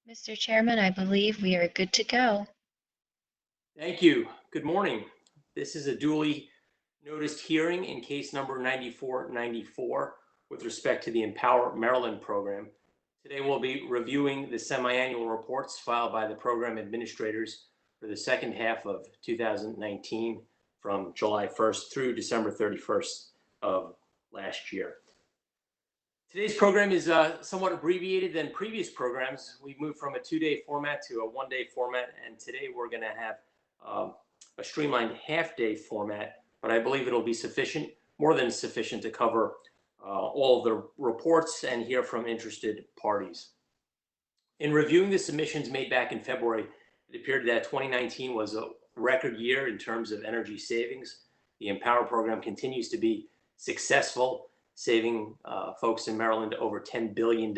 Mr. Chairman, I believe we are good to go. Thank you. Good morning. This is a duly noticed hearing in case number 9494 with respect to the EmPOWER Maryland program. Today we'll be reviewing the semi-annual reports filed by the program administrators for the second half of 2019 from July 1st through December 31st of last year. Today's program is somewhat abbreviated than previous programs. We've moved from a 2-day format to a 1-day format, and today we're going to have a streamlined half-day format, but I believe it'll be sufficient, more than sufficient, to cover all of the reports and hear from interested parties. In reviewing the submissions made back in February, it appeared that 2019 was a record year in terms of energy savings. The EmPOWER program continues to be successful, saving folks in Maryland over $10 billion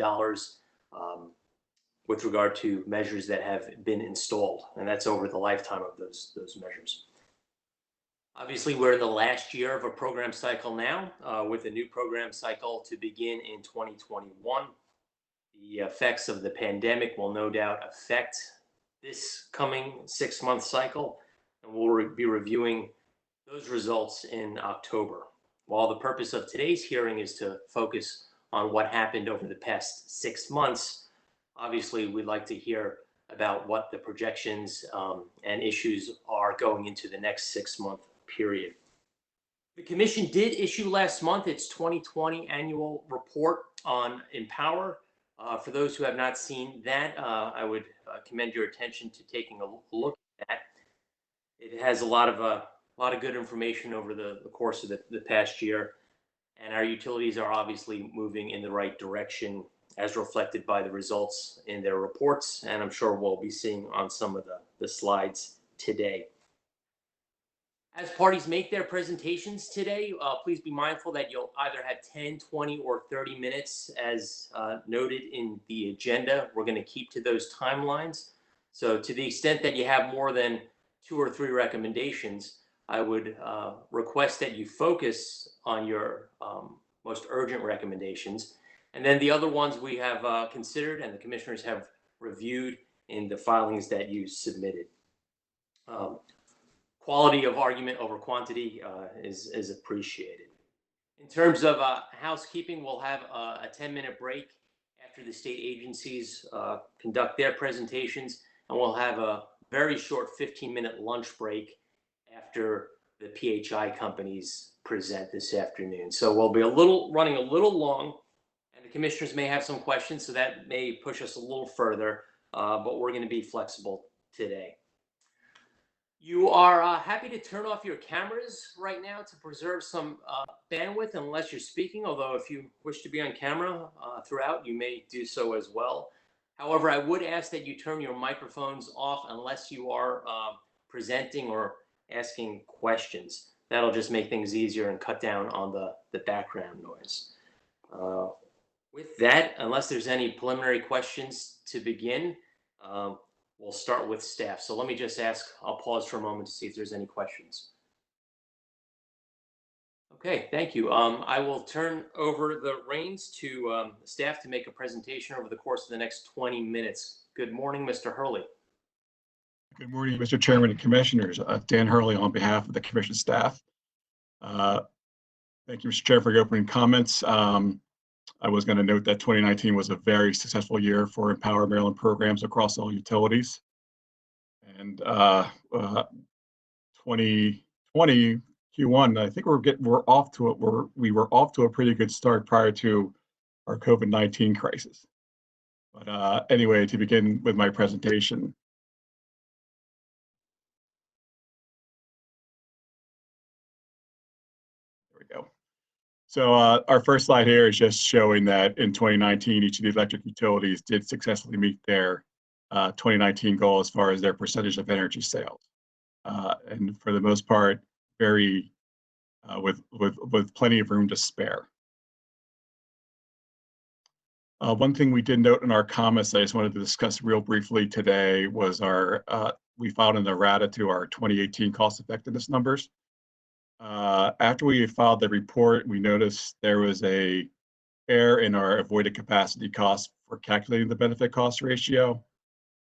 with regard to measures that have been installed, and that's over the lifetime of those measures. Obviously, we're in the last year of a program cycle now, with a new program cycle to begin in 2021. The effects of the pandemic will no doubt affect this coming 6-month cycle, and we'll be reviewing those results in October. While the purpose of today's hearing is to focus on what happened over the past 6 months, obviously we'd like to hear about what the projections and issues are going into the next 6-month period. The Commission did issue last month its 2020 annual report on EmPOWER. For those who have not seen that, I would commend your attention to taking a look at that. It has a lot of good information over the course of the past year, and our utilities are obviously moving in the right direction as reflected by the results in their reports, and I'm sure we'll be seeing on some of the slides today. As parties make their presentations today, please be mindful that you'll either have 10, 20, or 30 minutes as noted in the agenda. We're going to keep to those timelines. So to the extent that you have more than 2 or 3 recommendations, I would request that you focus on your most urgent recommendations. And then the other ones we have considered and the commissioners have reviewed in the filings that you submitted. Quality of argument over quantity is appreciated. In terms of housekeeping, we'll have a 10-minute break after the state agencies conduct their presentations, and we'll have a very short 15-minute lunch break after the PHI companies present this afternoon. So we'll be running a little long, and the commissioners may have some questions, so that may push us a little further, but we're going to be flexible today. You are happy to turn off your cameras right now to preserve some bandwidth unless you're speaking, although if you wish to be on camera throughout, you may do so as well. However, I would ask that you turn your microphones off unless you are presenting or asking questions. That'll just make things easier and cut down on the background noise. With that, unless there's any preliminary questions to begin, we'll start with staff. So let me just ask, I'll pause for a moment to see if there's any questions. Okay, thank you. I will turn over the reins to staff to make a presentation over the course of the next 20 minutes. Good morning, Mr. Hurley. Good morning, Mr. Chairman and Commissioners. Dan Hurley on behalf of the Commission staff. Thank you, Mr. Chair, for your opening comments. I was going to note that 2019 was a very successful year for EmPOWER Maryland programs across all utilities. And 2020 Q1, I think we were off to a pretty good start prior to our COVID-19 crisis. But anyway, to begin with my presentation. There we go. So our first slide here is just showing that in 2019, each of the electric utilities did successfully meet their 2019 goal as far as their percentage of energy sales. And for the most part, very with plenty of room to spare. One thing we did note in our comments that I just wanted to discuss real briefly today was we filed an errata to our 2018 cost effectiveness numbers. After we filed the report, we noticed there was a error in our avoided capacity cost for calculating the benefit cost ratio.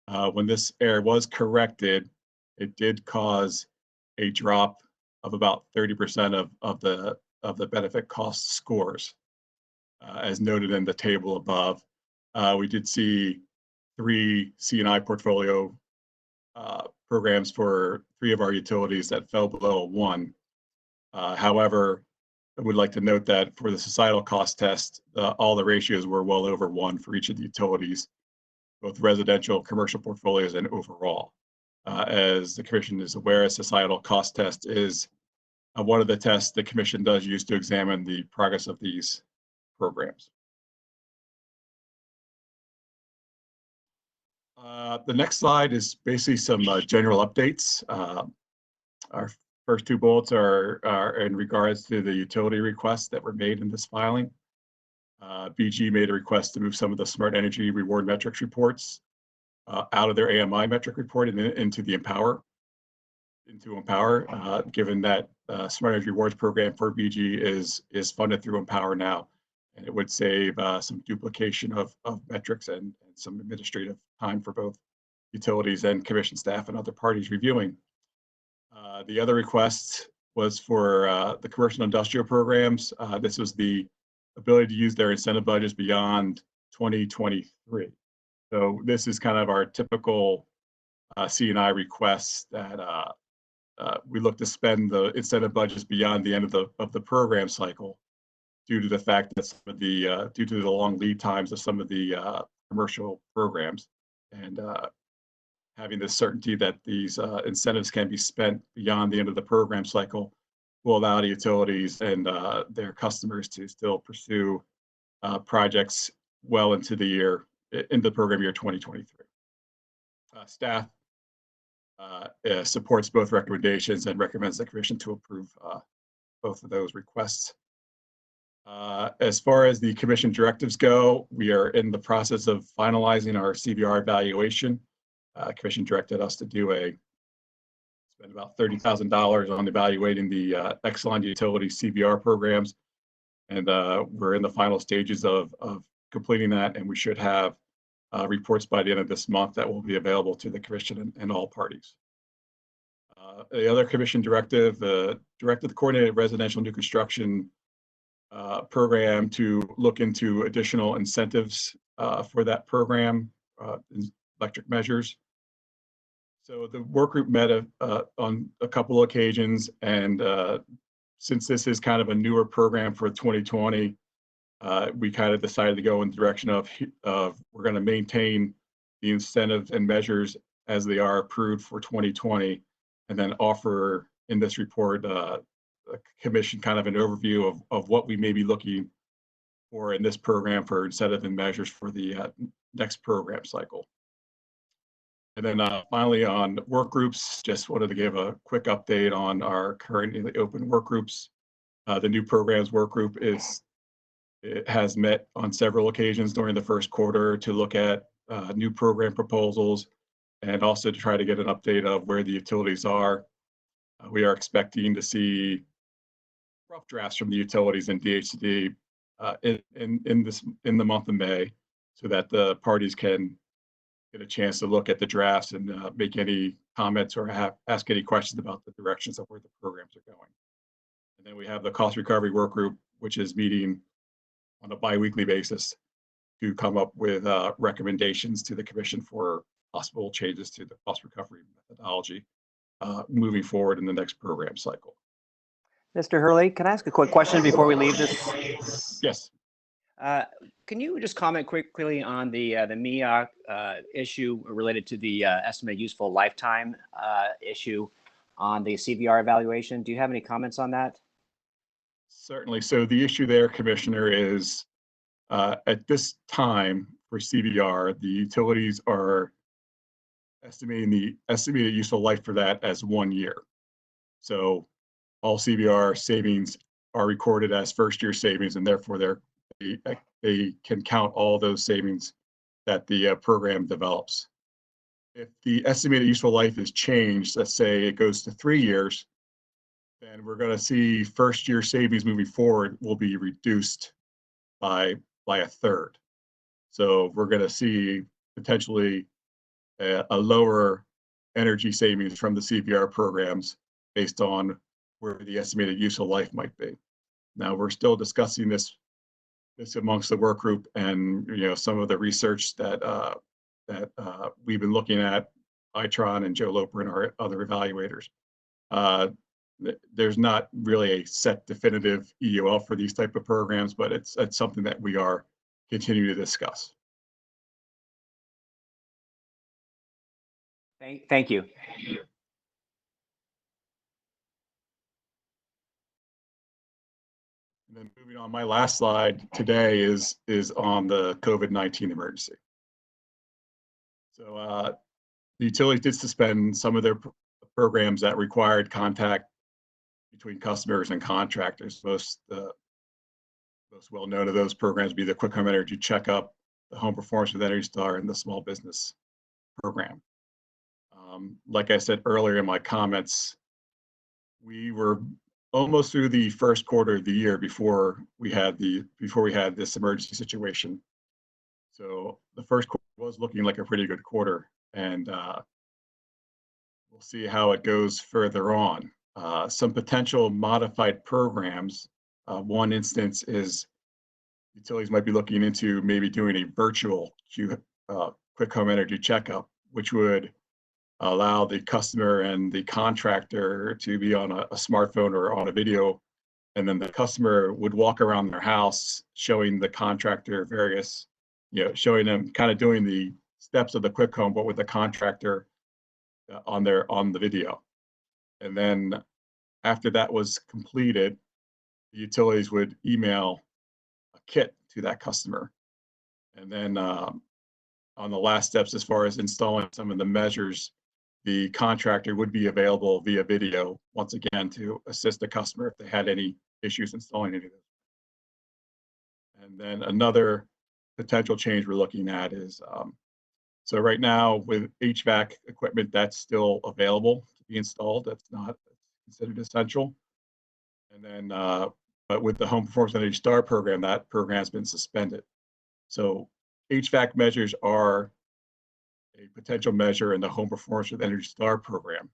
When this error was corrected, it did cause a drop of about 30% of the benefit cost scores, as noted in the table above. We did see 3 C&I portfolio programs for 3 of our utilities that fell below a 1. However, I would like to note that for the societal cost test, all the ratios were well over 1 for each of the utilities, both residential, commercial portfolios, and overall. As the Commission is aware, a societal cost test is one of the tests the Commission does use to examine the progress of these programs. The next slide is basically some general updates. Our first 2 bullets are in regards to the utility requests that were made in this filing. BG made a request to move some of the smart energy reward metrics reports out of their AMI metric report and into EmPOWER, given that smart energy rewards program for BG is funded through EmPOWER now, and it would save some duplication of metrics and some administrative time for both utilities and Commission staff and other parties reviewing. The other request was for the commercial industrial programs. This was the ability to use their incentive budgets beyond 2023. So this is kind of our typical C&I requests that we look to spend the incentive budgets beyond the end of the program cycle, due to the fact that some of the due to the long lead times of some of the commercial programs, and having the certainty that these incentives can be spent beyond the end of the program cycle will allow the utilities and their customers to still pursue projects well into the program year 2023. Staff supports both recommendations and recommends the Commission to approve both of those requests. As far as the Commission directives go, we are in the process of finalizing our CVR evaluation. Commission directed us to spend about $30,000 on evaluating the Exelon Utility CVR programs, and we're in the final stages of completing that, and we should have reports by the end of this month that will be available to the Commission and all parties. The other Commission directive directed the Coordinated Residential New Construction program to look into additional incentives for that program, electric measures. So the work group met on a couple of occasions, and since this is kind of a newer program for 2020, we kind of decided to go in the direction of we're going to maintain the incentives and measures as they are approved for 2020, and then offer in this report the Commission kind of an overview of what we may be looking for in this program for incentive and measures for the next program cycle. And then finally on work groups, just wanted to give a quick update on our currently open work groups. The new programs work group has met on several occasions during the first quarter to look at new program proposals, and also to try to get an update of where the utilities are. We are expecting to see rough drafts from the utilities and DHCD in the month of May, so that the parties can get a chance to look at the drafts and make any comments or ask any questions about the directions of where the programs are going. And then we have the cost recovery work group, which is meeting on a bi-weekly basis to come up with recommendations to the Commission for possible changes to the cost recovery methodology moving forward in the next program cycle. Mr. Hurley, can I ask a quick question before we leave this? Yes. Can you just comment quickly on the MEOC issue related to the estimated useful lifetime issue on the CVR evaluation? Do you have any comments on that? Certainly. So the issue there, Commissioner, is at this time for CVR, the utilities are estimating the estimated useful life for that as 1 year. So all CVR savings are recorded as first-year savings, and therefore they can count all those savings that the program develops. If the estimated useful life is changed, let's say it goes to 3 years, then we're going to see first-year savings moving forward will be reduced by a third. So we're going to see potentially a lower energy savings from the CVR programs based on where the estimated useful life might be. Now, we're still discussing this amongst the work group, and some of the research that we've been looking at, Itron and Joe Loper and our other evaluators. There's not really a set definitive EUL for these type of programs, but it's something that we are continuing to discuss. Thank you. And then moving on, my last slide today is on the COVID-19 emergency. So the utilities did suspend some of their programs that required contact between customers and contractors. Most well known of those programs would be the Quick Home Energy Checkup, the Home Performance with Energy Star, and the Small Business Program. Like I said earlier in my comments, we were almost through the first quarter of the year before we had this emergency situation. So the first quarter was looking like a pretty good quarter, and we'll see how it goes further on. Some potential modified programs. One instance is utilities might be looking into maybe doing a virtual Quick Home Energy Checkup, which would allow the customer and the contractor to be on a smartphone or on a video, and then the customer would walk around their house showing the contractor various, showing them kind of doing the steps of the quick home, but with the contractor on the video. And then after that was completed, the utilities would email a kit to that customer. And then on the last steps, as far as installing some of the measures, the contractor would be available via video once again to assist the customer if they had any issues installing any of those. And then another potential change we're looking at is, so right now with HVAC equipment that's still available to be installed, that's not considered essential. And then, but with the Home Performance Energy Star program, that program has been suspended. So HVAC measures are a potential measure in the Home Performance with Energy Star program.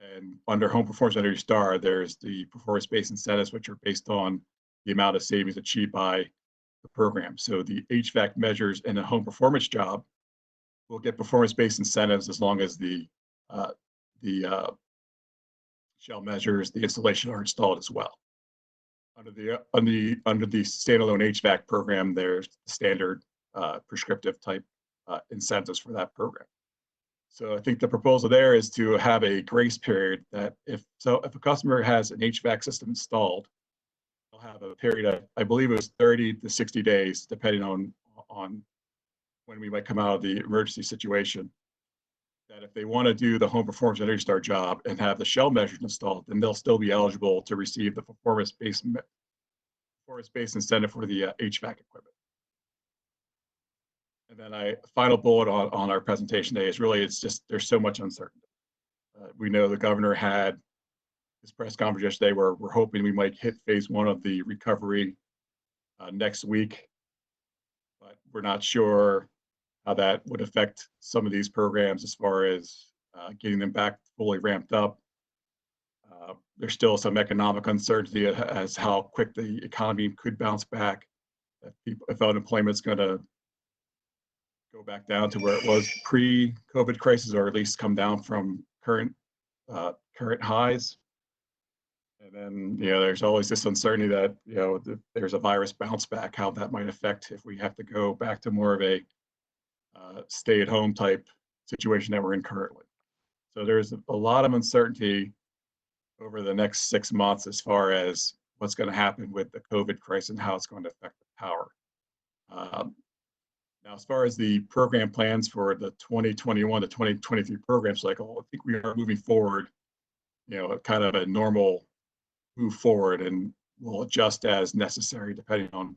And under Home Performance Energy Star, there's the performance-based incentives, which are based on the amount of savings achieved by the program. So the HVAC measures in a home performance job will get performance-based incentives as long as the shell measures, the installation are installed as well. Under the standalone HVAC program, there's standard prescriptive type incentives for that program. So I think the proposal there is to have a grace period that if a customer has an HVAC system installed, they'll have a period of, I believe it was 30 to 60 days, depending on when we might come out of the emergency situation, that if they want to do the Home Performance Energy Star job and have the shell measures installed, then they'll still be eligible to receive the performance-based incentive for the HVAC equipment. And then final bullet on our presentation today is really, it's just, there's so much uncertainty. We know the governor had his press conference yesterday where we're hoping we might hit phase 1 of the recovery next week, but we're not sure how that would affect some of these programs as far as getting them back fully ramped up. There's still some economic uncertainty as how quick the economy could bounce back. If unemployment's going to go back down to where it was pre-COVID crisis, or at least come down from current highs. And then, there's always this uncertainty that, there's a virus bounce back, how that might affect if we have to go back to more of a stay-at-home type situation that we're in currently. So there's a lot of uncertainty over the next 6 months as far as what's going to happen with the COVID crisis and how it's going to affect the power. Now, as far as the program plans for the 2021 to 2023 program cycle, I think we are moving forward, kind of a normal move forward, and we'll adjust as necessary depending on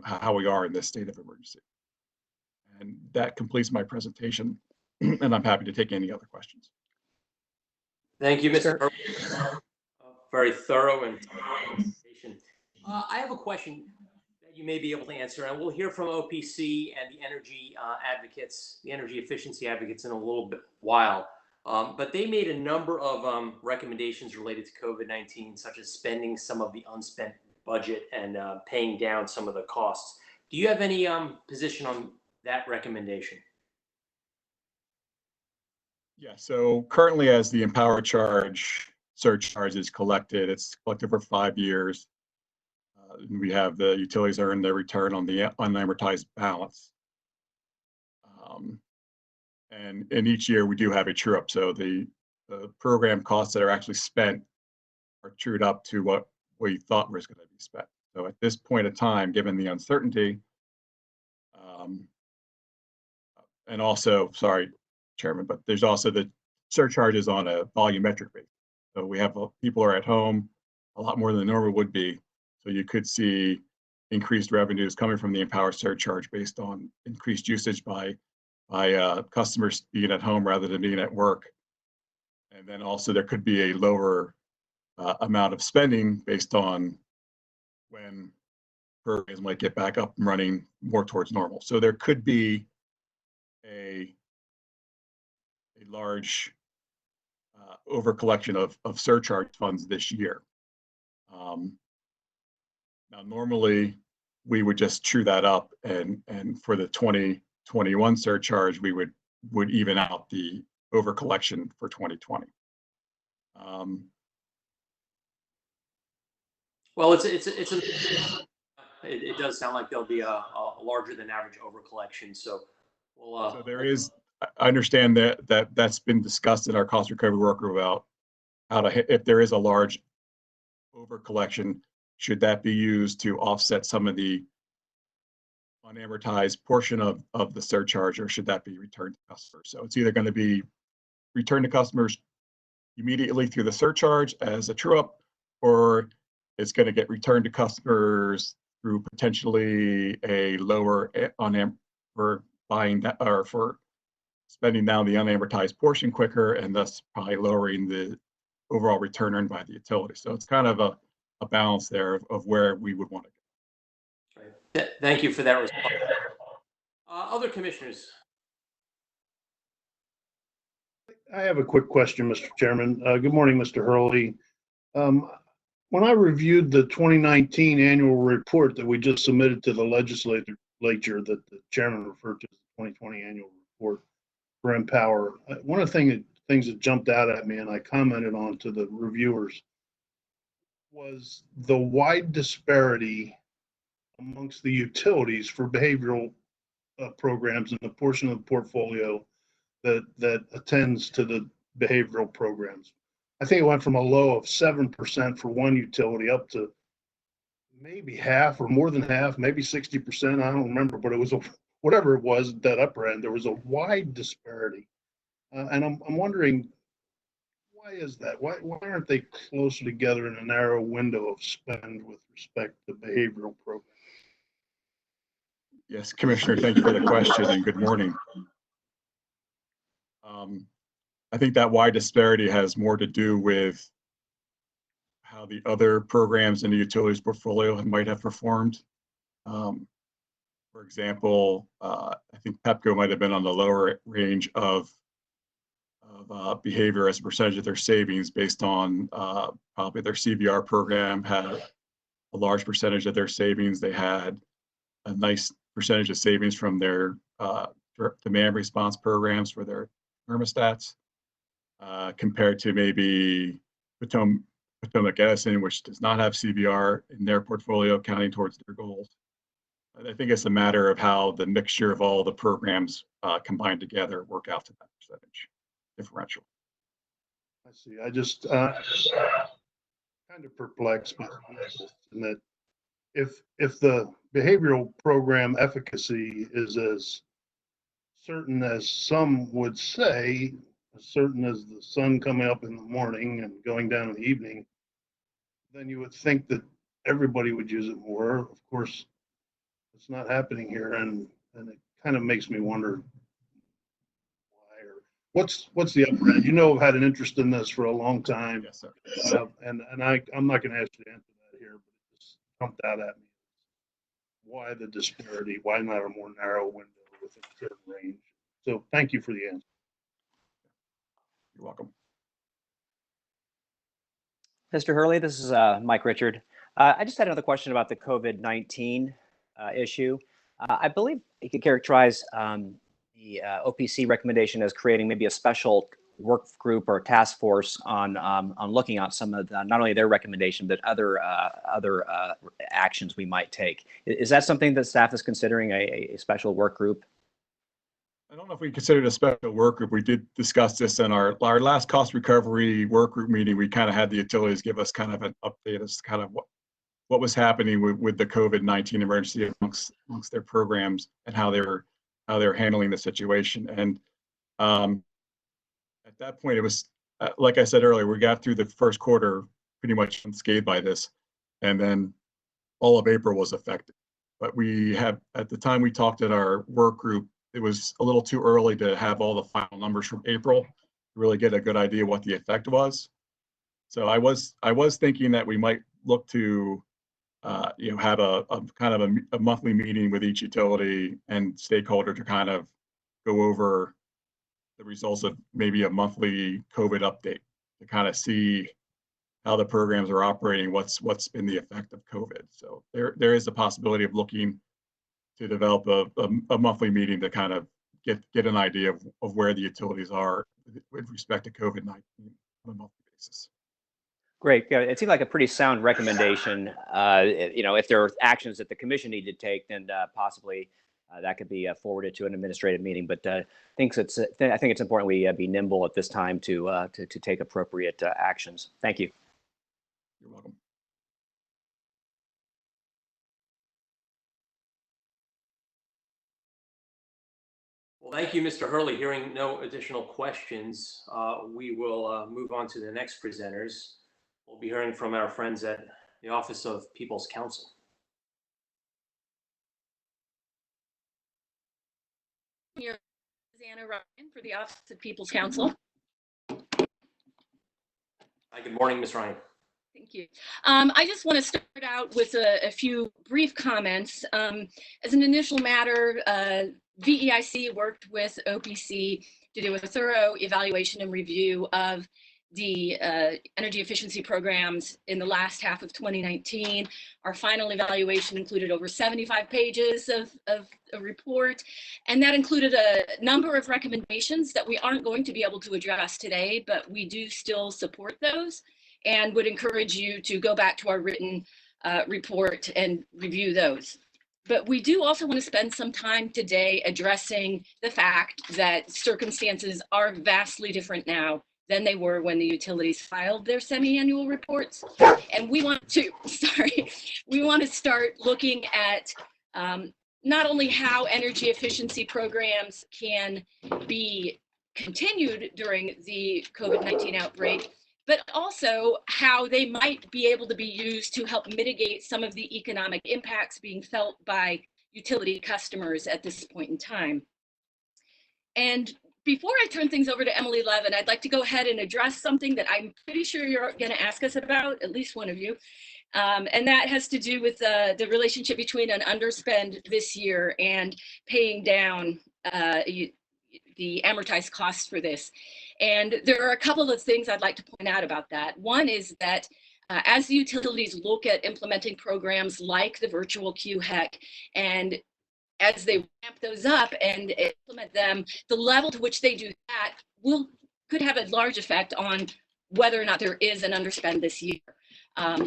how we are in this state of emergency. And that completes my presentation, and I'm happy to take any other questions. Thank you, Mr. Very thorough and presentation. I have a question. you may be able to answer, and we'll hear from OPC and the energy advocates, the energy efficiency advocates in a little bit while. But they made a number of recommendations related to COVID-19, such as spending some of the unspent budget and paying down some of the costs. Do you have any position on that recommendation? Yeah, so currently as the EmPOWER surcharge is collected, it's collected for 5 years. We have the utilities earn their return on the unamortized balance. And in each year we do have a true up. So the program costs that are actually spent are trued up to what we thought was going to be spent. So at this point in time, given the uncertainty, and also, sorry, Chairman, but there's also the surcharges on a volumetric basis. So we have people are at home a lot more than normal would be. So you could see increased revenues coming from the EmPOWER surcharge based on increased usage by customers being at home rather than being at work. And then also there could be a lower amount of spending based on when programs might get back up and running more towards normal. So there could be a large over collection of surcharge funds this year. Now, normally we would just true that up, and for the 2021 surcharge, we would even out the over collection for 2020. Well, it does sound like there'll be a larger than average over collection. So we'll. So there is. I understand that's been discussed in our cost recovery work group about how to, if there is a large over collection, should that be used to offset some of the unamortized portion of the surcharge, or should that be returned to customers? So it's either going to be returned to customers immediately through the surcharge as a true up, or it's going to get returned to customers through potentially a lower for buying that, or for spending down the unamortized portion quicker, and thus probably lowering the overall return earned by the utility. So it's kind of a balance there of where we would want to go. Right. Thank you for that response. Other commissioners? I have a quick question, Mr. Chairman. Good morning, Mr. Hurley. When I reviewed the 2019 annual report that we just submitted to the legislature that the chairman referred to as the 2020 annual report for EmPOWER, one of the things that jumped out at me and I commented on to the reviewers was the wide disparity amongst the utilities for behavioral programs and the portion of the portfolio that attends to the behavioral programs. I think it went from a low of 7% for one utility up to maybe half or more than half, maybe 60%. I don't remember, but it was whatever it was at that upper end. There was a wide disparity, and I'm wondering, why is that? Why aren't they closer together in a narrow window of spend with respect to behavioral programs? Yes, Commissioner, thank you for the question and good morning. I think that wide disparity has more to do with how the other programs in the utilities portfolio might have performed. For example, I think Pepco might have been on the lower range of behavior as a percentage of their savings based on probably their CVR program had a large percentage of their savings. They had a nice percentage of savings from their demand response programs for their thermostats, compared to maybe Potomac Edison, which does not have CVR in their portfolio counting towards their goals. I think it's a matter of how the mixture of all the programs combined together work out to that percentage differential. I see. I just kind of perplexed in that if the behavioral program efficacy is as certain as some would say, as certain as the sun coming up in the morning and going down in the evening, then you would think that everybody would use it more. Of course, it's not happening here, and it kind of makes me wonder why, or what's the upper end? You know, I've had an interest in this for a long time. Yes, sir. And I'm not going to ask you to answer that here, but it just jumped out at me. why the disparity? Why not a more narrow window within a certain range? So thank you for the answer. You're welcome. Mr. Hurley, this is Mike Richard. I just had another question about the COVID-19 issue. I believe you could characterize the OPC recommendation as creating maybe a special work group or task force on looking at some of the, not only their recommendation, but other actions we might take. Is that something that staff is considering, a special work group? I don't know if we considered a special work group. We did discuss this in our last cost recovery work group meeting. We kind of had the utilities give us kind of an update as to kind of what was happening with the COVID-19 emergency amongst their programs and how they're handling the situation. And at that point, it was like I said earlier, we got through the first quarter pretty much unscathed by this, and then all of April was affected. But we have, at the time we talked at our work group, it was a little too early to have all the final numbers from April to really get a good idea what the effect was. So I was thinking that we might look to have a kind of a monthly meeting with each utility and stakeholder to kind of go over the results of maybe a monthly COVID update to kind of see how the programs are operating, what's been the effect of COVID. So there is a possibility of looking to develop a monthly meeting to kind of get an idea of where the utilities are with respect to COVID-19 on a monthly basis. Great. Yeah, it seemed like a pretty sound recommendation. If there are actions that the commission need to take, then possibly that could be forwarded to an administrative meeting. But I think it's important we be nimble at this time to take appropriate actions. Thank you. You're welcome. Well, thank you, Mr. Hurley. Hearing no additional questions, we will move on to the next presenters. We'll be hearing from our friends at the Office of People's Counsel. Here is Anna Ryan for the Office of People's Counsel. Hi, good morning, Ms. Ryan. Thank you. I just want to start out with a few brief comments. As an initial matter, VEIC worked with OPC to do a thorough evaluation and review of the energy efficiency programs in the last half of 2019. Our final evaluation included over 75 pages of a report, and that included a number of recommendations that we aren't going to be able to address today, but we do still support those and would encourage you to go back to our written report and review those. But we do also want to spend some time today addressing the fact that circumstances are vastly different now than they were when the utilities filed their semi-annual reports. And we want to, we want to start looking at not only how energy efficiency programs can be continued during the COVID-19 outbreak, but also how they might be able to be used to help mitigate some of the economic impacts being felt by utility customers at this point in time. And before I turn things over to Emily Levin, I'd like to go ahead and address something that I'm pretty sure you're going to ask us about, at least one of you. And that has to do with the relationship between an underspend this year and paying down the amortized costs for this. And there are a couple of things I'd like to point out about that. One is that as the utilities look at implementing programs like the virtual QHEC, and as they ramp those up and implement them, the level to which they do that could have a large effect on whether or not there is an underspend this year.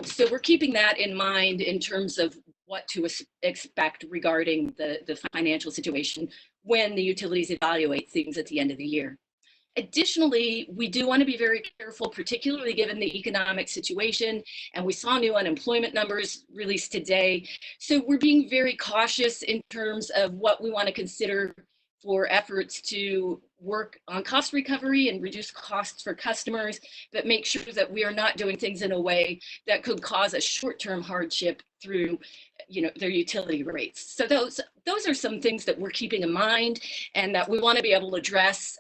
So we're keeping that in mind in terms of what to expect regarding the financial situation when the utilities evaluate things at the end of the year. Additionally, we do want to be very careful, particularly given the economic situation, and we saw new unemployment numbers released today. So we're being very cautious in terms of what we want to consider for efforts to work on cost recovery and reduce costs for customers, but make sure that we are not doing things in a way that could cause a short-term hardship through their utility rates. So those are some things that we're keeping in mind and that we want to be able to address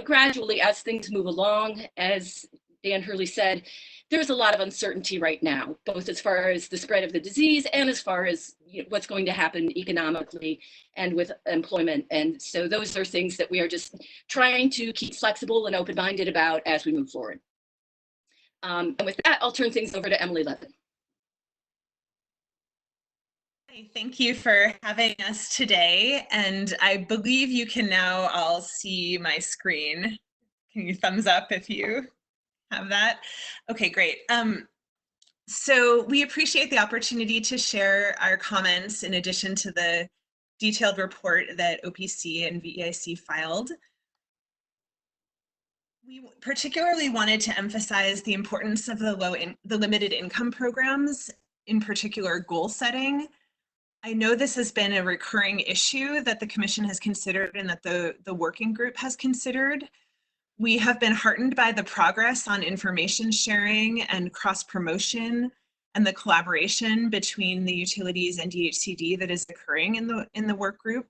gradually as things move along. As Dan Hurley said, there's a lot of uncertainty right now, both as far as the spread of the disease and as far as what's going to happen economically and with employment. And so those are things that we are just trying to keep flexible and open-minded about as we move forward. And with that, I'll turn things over to Emily Levin. Thank you for having us today. And I believe you can now all see my screen. Can you thumbs up if you have that? Okay, great. So we appreciate the opportunity to share our comments in addition to the detailed report that OPC and VEIC filed. We particularly wanted to emphasize the importance of the limited income programs, in particular goal setting. I know this has been a recurring issue that the Commission has considered and that the working group has considered. We have been heartened by the progress on information sharing and cross-promotion and the collaboration between the utilities and DHCD that is occurring in the work group,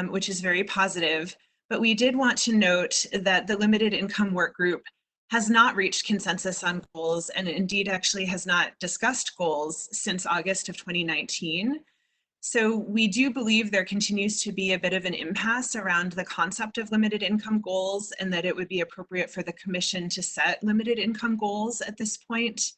which is very positive. But we did want to note that the limited income work group has not reached consensus on goals, and indeed actually has not discussed goals since August of 2019. So we do believe there continues to be a bit of an impasse around the concept of limited income goals, and that it would be appropriate for the Commission to set limited income goals at this point.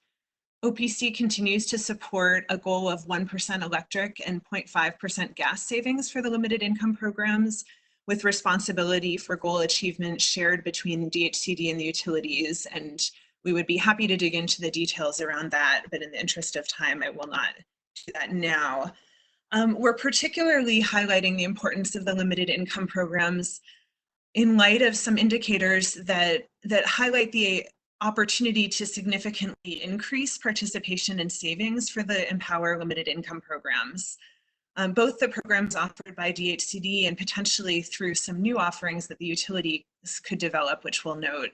OPC continues to support a goal of 1% electric and 0.5% gas savings for the limited income programs, with responsibility for goal achievement shared between DHCD and the utilities. And we would be happy to dig into the details around that, but in the interest of time, I will not do that now. We're particularly highlighting the importance of the limited income programs in light of some indicators that highlight the opportunity to significantly increase participation and savings for the EmPOWER limited income programs. Both the programs offered by DHCD and potentially through some new offerings that the utilities could develop, which we'll note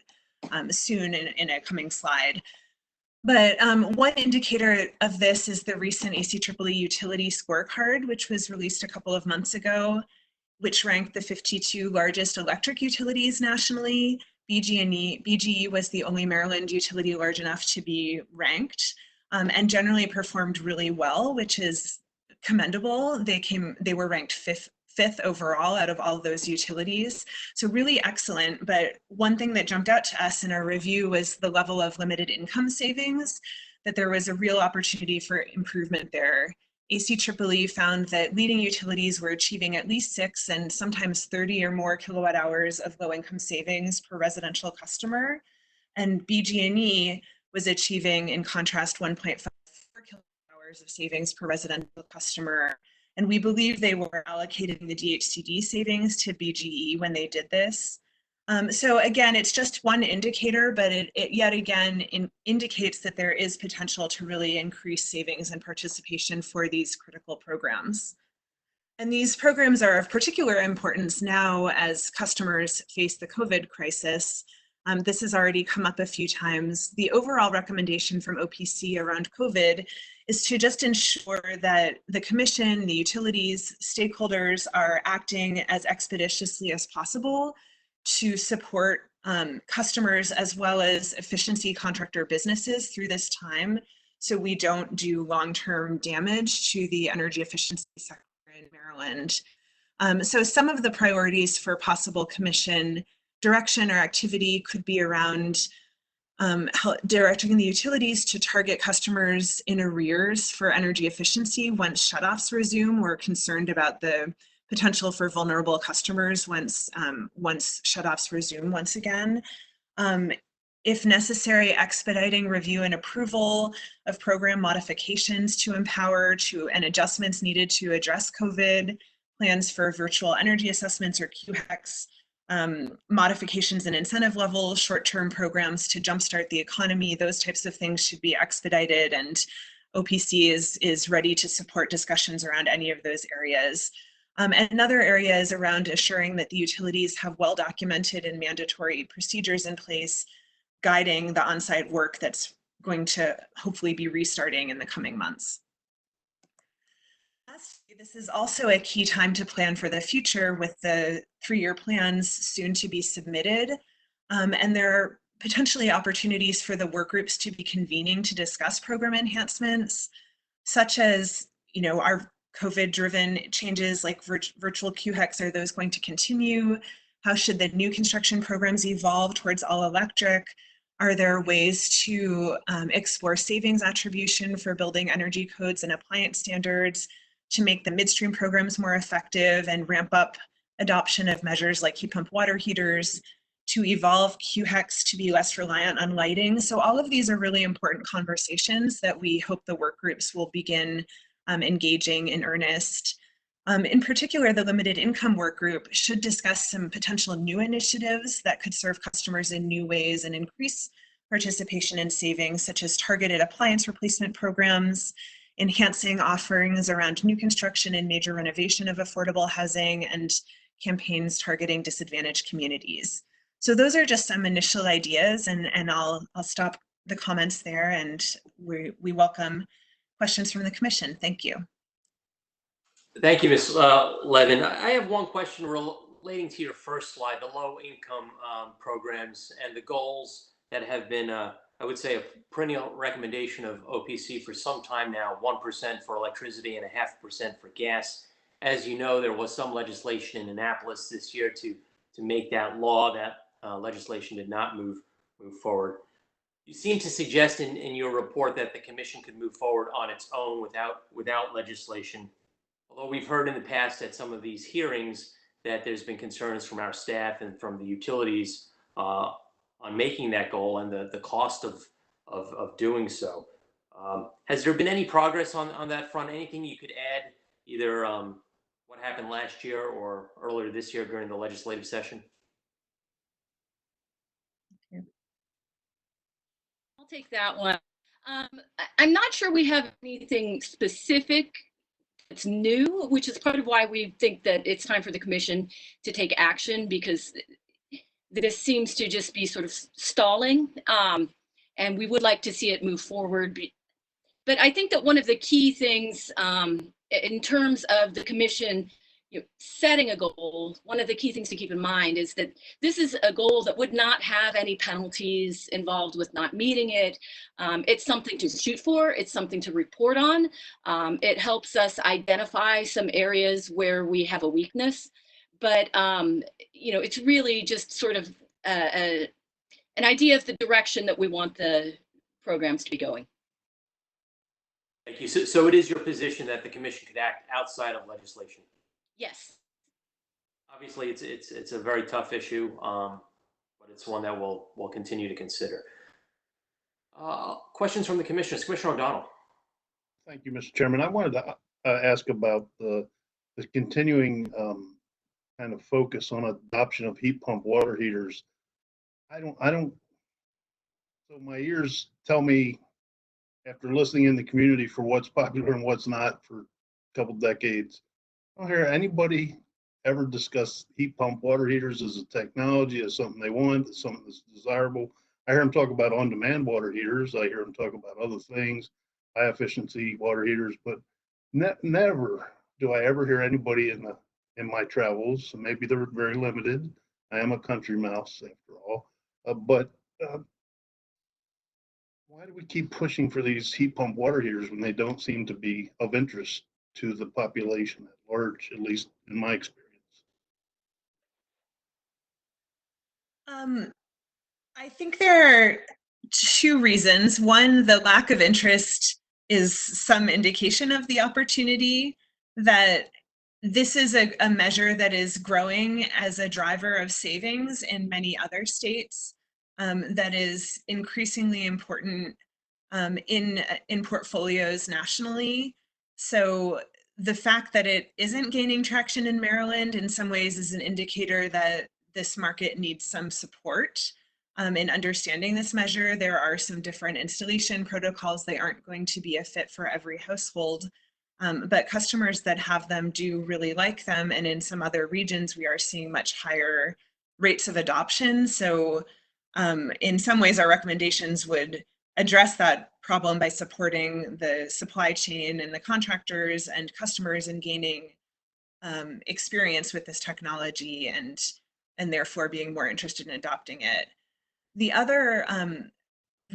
soon in a coming slide. But one indicator of this is the recent ACEEE utility scorecard, which was released a couple of months ago, which ranked the 52 largest electric utilities nationally. BGE was the only Maryland utility large enough to be ranked, and generally performed really well, which is commendable. They were ranked fifth overall out of all of those utilities. So really excellent. But one thing that jumped out to us in our review was the level of limited income savings, that there was a real opportunity for improvement there. ACEEE found that leading utilities were achieving at least 6 and sometimes 30 or more kilowatt hours of low income savings per residential customer. And BG&E was achieving, in contrast, 1.5 kilowatt hours of savings per residential customer. And we believe they were allocating the DHCD savings to BGE when they did this. So again, it's just one indicator, but it yet again indicates that there is potential to really increase savings and participation for these critical programs. And these programs are of particular importance now as customers face the COVID crisis. This has already come up a few times. The overall recommendation from OPC around COVID is to just ensure that the Commission, the utilities, stakeholders are acting as expeditiously as possible to support customers as well as efficiency contractor businesses through this time, so we don't do long-term damage to the energy efficiency sector in Maryland. So some of the priorities for possible Commission direction or activity could be around directing the utilities to target customers in arrears for energy efficiency once shutoffs resume. We're concerned about the potential for vulnerable customers once shutoffs resume once again. If necessary, expediting review and approval of program modifications to EmPOWER and adjustments needed to address COVID, plans for virtual energy assessments or QHECs, modifications in incentive levels, short-term programs to jumpstart the economy, those types of things should be expedited, and OPC is ready to support discussions around any of those areas. And another area is around assuring that the utilities have well-documented and mandatory procedures in place guiding the on-site work that's going to hopefully be restarting in the coming months. This is also a key time to plan for the future with the 3-year plans soon to be submitted. And there are potentially opportunities for the work groups to be convening to discuss program enhancements, such as, our COVID-driven changes like virtual QHEX, are those going to continue? How should the new construction programs evolve towards all electric? Are there ways to explore savings attribution for building energy codes and appliance standards to make the midstream programs more effective and ramp up adoption of measures like heat pump water heaters, to evolve QHEX to be less reliant on lighting? So all of these are really important conversations that we hope the work groups will begin engaging in earnest. In particular, the limited income work group should discuss some potential new initiatives that could serve customers in new ways and increase participation in savings, such as targeted appliance replacement programs, enhancing offerings around new construction and major renovation of affordable housing, and campaigns targeting disadvantaged communities. So those are just some initial ideas, and I'll stop the comments there, and we welcome questions from the Commission. Thank you. Thank you, Ms. Levin. I have one question relating to your first slide, the low-income programs and the goals that have been, I would say, a perennial recommendation of OPC for some time now, 1% for electricity and 0.5% for gas. As you know, there was some legislation in Annapolis this year to make that law. That legislation did not move forward. You seem to suggest in your report that the Commission could move forward on its own without legislation. Although we've heard in the past at some of these hearings that there's been concerns from our staff and from the utilities on making that goal and the cost of doing so. Has there been any progress on that front? Anything you could add, either what happened last year or earlier this year during the legislative session? I'll take that one. I'm not sure we have anything specific that's new, which is part of why we think that it's time for the Commission to take action, because this seems to just be sort of stalling, and we would like to see it move forward. But I think that one of the key things in terms of the Commission setting a goal, one of the key things to keep in mind is that this is a goal that would not have any penalties involved with not meeting it. It's something to shoot for. It's something to report on. It helps us identify some areas where we have a weakness. But, it's really just sort of an idea of the direction that we want the programs to be going. Thank you. So it is your position that the Commission could act outside of legislation? Yes. Obviously, it's a very tough issue, but it's one that we'll continue to consider. Questions from the commissioners. Commissioner O'Donnell. Thank you, Mr. Chairman. I wanted to ask about the continuing kind of focus on adoption of heat pump water heaters. So my ears tell me, after listening in the community for what's popular and what's not for a couple decades, I don't hear anybody ever discuss heat pump water heaters as a technology, as something they want, as something that's desirable. I hear them talk about on-demand water heaters. I hear them talk about other things, high efficiency water heaters, but never do I ever hear anybody in my travels, and maybe they're very limited. I am a country mouse after all, but why do we keep pushing for these heat pump water heaters when they don't seem to be of interest to the population at large, at least in my experience? I think there are two reasons. One, the lack of interest is some indication of the opportunity that this is a measure that is growing as a driver of savings in many other states, that is increasingly important in portfolios nationally. So the fact that it isn't gaining traction in Maryland in some ways is an indicator that this market needs some support in understanding this measure. There are some different installation protocols. They aren't going to be a fit for every household, but customers that have them do really like them. And in some other regions, we are seeing much higher rates of adoption. So in some ways, our recommendations would address that problem by supporting the supply chain and the contractors and customers in gaining experience with this technology and therefore being more interested in adopting it. The other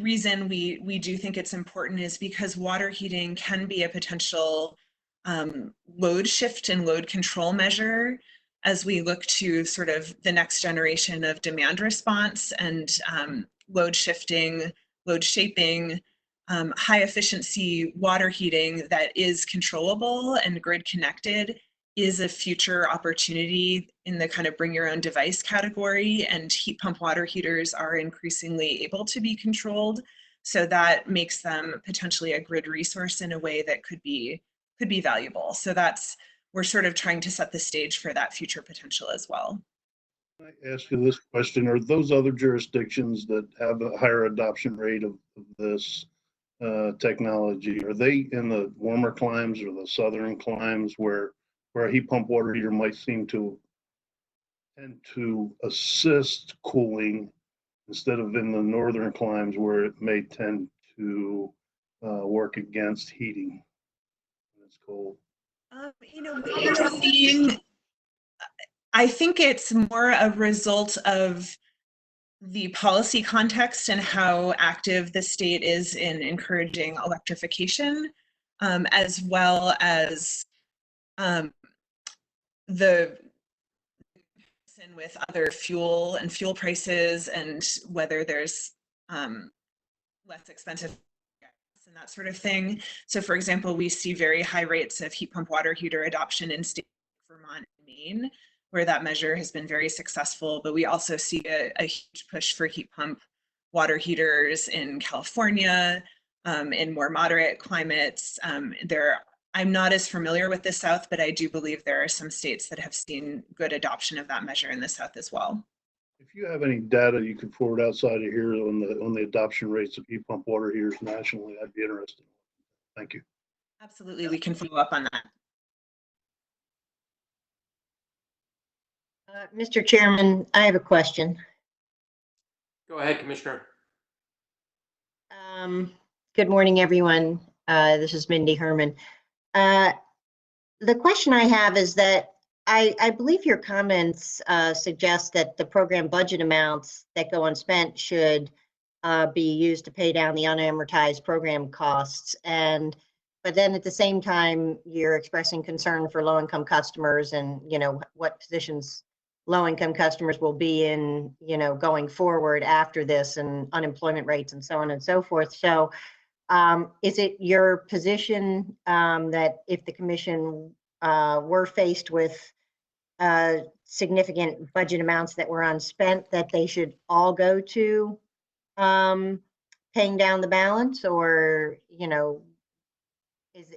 reason we do think it's important is because water heating can be a potential load shift and load control measure as we look to sort of the next generation of demand response and load shifting, load shaping, high efficiency water heating that is controllable and grid connected is a future opportunity in the kind of bring your own device category, and heat pump water heaters are increasingly able to be controlled. So that makes them potentially a grid resource in a way that could be valuable. So we're sort of trying to set the stage for that future potential as well. Can I ask you this question? Are those other jurisdictions that have a higher adoption rate of this technology, are they in the warmer climes or the southern climes where a heat pump water heater might seem to tend to assist cooling instead of in the northern climes where it may tend to work against heating when it's cold? We're seeing, I think it's more a result of the policy context and how active the state is in encouraging electrification, as well as the with other fuel and fuel prices and whether there's less expensive and that sort of thing. So for example, we see very high rates of heat pump water heater adoption in states like Vermont and Maine, where that measure has been very successful, but we also see a huge push for heat pump water heaters in California, in more moderate climates. I'm not as familiar with the South, but I do believe there are some states that have seen good adoption of that measure in the South as well. If you have any data you could forward outside of here on the adoption rates of heat pump water heaters nationally, I'd be interested. Thank you. Absolutely, we can follow up on that. Mr. Chairman, I have a question. Go ahead, Commissioner. Good morning, everyone. This is Mindy Herman. The question I have is that I believe your comments suggest that the program budget amounts that go unspent should be used to pay down the unamortized program costs. But then at the same time, you're expressing concern for low-income customers and, what positions low-income customers will be in, going forward after this, and unemployment rates and so on and so forth. So is it your position that if the commission were faced with significant budget amounts that were unspent, that they should all go to paying down the balance, or,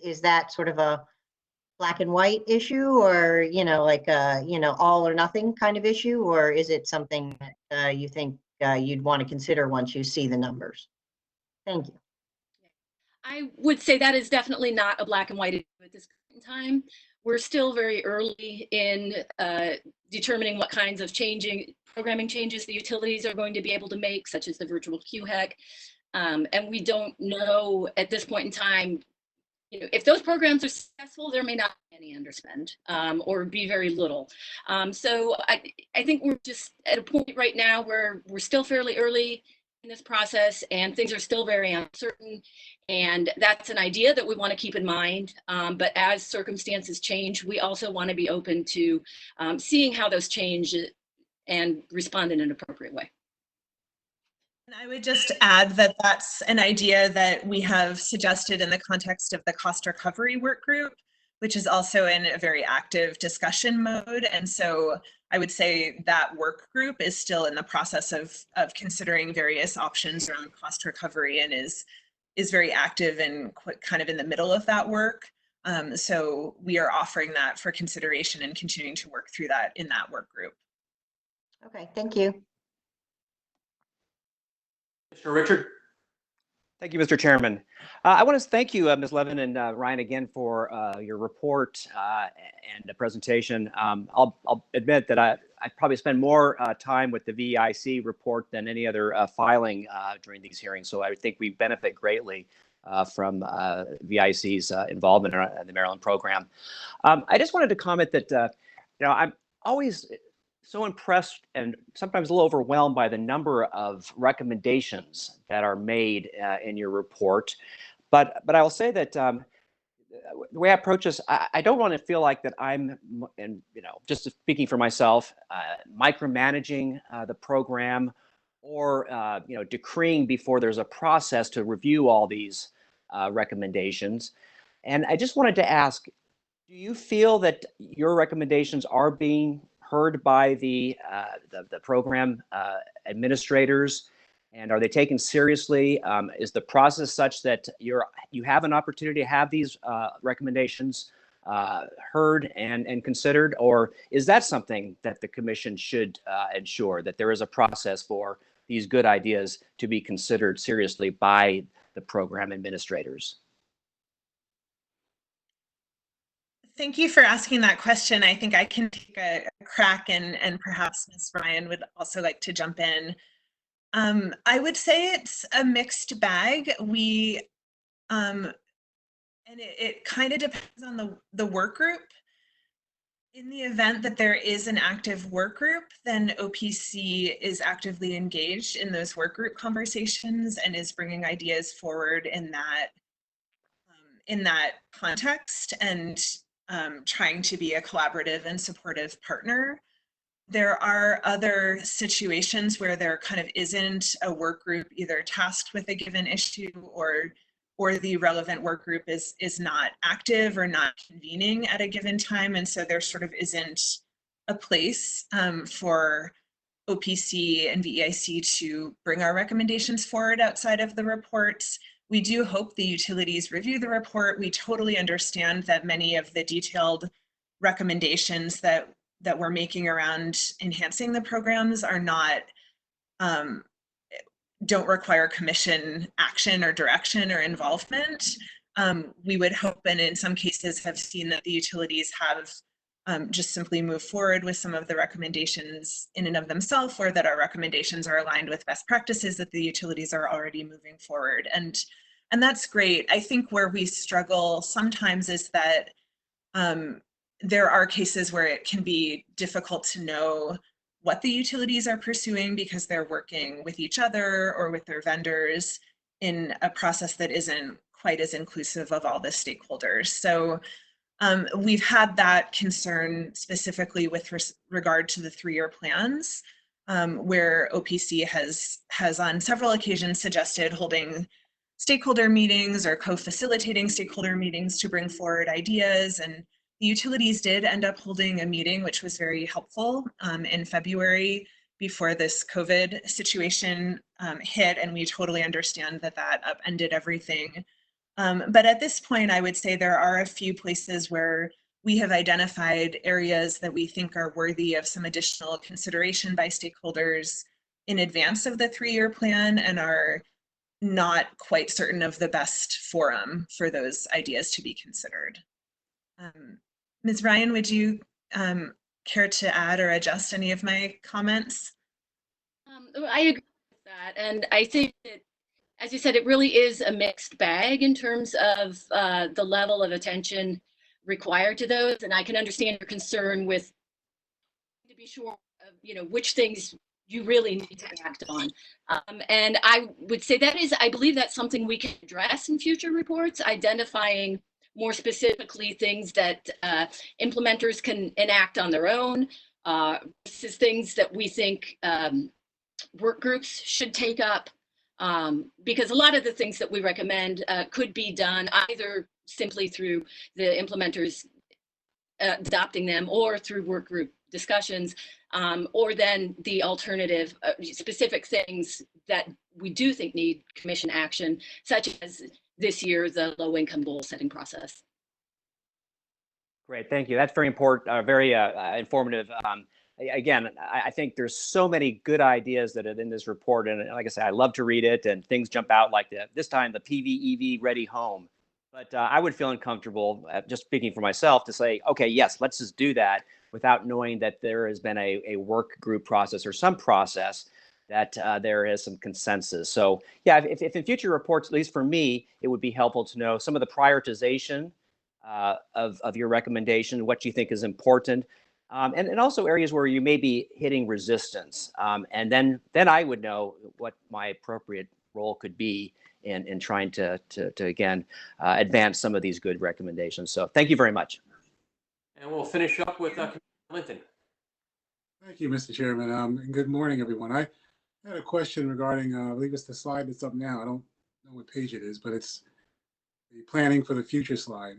is that sort of a black and white issue, or, like a, all or nothing kind of issue, or is it something that you think you'd want to consider once you see the numbers? Thank you. I would say that is definitely not a black and white issue at this point in time. We're still very early in determining what kinds of programming changes the utilities are going to be able to make, such as the virtual QHEC. And we don't know at this point in time, if those programs are successful, there may not be any underspend or be very little. So I think we're just at a point right now where we're still fairly early in this process and things are still very uncertain. And that's an idea that we want to keep in mind. But as circumstances change, we also want to be open to seeing how those change and respond in an appropriate way. And I would just add that that's an idea that we have suggested in the context of the cost recovery work group, which is also in a very active discussion mode. And so I would say that work group is still in the process of considering various options around cost recovery and is very active and kind of in the middle of that work. So we are offering that for consideration and continuing to work through that in that work group. Okay, thank you. Mr. Richard. Thank you, Mr. Chairman. I want to thank you, Ms. Levin and Ryan, again for your report and the presentation. I'll admit that I probably spend more time with the VEIC report than any other filing during these hearings, so I think we benefit greatly from VEIC's involvement in the Maryland program. I just wanted to comment that I'm always so impressed and sometimes a little overwhelmed by the number of recommendations that are made in your report. But I will say that the way I approach this, I don't want to feel like that I'm, and just speaking for myself, micromanaging the program or decreeing before there's a process to review all these recommendations. And I just wanted to ask, do you feel that your recommendations are being heard by the program administrators, and are they taken seriously? Is the process such that you have an opportunity to have these recommendations heard and considered, or is that something that the commission should ensure, that there is a process for these good ideas to be considered seriously by the program administrators? Thank you for asking that question. I think I can take a crack, and perhaps Ms. Ryan would also like to jump in. I would say it's a mixed bag. And it kind of depends on the work group. In the event that there is an active work group, then OPC is actively engaged in those work group conversations and is bringing ideas forward in that context, and trying to be a collaborative and supportive partner. There are other situations where there kind of isn't a work group either tasked with a given issue, or the relevant work group is not active or not convening at a given time. And so there sort of isn't a place for OPC and VEIC to bring our recommendations forward outside of the reports. We do hope the utilities review the report. We totally understand that many of the detailed recommendations that we're making around enhancing the programs are not, don't require commission action or direction or involvement. We would hope, and in some cases have seen, that the utilities have just simply move forward with some of the recommendations in and of themselves, or that our recommendations are aligned with best practices that the utilities are already moving forward. And that's great. I think where we struggle sometimes is that there are cases where it can be difficult to know what the utilities are pursuing because they're working with each other or with their vendors in a process that isn't quite as inclusive of all the stakeholders. So we've had that concern specifically with regard to the 3-year plans, where OPC has on several occasions suggested holding stakeholder meetings or co-facilitating stakeholder meetings to bring forward ideas. And the utilities did end up holding a meeting, which was very helpful, in February before this COVID situation hit. And we totally understand that that upended everything. But at this point, I would say there are a few places where we have identified areas that we think are worthy of some additional consideration by stakeholders in advance of the 3-year plan, and are not quite certain of the best forum for those ideas to be considered. Ms. Ryan, would you care to add or adjust any of my comments? I agree with that. And I think that, as you said, it really is a mixed bag in terms of the level of attention required to those. And I can understand your concern with, to be sure of, which things you really need to act on. And I would say I believe that's something we can address in future reports, identifying more specifically things that implementers can enact on their own, versus things that we think work groups should take up. Because a lot of the things that we recommend could be done either simply through the implementers adopting them, or through work group discussions, or then the alternative specific things that we do think need commission action, such as this year, the low income goal setting process. Great, thank you. That's very important, very informative. Again, I think there's so many good ideas that are in this report. And like I said, I love to read it, and things jump out like this time, the PV/EV ready home. But I would feel uncomfortable, just speaking for myself, to say, okay, yes, let's just do that without knowing that there has been a work group process or some process that there is some consensus. So yeah, if in future reports, at least for me, it would be helpful to know some of the prioritization of your recommendation, what you think is important. and also areas where you may be hitting resistance. And then I would know what my appropriate role could be in trying to again, advance some of these good recommendations. So thank you very much. And we'll finish up with Commissioner Linton. Thank you, Mr. Chairman. And good morning, everyone. I had a question regarding, I believe it's the slide that's up now. I don't know what page it is, but it's the planning for the future slide.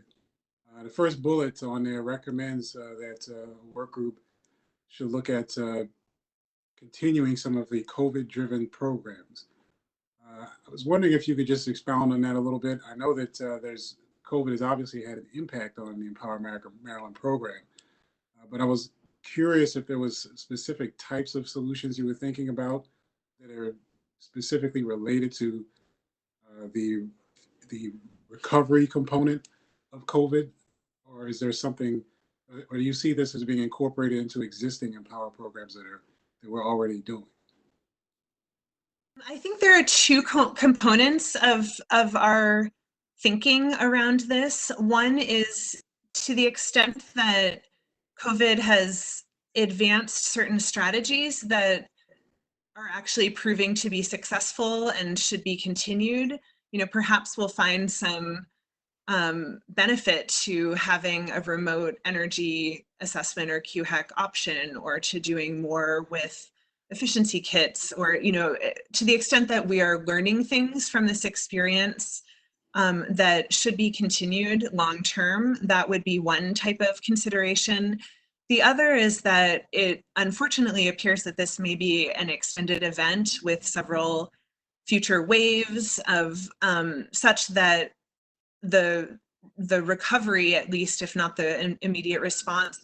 The first bullet on there recommends that work group should look at continuing some of the COVID-driven programs. I was wondering if you could just expound on that a little bit. I know that COVID has obviously had an impact on the Empower Maryland program, but I was curious if there was specific types of solutions you were thinking about that are specifically related to the recovery component of COVID, or is there something, or do you see this as being incorporated into existing Empower programs that we're already doing? I think there are two components of our thinking around this. One is to the extent that COVID has advanced certain strategies that are actually proving to be successful and should be continued. Perhaps we'll find some benefit to having a remote energy assessment or QHEC option, or to doing more with efficiency kits, or to the extent that we are learning things from this experience that should be continued long term. That would be one type of consideration. The other is that it unfortunately appears that this may be an extended event with several future waves of such that the recovery, at least if not the immediate response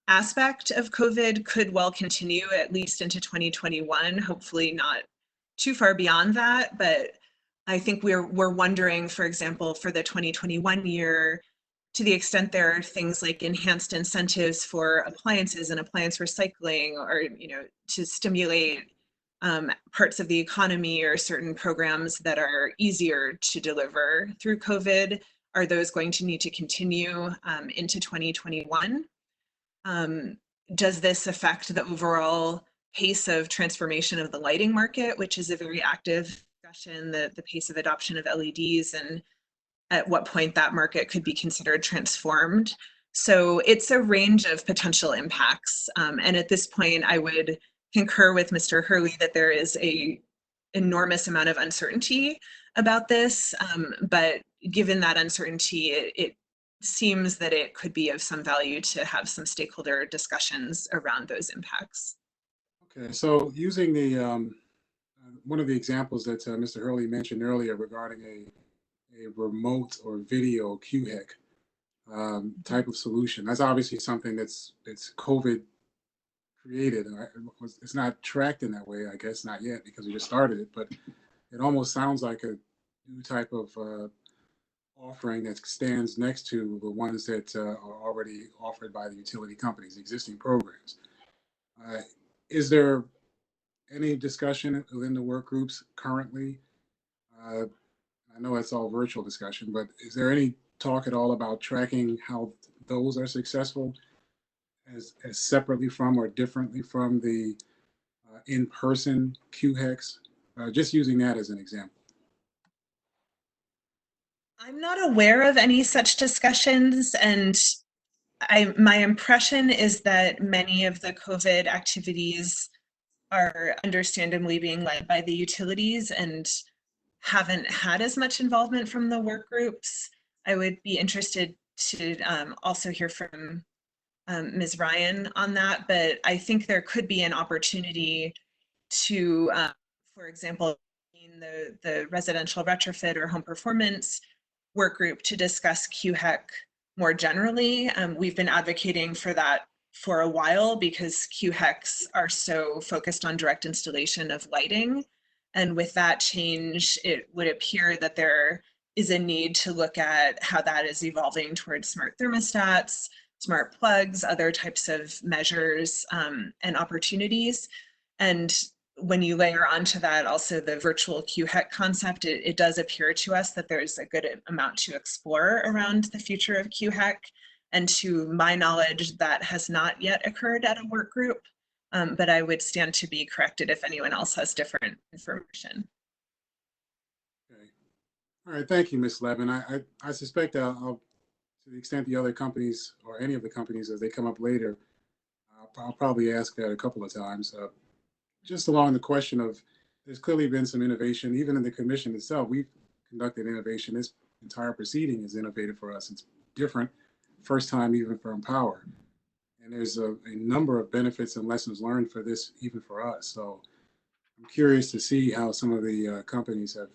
aspect of COVID, could well continue at least into 2021, hopefully not too far beyond that. But I think we're wondering, for example, for the 2021 year, to the extent there are things like enhanced incentives for appliances and appliance recycling, or to stimulate parts of the economy, or certain programs that are easier to deliver through COVID, are those going to need to continue into 2021? Does this affect the overall pace of transformation of the lighting market, which is a very active discussion, the pace of adoption of LEDs, and at what point that market could be considered transformed? So it's a range of potential impacts. And at this point, I would concur with Mr. Hurley that there is an enormous amount of uncertainty about this. But given that uncertainty, it seems that it could be of some value to have some stakeholder discussions around those impacts. Okay, so using the one of the examples that Mr. Hurley mentioned earlier regarding a remote or video QHEC type of solution, that's obviously something that's COVID created. It's not tracked in that way, I guess, not yet, because we just started it, but it almost sounds like a new type of offering that stands next to the ones that are already offered by the utility companies, existing programs. Is there any discussion within the work groups currently? I know it's all virtual discussion, but is there any talk at all about tracking how those are successful as separately from or differently from the in-person QHECs? Just using that as an example. I'm not aware of any such discussions, and my impression is that many of the COVID activities are understandably being led by the utilities and haven't had as much involvement from the work groups. I would be interested to also hear from Ms. Ryan on that, but I think there could be an opportunity to, for example, in the residential retrofit or home performance work group, to discuss QHEC more generally. We've been advocating for that for a while because QHECs are so focused on direct installation of lighting. And with that change, it would appear that there is a need to look at how that is evolving towards smart thermostats, smart plugs, other types of measures and opportunities. And when you layer onto that also the virtual QHEC concept, it does appear to us that there's a good amount to explore around the future of QHEC. And to my knowledge, that has not yet occurred at a work group, but I would stand to be corrected if anyone else has different information. Okay. All right. Thank you, Ms. Levin. I suspect I'll, to the extent the other companies or any of the companies, as they come up later, I'll probably ask that a couple of times. Just along the question of, there's clearly been some innovation, even in the commission itself. We've conducted innovation. This entire proceeding is innovative for us. It's different, first time even for EmPOWER. And there's a number of benefits and lessons learned for this, even for us. So I'm curious to see how some of the companies have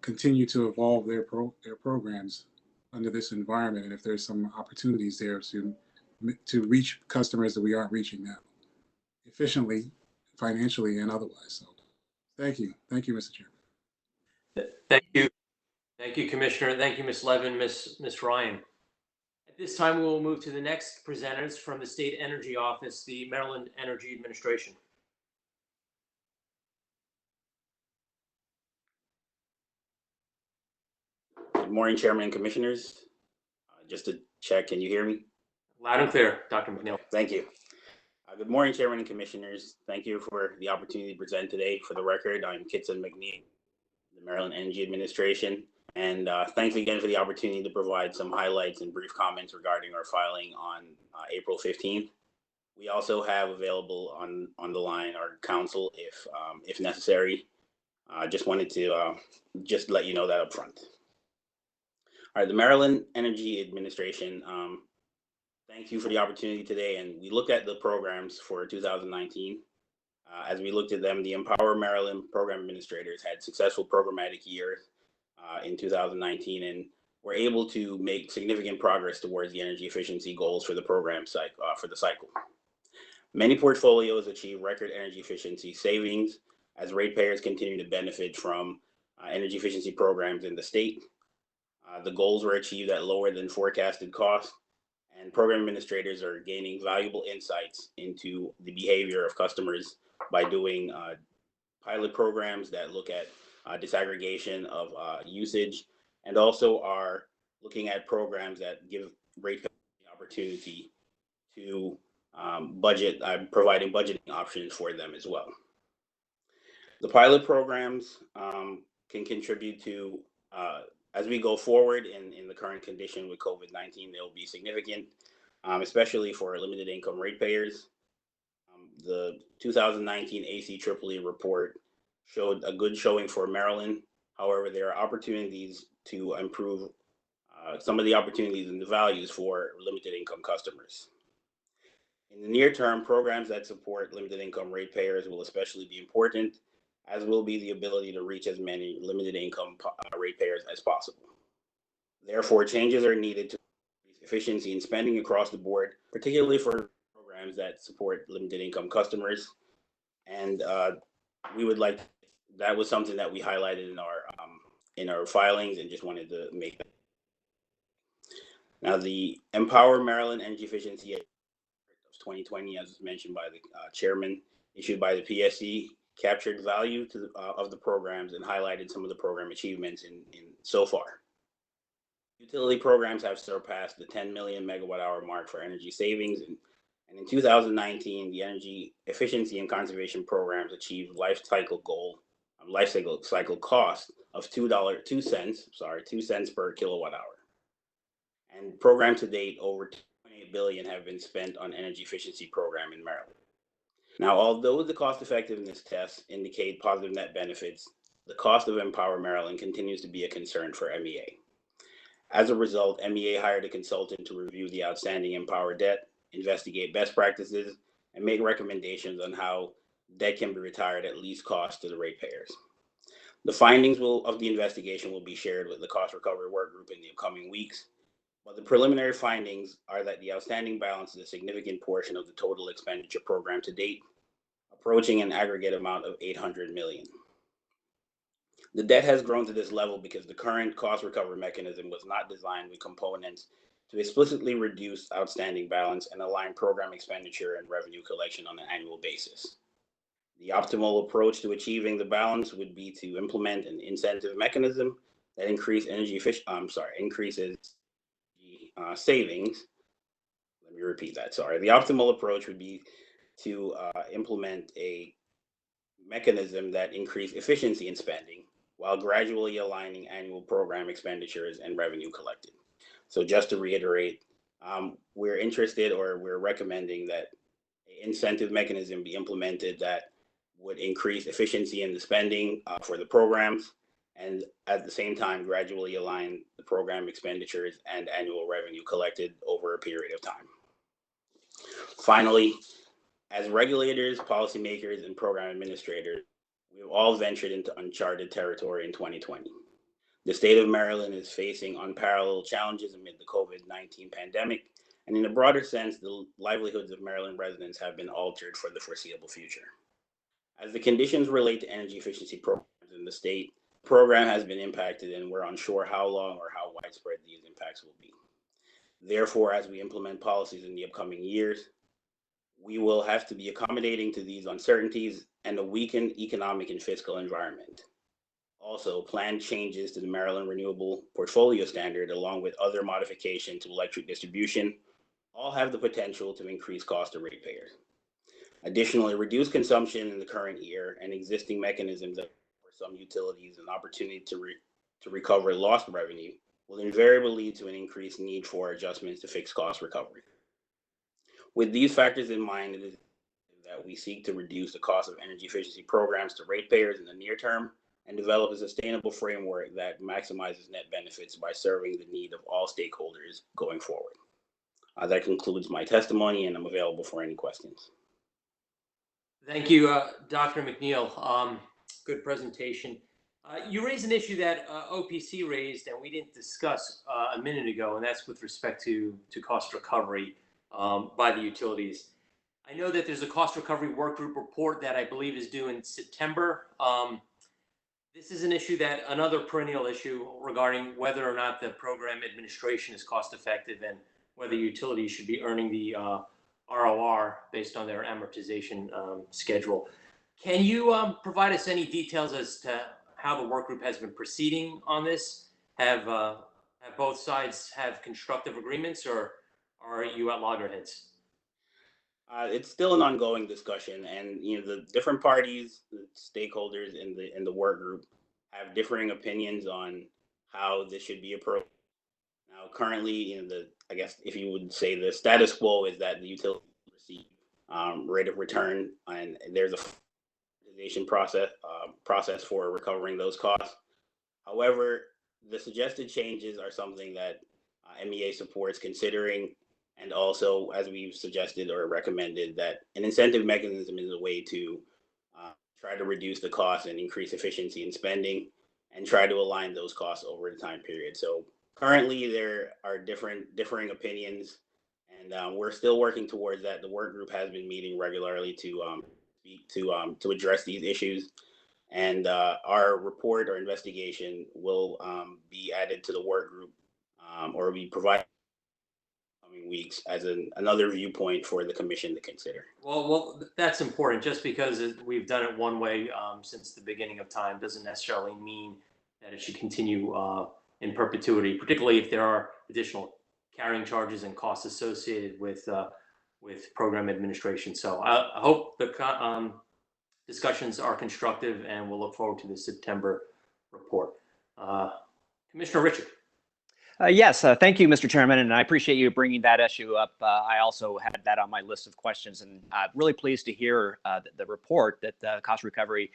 continued to evolve their programs under this environment, and if there's some opportunities there to reach customers that we aren't reaching now, efficiently, financially, and otherwise. So thank you, Mr. Chairman. Thank you, Commissioner. Thank you, Ms. Levin, Ms. Ryan. At this time, we will move to the next presenters from the State Energy Office, the Maryland Energy Administration. Good morning, Chairman and Commissioners. Just to check, can you hear me? Loud and clear, Dr. McNeil. Thank you. Good morning, Chairman and Commissioners. Thank you for the opportunity to present today. For the record, I'm Kitson McNeil, the Maryland Energy Administration. And thanks again for the opportunity to provide some highlights and brief comments regarding our filing on April 15th. We also have available on the line our counsel if necessary. Just wanted to just let you know that up front. All right, the Maryland Energy Administration, thank you for the opportunity today. And we looked at the programs for 2019. As we looked at them, the EmPOWER Maryland program administrators had successful programmatic years in 2019 and were able to make significant progress towards the energy efficiency goals for the program for the cycle. Many portfolios achieve record energy efficiency savings as ratepayers continue to benefit from energy efficiency programs in the state. The goals were achieved at lower than forecasted costs, and program administrators are gaining valuable insights into the behavior of customers by doing pilot programs that look at disaggregation of usage, and also are looking at programs that give ratepayers the opportunity to budget, providing budgeting options for them as well. The pilot programs can contribute to as we go forward in the current condition with COVID-19, they'll be significant, especially for limited income ratepayers. The 2019 ACEEE report showed a good showing for Maryland. However, there are opportunities to improve some of the opportunities and the values for limited income customers. In the near term, programs that support limited income ratepayers will especially be important, as will be the ability to reach as many limited income ratepayers as possible. Therefore, changes are needed to increase efficiency in spending across the board, particularly for programs that support limited income customers. And we would like, that was something that we highlighted in our filings, and just wanted to make that. Now, the EmPOWER Maryland Energy Efficiency of 2020, as was mentioned by the chairman, issued by the PSC, captured value of the programs and highlighted some of the program achievements in so far. Utility programs have surpassed the 10 million megawatt hour mark for energy savings, and in 2019, the energy efficiency and conservation programs achieved life cycle cost of $2 cents per kilowatt hour. And program to date, over $2.8 billion have been spent on energy efficiency program in Maryland. Now, although the cost effectiveness tests indicate positive net benefits, the cost of EmPOWER Maryland continues to be a concern for MEA. As a result, MEA hired a consultant to review the outstanding EmPOWER debt, investigate best practices, and make recommendations on how debt can be retired at least cost to the ratepayers. The findings of the investigation will be shared with the cost recovery work group in the upcoming weeks. But the preliminary findings are that the outstanding balance is a significant portion of the total expenditure program to date, approaching an aggregate amount of $800 million. The debt has grown to this level because the current cost recovery mechanism was not designed with components to explicitly reduce outstanding balance and align program expenditure and revenue collection on an annual basis. The optimal approach to achieving the balance would be to implement an incentive mechanism that increases savings. Let me repeat that, sorry. The optimal approach would be to implement a mechanism that increase efficiency in spending while gradually aligning annual program expenditures and revenue collected. So just to reiterate, we're interested or we're recommending that an incentive mechanism be implemented that would increase efficiency in the spending for the programs and at the same time gradually align the program expenditures and annual revenue collected over a period of time. Finally, as regulators, policymakers, and program administrators, we've all ventured into uncharted territory in 2020. The state of Maryland is facing unparalleled challenges amid the COVID-19 pandemic, and in a broader sense, the livelihoods of Maryland residents have been altered for the foreseeable future. As the conditions relate to energy efficiency programs in the state, the program has been impacted and we're unsure how long or how widespread these impacts will be. Therefore, as we implement policies in the upcoming years, we will have to be accommodating to these uncertainties and a weakened economic and fiscal environment. Also, planned changes to the Maryland Renewable Portfolio Standard, along with other modifications to electric distribution, all have the potential to increase cost to ratepayers. Additionally, reduced consumption in the current year and existing mechanisms that offer some utilities an opportunity to recover lost revenue will invariably lead to an increased need for adjustments to fixed cost recovery. With these factors in mind, it is that we seek to reduce the cost of energy efficiency programs to ratepayers in the near term and develop a sustainable framework that maximizes net benefits by serving the need of all stakeholders going forward. That concludes my testimony, and I'm available for any questions. Thank you, Dr. McNeil. Good presentation. You raised an issue that OPC raised and we didn't discuss a minute ago, and that's with respect to cost recovery by the utilities. I know that there's a cost recovery workgroup report that I believe is due in September. This is an issue that another perennial issue regarding whether or not the program administration is cost effective and whether utilities should be earning the ROR based on their amortization schedule. Can you provide us any details as to how the work group has been proceeding on this? Have both sides have constructive agreements, or are you at loggerheads? It's still an ongoing discussion, and the different parties, the stakeholders in the work group, have differing opinions on how this should be approached. Now, currently, I guess if you would say the status quo is that the utility receive rate of return, and there's a amortization process for recovering those costs. However, the suggested changes are something that MEA supports considering, and also, as we've suggested or recommended, that an incentive mechanism is a way to try to reduce the cost and increase efficiency in spending and try to align those costs over the time period. So currently there are differing opinions, and we're still working towards that. The work group has been meeting regularly to address these issues, and our report or investigation will be added to the work group or be provided weeks as another viewpoint for the commission to consider. Well, that's important. Just because we've done it one way since the beginning of time doesn't necessarily mean that it should continue in perpetuity, particularly if there are additional carrying charges and costs associated with program administration. So I hope the discussions are constructive, and we'll look forward to the September report. Commissioner Richard. Yes, thank you, Mr. Chairman, and I appreciate you bringing that issue up. I also had that on my list of questions, and I'm really pleased to hear the report that cost recovery,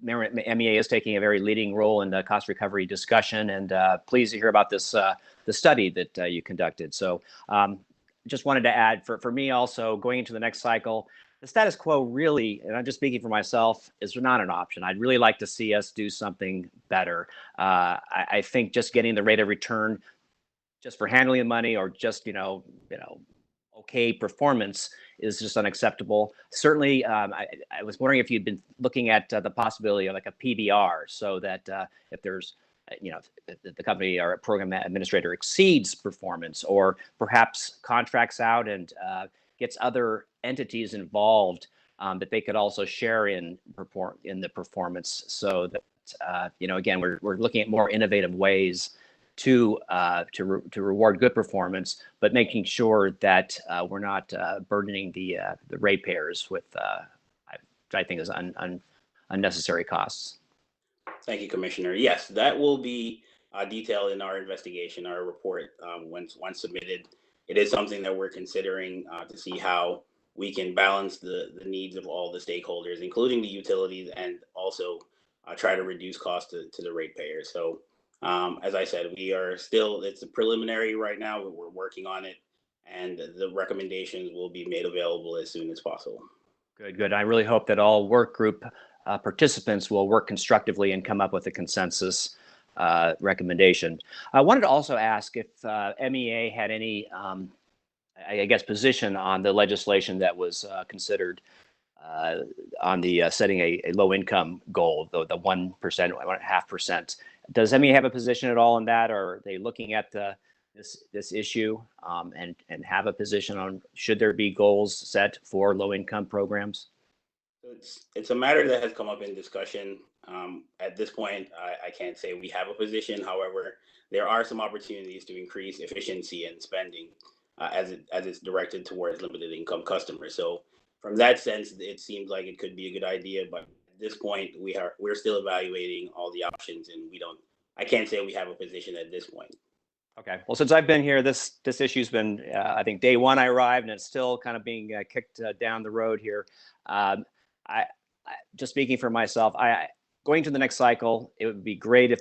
MEA is taking a very leading role in the cost recovery discussion, and pleased to hear about this the study that you conducted. So just wanted to add, for me also, going into the next cycle, the status quo really, and I'm just speaking for myself, is not an option. I'd really like to see us do something better. I think just getting the rate of return just for handling the money or just, okay performance is just unacceptable. Certainly, I was wondering if you'd been looking at the possibility of like a PBR, so that if there's, if the company or program administrator exceeds performance, or perhaps contracts out and gets other entities involved, that they could also share in the performance, so that again we're looking at more innovative ways to reward good performance, but making sure that we're not burdening the ratepayers with I think is unnecessary costs. Thank you, Commissioner. Yes, that will be detailed in our investigation, our report, once submitted. It is something that we're considering to see how we can balance the needs of all the stakeholders, including the utilities, and also try to reduce costs to the ratepayers. So as I said, we are still, it's a preliminary right now, but we're working on it, and the recommendations will be made available as soon as possible. Good. I really hope that all work group participants will work constructively and come up with a consensus recommendation. I wanted to also ask if MEA had any, I guess, position on the legislation that was considered on the setting a low income goal, the 1%, 1.5%. Does MEA have a position at all on that, or are they looking at this issue and have a position on should there be goals set for low income programs? It's a matter that has come up in discussion. At this point, I can't say we have a position. However, there are some opportunities to increase efficiency and spending as it's directed towards limited income customers. So from that sense, it seems like it could be a good idea. But at this point, we're still evaluating all the options, and I can't say we have a position at this point. Okay. Well, since I've been here, this issue's been, I think day one I arrived, and it's still kind of being kicked down the road here. I just speaking for myself, going to the next cycle, it would be great if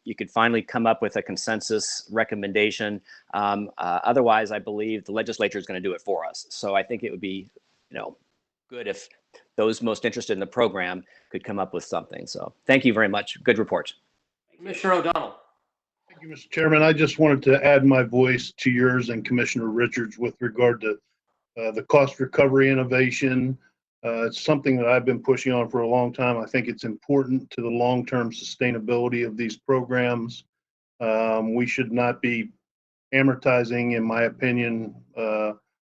you could finally come up with a consensus recommendation. Otherwise, I believe the legislature is going to do it for us. So I think it would be, good if those most interested in the program could come up with something. So thank you very much. Good report. Commissioner O'Donnell. Thank you, Mr. Chairman. I just wanted to add my voice to yours and Commissioner Richards with regard to the cost recovery innovation. It's something that I've been pushing on for a long time. I think it's important to the long-term sustainability of these programs. We should not be amortizing, in my opinion,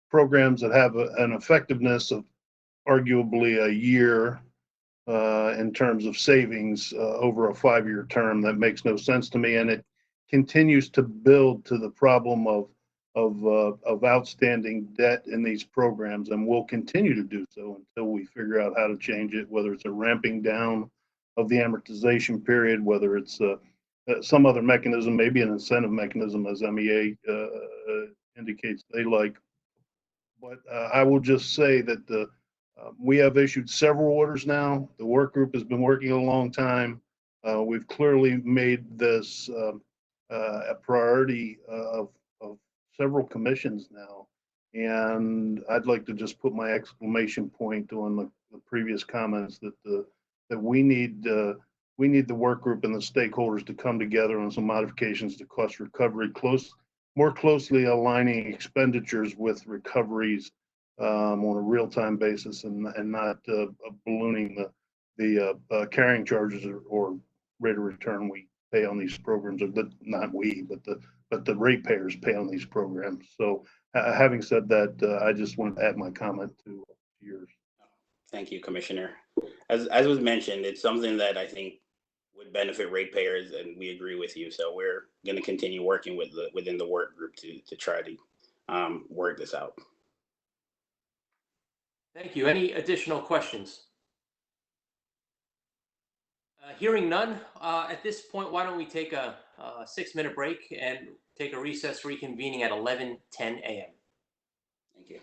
programs that have an effectiveness of arguably a year in terms of savings over a 5-year term. That makes no sense to me, and it continues to build to the problem of outstanding debt in these programs, and will continue to do so until we figure out how to change it, whether it's a ramping down of the amortization period, whether it's some other mechanism, maybe an incentive mechanism, as MEA indicates they like. But I will just say that we have issued several orders now. The work group has been working a long time. We've clearly made this a priority of several commissions now. And I'd like to just put my exclamation point on the previous comments that we need the work group and the stakeholders to come together on some modifications to cost recovery, more closely aligning expenditures with recoveries on a real-time basis, and not ballooning the carrying charges or rate of return we pay on these programs, or not we, but the ratepayers pay on these programs. So having said that, I just wanted to add my comment to yours. Thank you, Commissioner. As was mentioned, it's something that I think would benefit ratepayers, and we agree with you. So we're going to continue working within the work group to try to work this out. Thank you. Any additional questions? Hearing none, at this point, why don't we take a 6-minute break and take a recess, reconvening at 11:10 a.m. Thank you.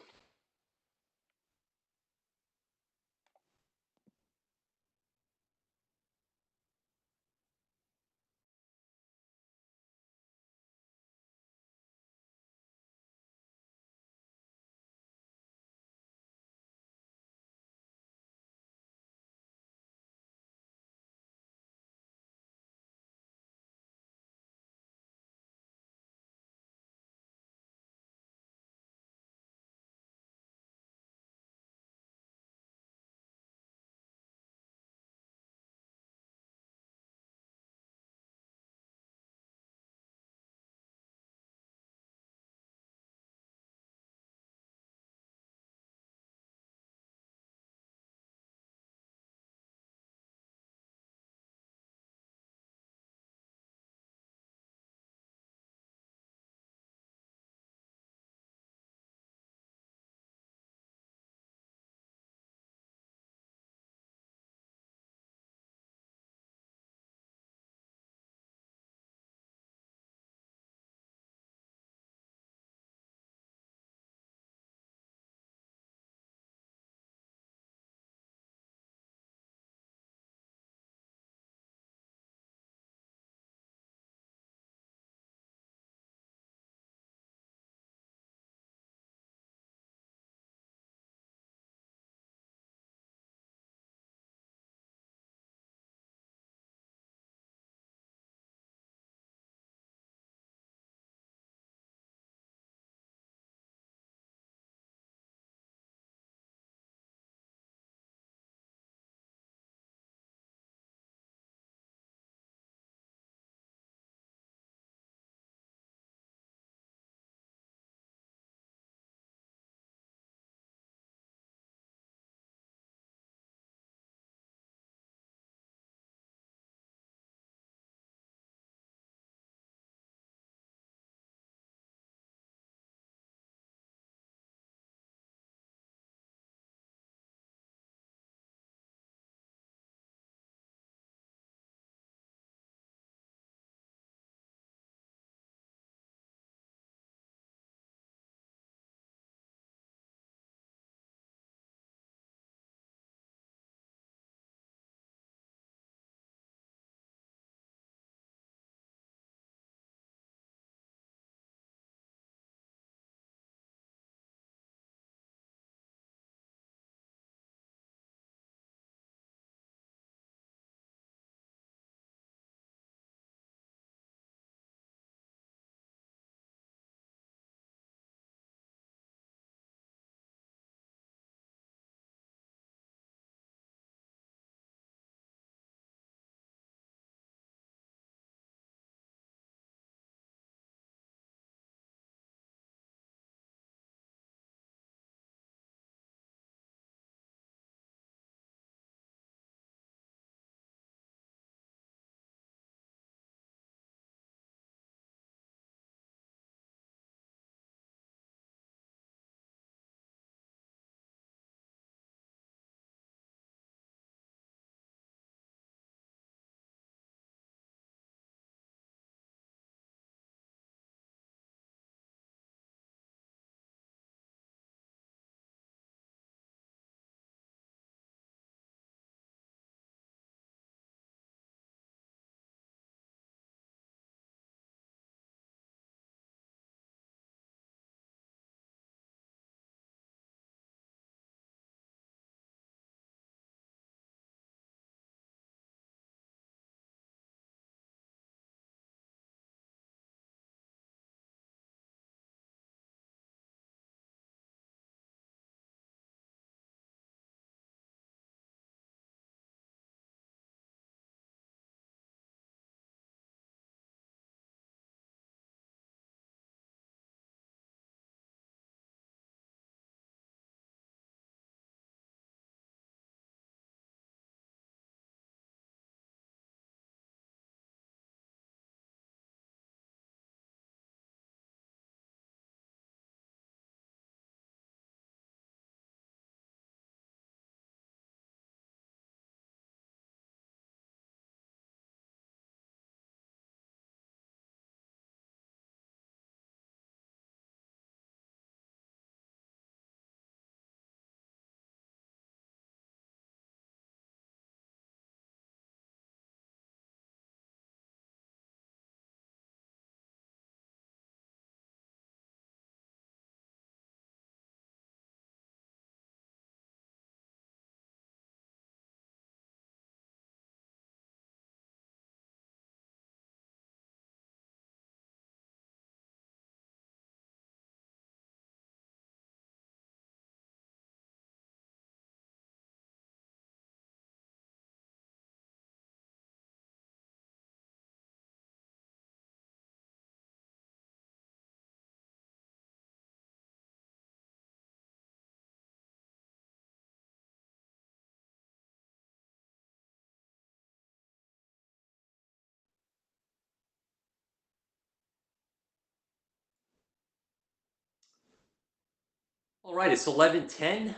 All right, it's 11:10.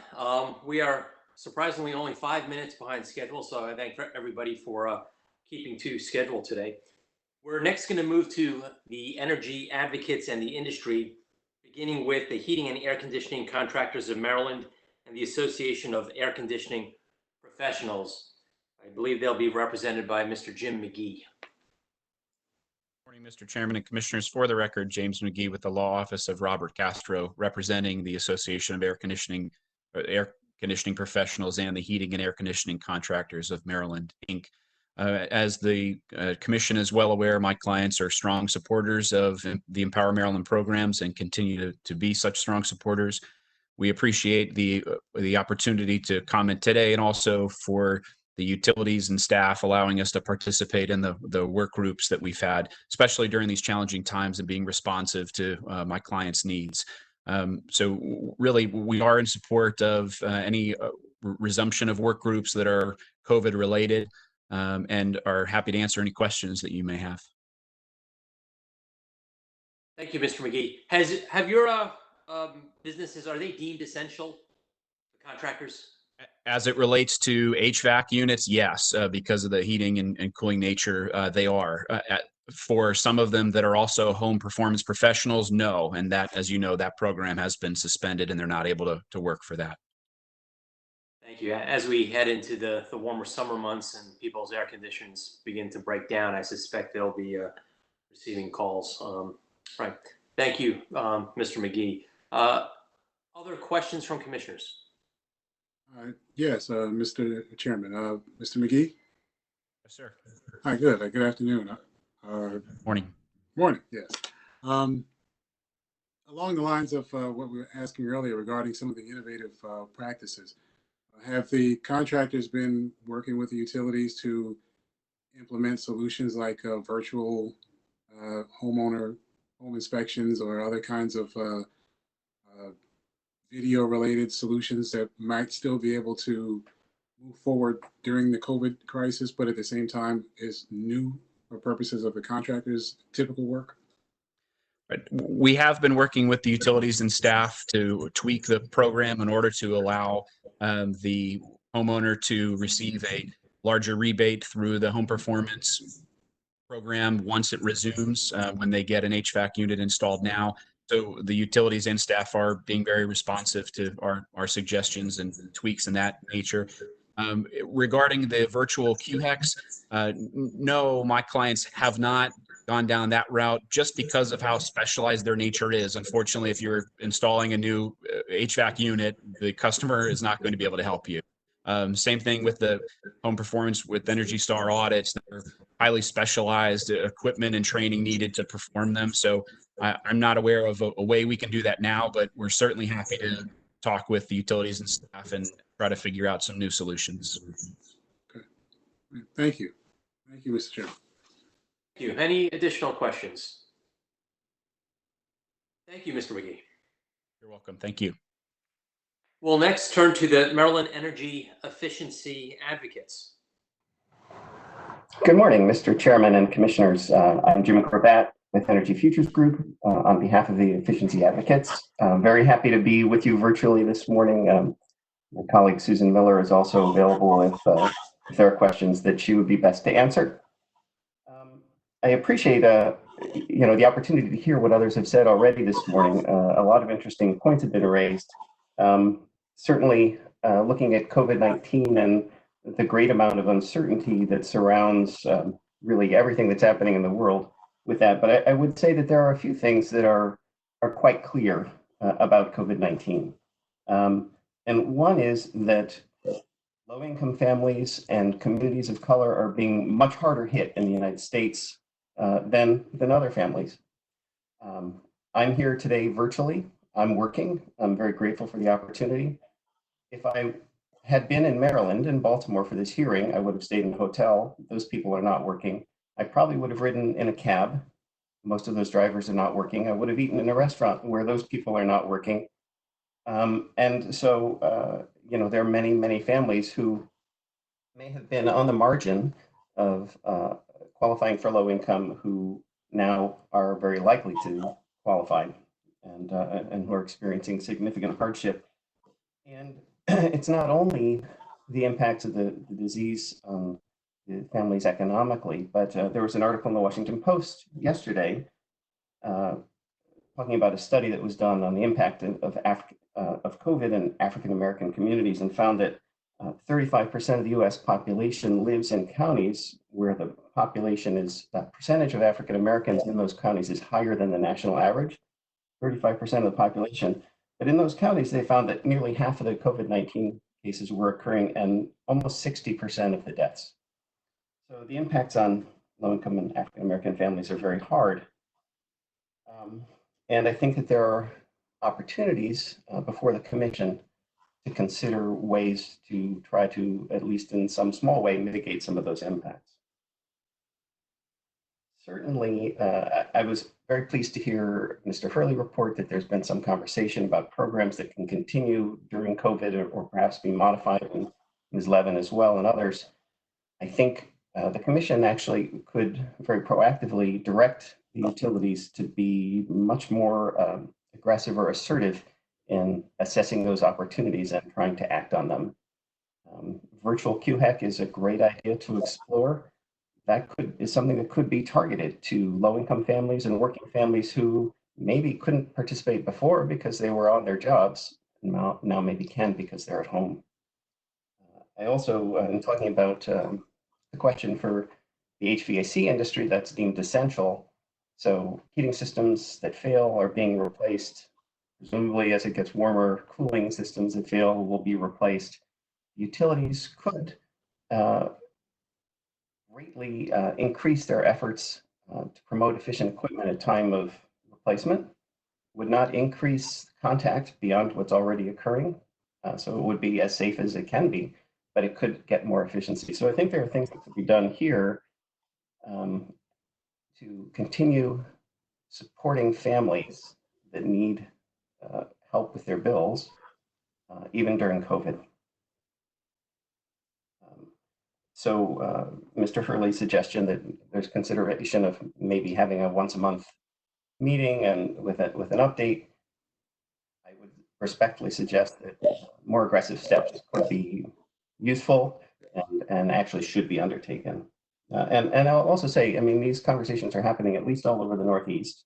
We are surprisingly only 5 minutes behind schedule, so I thank everybody for keeping to schedule today. We're next going to move to the energy advocates and the industry, beginning with the Heating and Air Conditioning Contractors of Maryland and the Association of Air Conditioning Professionals. I believe they'll be represented by Mr. Jim McGee. Morning, Mr. Chairman and Commissioners. For the record, James McGee with the Law Office of Robert Castro, representing the Association of Air Conditioning Professionals and the Heating and Air Conditioning Contractors of Maryland, Inc. As the Commission is well aware, my clients are strong supporters of the EmPOWER Maryland programs and continue to be such strong supporters. We appreciate the opportunity to comment today, and also for the utilities and staff allowing us to participate in the work groups that we've had, especially during these challenging times, and being responsive to my clients' needs. So really, we are in support of any resumption of work groups that are COVID related, and are happy to answer any questions that you may have. Thank you, Mr. McGee. Have your businesses, are they deemed essential, the contractors? As it relates to HVAC units, yes, because of the heating and cooling nature, they are. For some of them that are also home performance professionals, no. And that, as you know, that program has been suspended and they're not able to work for that. Thank you. As we head into the warmer summer months and people's air conditions begin to break down, I suspect they'll be receiving calls. Right. Thank you, Mr. McGee. Other questions from commissioners? Yes, Mr. Chairman. Mr. McGee? Yes, sir. Hi, good. Good afternoon. Morning. Morning, yes. Along the lines of what we were asking earlier regarding some of the innovative practices, have the contractors been working with the utilities to implement solutions like virtual home inspections or other kinds of video related solutions that might still be able to move forward during the COVID crisis, but at the same time is new for purposes of the contractor's typical work? We have been working with the utilities and staff to tweak the program in order to allow the homeowner to receive a larger rebate through the home performance program once it resumes when they get an HVAC unit installed now. So the utilities and staff are being very responsive to our suggestions and tweaks in that nature. Regarding the virtual QHEX, no, my clients have not gone down that route just because of how specialized their nature is. Unfortunately, if you're installing a new HVAC unit, the customer is not going to be able to help you. Same thing with the home performance with Energy Star audits. They're highly specialized equipment and training needed to perform them. So I'm not aware of a way we can do that now, but we're certainly happy to talk with the utilities and staff and try to figure out some new solutions. Okay. Thank you. Thank you, Mr. Chairman. Thank you. Any additional questions? Thank you, Mr. McGee. You're welcome. Thank you. We'll next turn to the Maryland Energy Efficiency Advocates. Good morning, Mr. Chairman and Commissioners. I'm Jim Rebate with Energy Futures Group on behalf of the Efficiency Advocates. I'm very happy to be with you virtually this morning. My colleague Susan Miller is also available if there are questions that she would be best to answer. I appreciate the opportunity to hear what others have said already this morning. A lot of interesting points have been raised. Certainly, looking at COVID-19 and the great amount of uncertainty that surrounds really everything that's happening in the world with that. But I would say that there are a few things that are quite clear about COVID-19. And one is that low-income families and communities of color are being much harder hit in the United States than other families. I'm here today virtually. I'm working. I'm very grateful for the opportunity. If I had been in Maryland and Baltimore for this hearing, I would have stayed in a hotel. Those people are not working. I probably would have ridden in a cab. Most of those drivers are not working. I would have eaten in a restaurant where those people are not working. And so, there are many, many families who may have been on the margin of qualifying for low income who now are very likely to qualify and who are experiencing significant hardship. And it's not only the impacts of the disease on the families economically, but there was an article in the Washington Post yesterday talking about a study that was done on the impact of COVID in African American communities, and found that 35% of the US population lives in counties where the population is, the percentage of African Americans in those counties is higher than the national average, 35% of the population. But in those counties, they found that nearly half of the COVID-19 cases were occurring and almost 60% of the deaths. So the impacts on low-income and African American families are very hard. And I think that there are opportunities before the Commission to consider ways to try to, at least in some small way, mitigate some of those impacts. Certainly, I was very pleased to hear Mr. Hurley report that there's been some conversation about programs that can continue during COVID or perhaps be modified, and Ms. Levin as well and others. I think the Commission actually could very proactively direct the utilities to be much more aggressive or assertive in assessing those opportunities and trying to act on them. Virtual QHEC is a great idea to explore. That is something that could be targeted to low-income families and working families who maybe couldn't participate before because they were on their jobs, and now maybe can because they're at home. I also, in talking about the question for the HVAC industry that's deemed essential, so heating systems that fail are being replaced. Presumably, as it gets warmer, cooling systems that fail will be replaced. Utilities could greatly increase their efforts to promote efficient equipment at time of replacement, would not increase contact beyond what's already occurring. So it would be as safe as it can be, but it could get more efficiency. So I think there are things that could be done here to continue supporting families that need help with their bills, even during COVID. So Mr. Hurley's suggestion that there's consideration of maybe having a once-a-month meeting and with an update, I would respectfully suggest that more aggressive steps could be useful and actually should be undertaken. And I'll also say, I mean, these conversations are happening at least all over the Northeast.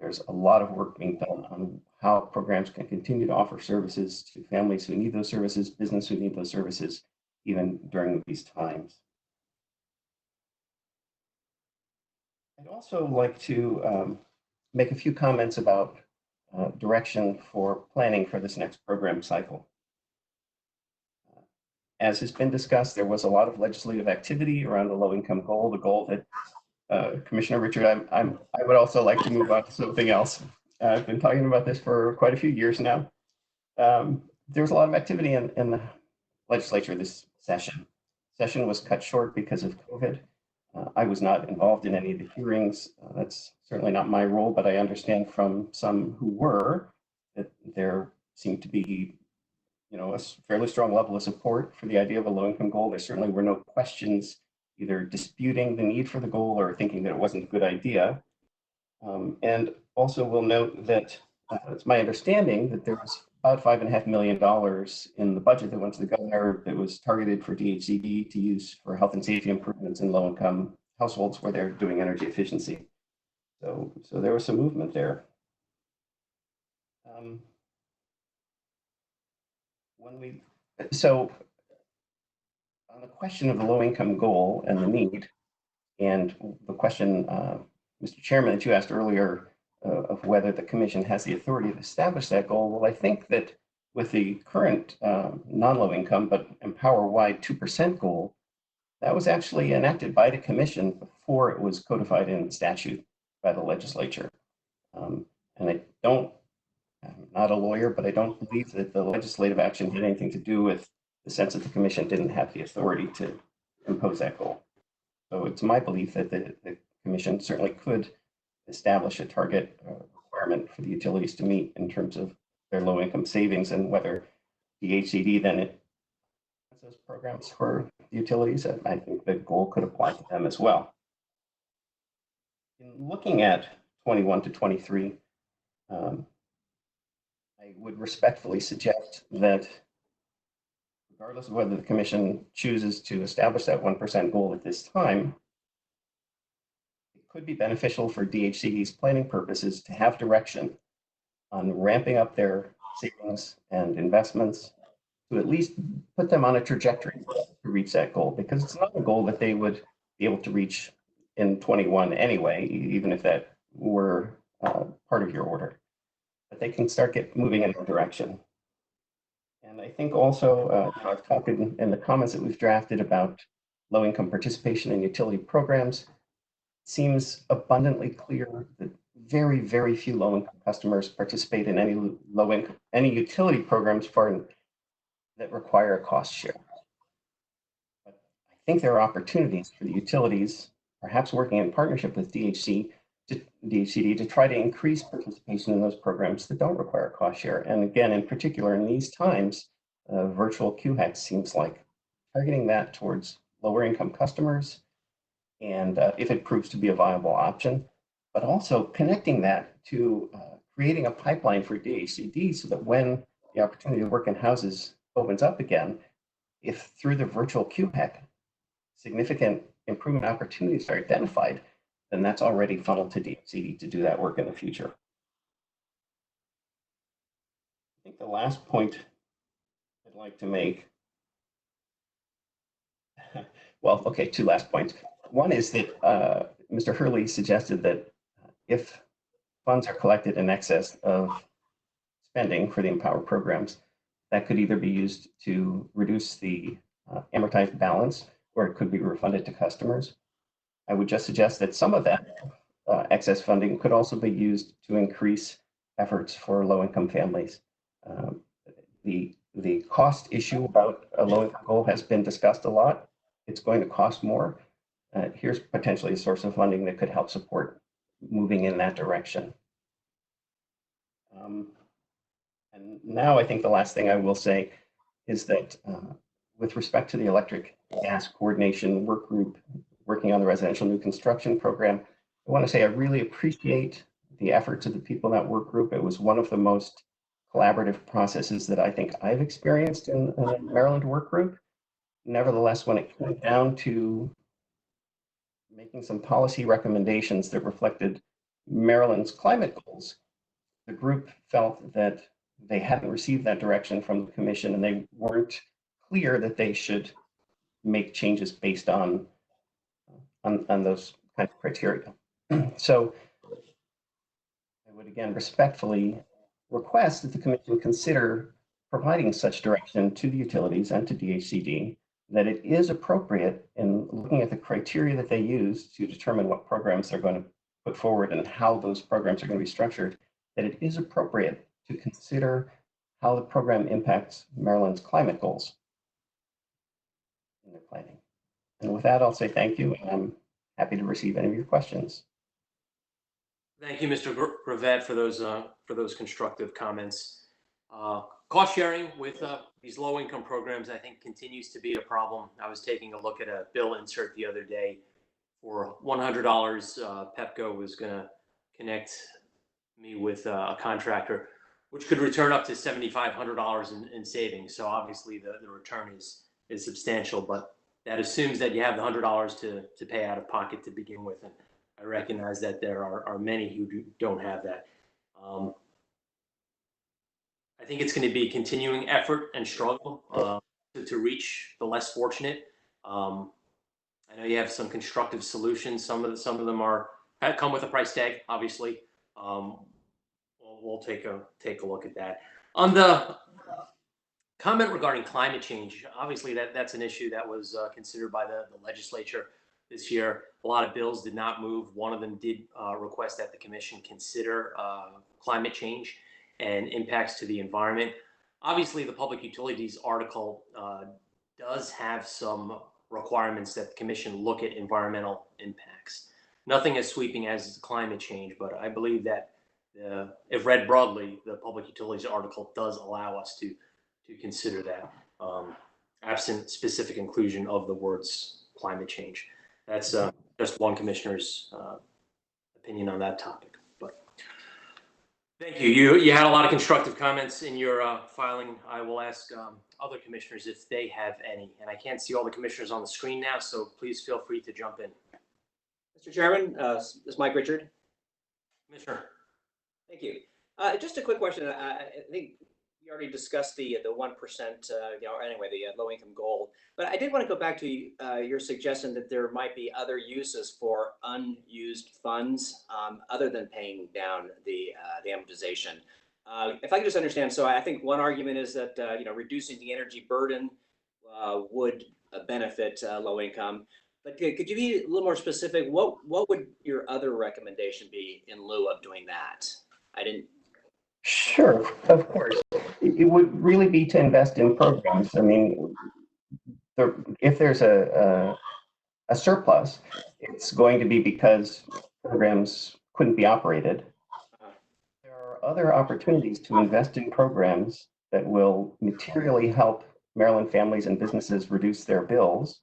There's a lot of work being done on how programs can continue to offer services to families who need those services, business who need those services, even during these times. I'd also like to make a few comments about direction for planning for this next program cycle. As has been discussed, there was a lot of legislative activity around the low-income goal, the goal that Commissioner Richard, I would also like to move on to something else. I've been talking about this for quite a few years now. There was a lot of activity in the legislature this session. Session was cut short because of COVID. I was not involved in any of the hearings. That's certainly not my role, but I understand from some who were that there seemed to be, you know, a fairly strong level of support for the idea of a low-income goal. There certainly were no questions either disputing the need for the goal or thinking that it wasn't a good idea. And also we'll note that it's my understanding that there was about $5.5 million in the budget that went to the governor that was targeted for DHCD to use for health and safety improvements in low-income households where they're doing energy efficiency. So there was some movement there. So on the question of the low-income goal and the need, and the question, Mr. Chairman, that you asked earlier of whether the Commission has the authority to establish that goal, well, I think that with the current non-low income but EmPOWER-wide 2% goal, that was actually enacted by the Commission before it was codified in statute by the legislature. And I'm not a lawyer, but I don't believe that the legislative action had anything to do with the sense that the Commission didn't have the authority to impose that goal. So it's my belief that the Commission certainly could establish a target requirement for the utilities to meet in terms of their low-income savings, and whether the HCD then those programs for the utilities, I think the goal could apply to them as well. In looking at 21 to 23, I would respectfully suggest that regardless of whether the commission chooses to establish that 1% goal at this time, it could be beneficial for DHCD's planning purposes to have direction on ramping up their savings and investments to at least put them on a trajectory to reach that goal, because it's not a goal that they would be able to reach in 21 anyway, even if that were part of your order. But they can start moving in that direction. And I think also, I've talked in the comments that we've drafted about low-income participation in utility programs. It seems abundantly clear that very, very few low-income customers participate in any utility programs that require a cost share. But I think there are opportunities for the utilities, perhaps working in partnership with DHCD, to try to increase participation in those programs that don't require a cost share. And again, in particular, in these times, virtual QHEC seems like targeting that towards lower income customers, and if it proves to be a viable option, but also connecting that to creating a pipeline for DHCD so that when the opportunity to work in houses opens up again, if through the virtual QHEC significant improvement opportunities are identified, then that's already funneled to DHCD to do that work in the future. I think the last point I'd like to make, well, okay, two last points. One is that Mr. Hurley suggested that if funds are collected in excess of spending for the EmPOWER programs, that could either be used to reduce the amortized balance, or it could be refunded to customers. I would just suggest that some of that excess funding could also be used to increase efforts for low-income families. The cost issue about a low-income goal has been discussed a lot. It's going to cost more. Here's potentially a source of funding that could help support moving in that direction. And now I think the last thing I will say is that with respect to the electric gas coordination work group working on the residential new construction program, I want to say I really appreciate the efforts of the people in that work group. It was one of the most collaborative processes that I think I've experienced in a Maryland work group. Nevertheless, when it came down to making some policy recommendations that reflected Maryland's climate goals, the group felt that they hadn't received that direction from the commission, and they weren't clear that they should make changes based on those kind of criteria. So I would again respectfully request that the commission consider providing such direction to the utilities and to DHCD, that it is appropriate in looking at the criteria that they use to determine what programs they're going to put forward and how those programs are going to be structured, that it is appropriate to consider how the program impacts Maryland's climate goals in their planning. And with that, I'll say thank you, and I'm happy to receive any of your questions. Thank you, Mr. Rebate, for those constructive comments. Cost sharing with these low-income programs, I think, continues to be a problem. I was taking a look at a bill insert the other day. For $100, Pepco was going to connect me with a contractor, which could return up to $7,500 in savings. So obviously the return is substantial, but that assumes that you have the $100 to pay out of pocket to begin with. And I recognize that there are many who don't have that. I think it's going to be a continuing effort and struggle to reach the less fortunate. I know you have some constructive solutions. Some of them come with a price tag, obviously. We'll take a look at that. On the comment regarding climate change, obviously that's an issue that was considered by the legislature this year. A lot of bills did not move. One of them did request that the commission consider climate change and impacts to the environment. Obviously, the Public Utilities article does have some requirements that the commission look at environmental impacts. Nothing as sweeping as climate change, but I believe that if read broadly, the Public Utilities article does allow us to consider that, absent specific inclusion of the words climate change. That's just one commissioner's opinion on that topic. But Thank you. You had a lot of constructive comments in your filing. I will ask other commissioners if they have any. And I can't see all the commissioners on the screen now, so please feel free to jump in. Mr. Chairman, this is Mike Richard. Commissioner. Thank you. Just a quick question. I think we already discussed the 1%, anyway, the low income goal. But I did want to go back to your suggestion that there might be other uses for unused funds other than paying down the amortization. If I could just understand, so I think one argument is that reducing the energy burden would benefit low income. But could you be a little more specific? What would your other recommendation be in lieu of doing that? I didn't. Sure, of course. It would really be to invest in programs. I mean, if there's a surplus, it's going to be because programs couldn't be operated. There are other opportunities to invest in programs that will materially help Maryland families and businesses reduce their bills.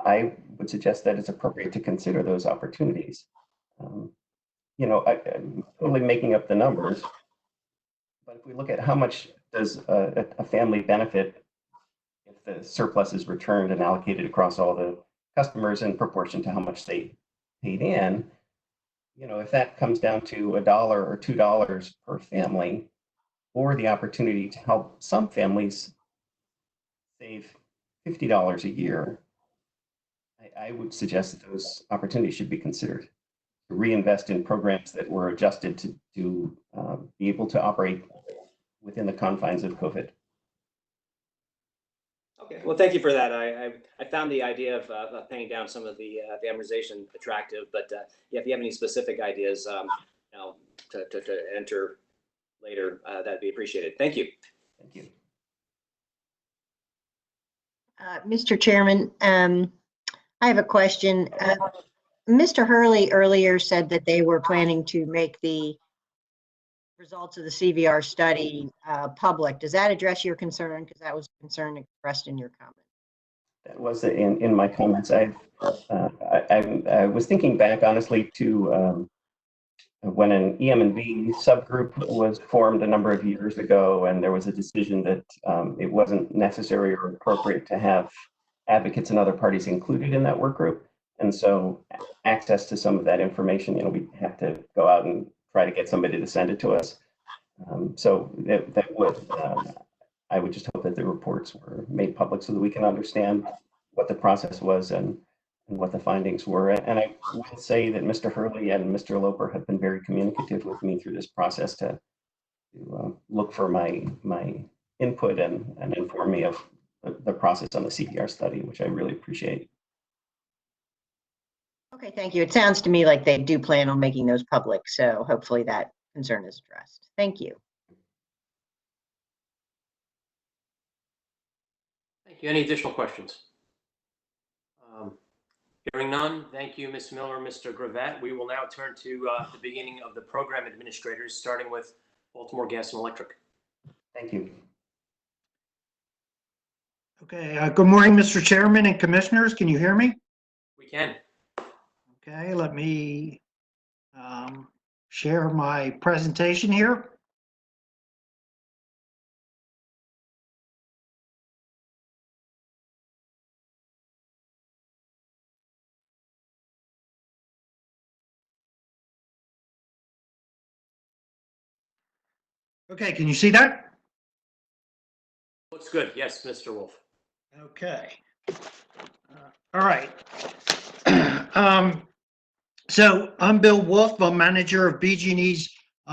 I would suggest that it's appropriate to consider those opportunities. I'm totally making up the numbers, but if we look at how much does a family benefit if the surplus is returned and allocated across all the customers in proportion to how much they paid in, if that comes down to $1 or $2 per family, or the opportunity to help some families save $50 a year, I would suggest that those opportunities should be considered. To reinvest in programs that were adjusted to be able to operate within the confines of COVID. Okay, well, thank you for that. I found the idea of paying down some of the amortization attractive, but if you have any specific ideas, to enter later, that'd be appreciated. Thank you. Thank you. Mr. Chairman, I have a question. Mr. Hurley earlier said that they were planning to make the results of the CVR study public. Does that address your concern? Because that was a concern expressed in your comment. That was in my comments. I was thinking back honestly to when an EM&B subgroup was formed a number of years ago, and there was a decision that it wasn't necessary or appropriate to have advocates and other parties included in that work group. And so access to some of that information, we have to go out and try to get somebody to send it to us. I would just hope that the reports were made public so that we can understand what the process was and what the findings were. And I will say that Mr. Hurley and Mr. Loper have been very communicative with me through this process to look for my input and inform me of the process on the CVR study, which I really appreciate. Okay, thank you. It sounds to me like they do plan on making those public, so hopefully that concern is addressed. Thank you. Thank you. Any additional questions? Hearing none, thank you, Ms. Miller, Mr. Gravatt. We will now turn to the beginning of the program administrators, starting with Baltimore Gas and Electric. Thank you. Okay, good morning, Mr. Chairman and Commissioners. Can you hear me? We can. Okay, let me share my presentation here. Okay, can you see that? Looks good. Yes, Mr. Wolf. Okay. All right. So I'm Bill Wolf. I'm manager of BG&E's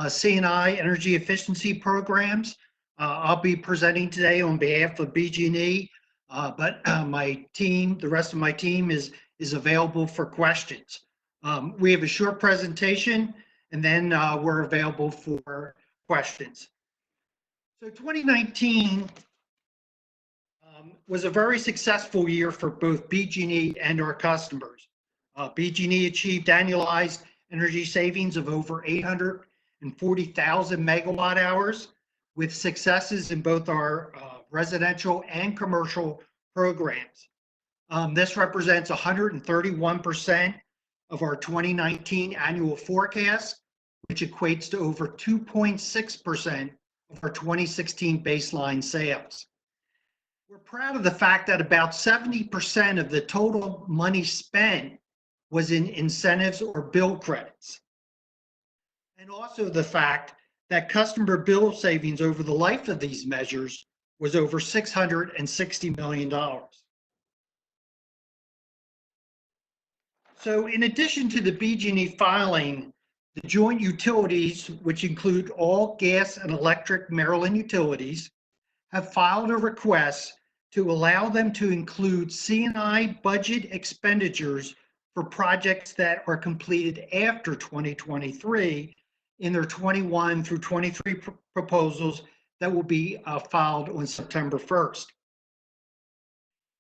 C&I energy efficiency programs. I'll be presenting today on behalf of BG&E, but my team, the rest of my team is available for questions. We have a short presentation, and then we're available for questions. So 2019 was a very successful year for both BG&E and our customers. BG&E achieved annualized energy savings of over 840,000 megawatt hours, with successes in both our residential and commercial programs. This represents 131% of our 2019 annual forecast, which equates to over 2.6% of our 2016 baseline sales. We're proud of the fact that about 70% of the total money spent was in incentives or bill credits. And also the fact that customer bill savings over the life of these measures was over $660 million. So in addition to the BG&E filing, the joint utilities, which include all gas and electric Maryland utilities, have filed a request to allow them to include C&I budget expenditures for projects that are completed after 2023 in their 21 through 23 proposals that will be filed on September 1st.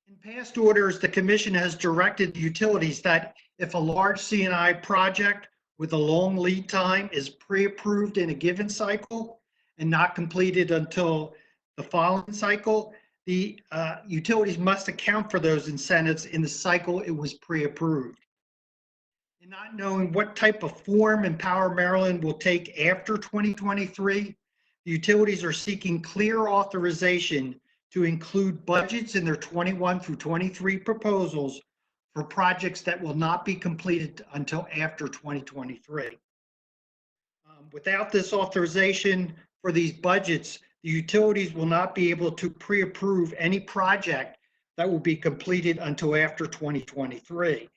In past orders, the Commission has directed the utilities that if a large C&I project with a long lead time is pre-approved in a given cycle and not completed until the following cycle, the utilities must account for those incentives in the cycle it was pre-approved. And not knowing what type of form EmPOWER Maryland will take after 2023, the utilities are seeking clear authorization to include budgets in their 21 through 23 proposals for projects that will not be completed until after 2023. Without this authorization for these budgets, the utilities will not be able to pre-approve any project that will be completed until after 2023.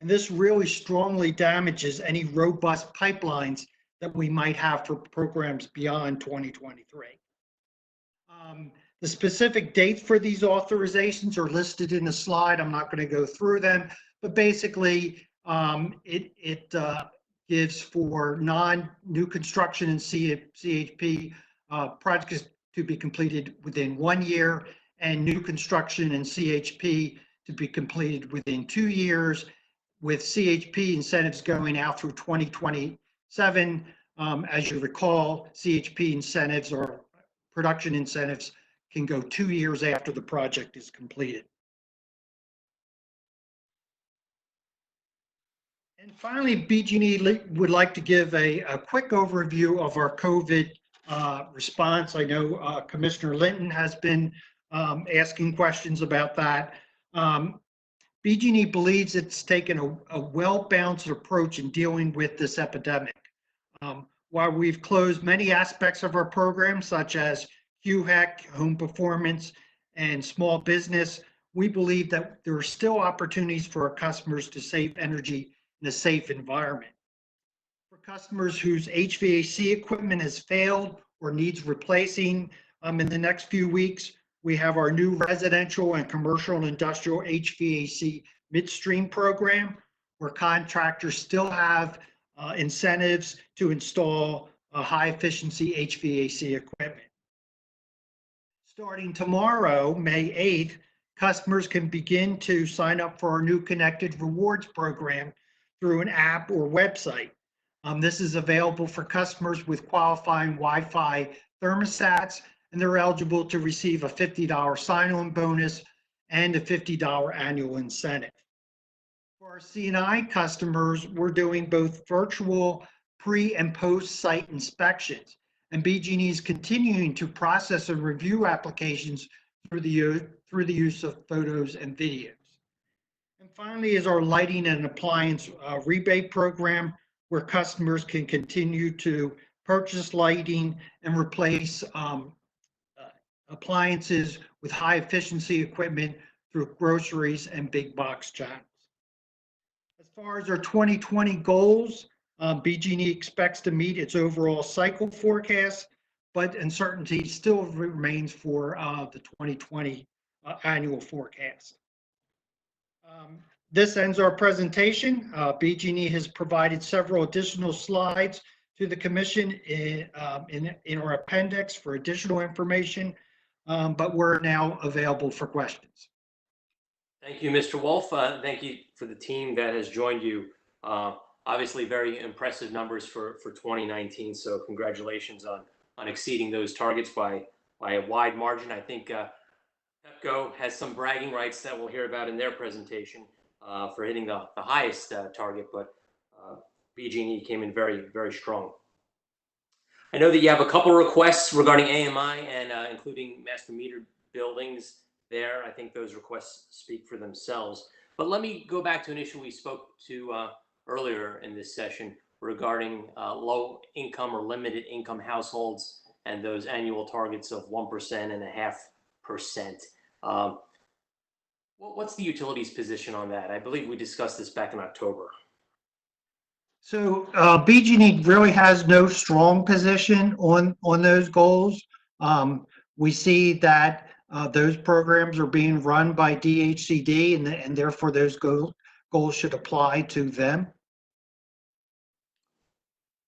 And this really strongly damages any robust pipelines that we might have for programs beyond 2023. The specific dates for these authorizations are listed in the slide. I'm not going to go through them, but basically it gives for non-new construction and CHP projects to be completed within 1 year, and new construction and CHP to be completed within 2 years, with CHP incentives going out through 2027. As you recall, CHP incentives or production incentives can go 2 years after the project is completed. And finally, BG&E would like to give a quick overview of our COVID response. I know Commissioner Linton has been asking questions about that. BG&E believes it's taken a well-balanced approach in dealing with this epidemic. While we've closed many aspects of our program, such as QHEC, home performance, and small business, we believe that there are still opportunities for our customers to save energy in a safe environment. For customers whose HVAC equipment has failed or needs replacing in the next few weeks, we have our new residential and commercial and industrial HVAC midstream program, where contractors still have incentives to install high efficiency HVAC equipment. Starting tomorrow, May 8th, customers can begin to sign up for our new Connected Rewards program through an app or website. This is available for customers with qualifying Wi-Fi thermostats, and they're eligible to receive a $50 sign-on bonus and a $50 annual incentive. For our C&I customers, we're doing both virtual pre and post site inspections, and BG&E is continuing to process and review applications through the use of photos and videos. And finally is our lighting and appliance rebate program, where customers can continue to purchase lighting and replace appliances with high efficiency equipment through groceries and big box channels. As far as our 2020 goals, BG&E expects to meet its overall cycle forecast, but uncertainty still remains for the 2020 annual forecast. This ends our presentation. BG&E has provided several additional slides to the Commission in our appendix for additional information, but we're now available for questions. Thank you, Mr. Wolf. Thank you for the team that has joined you. Obviously, very impressive numbers for 2019. So congratulations on exceeding those targets by a wide margin. I think Pepco has some bragging rights that we'll hear about in their presentation for hitting the highest target, but BG&E came in very, very strong. I know that you have a couple requests regarding AMI and including master meter buildings there. I think those requests speak for themselves. But let me go back to an issue we spoke to earlier in this session regarding low income or limited income households and those annual targets of 1% and 0.5%. What's the utilities position on that? I believe we discussed this back in October. So BG&E really has no strong position on those goals. We see that those programs are being run by DHCD, and therefore those goals should apply to them.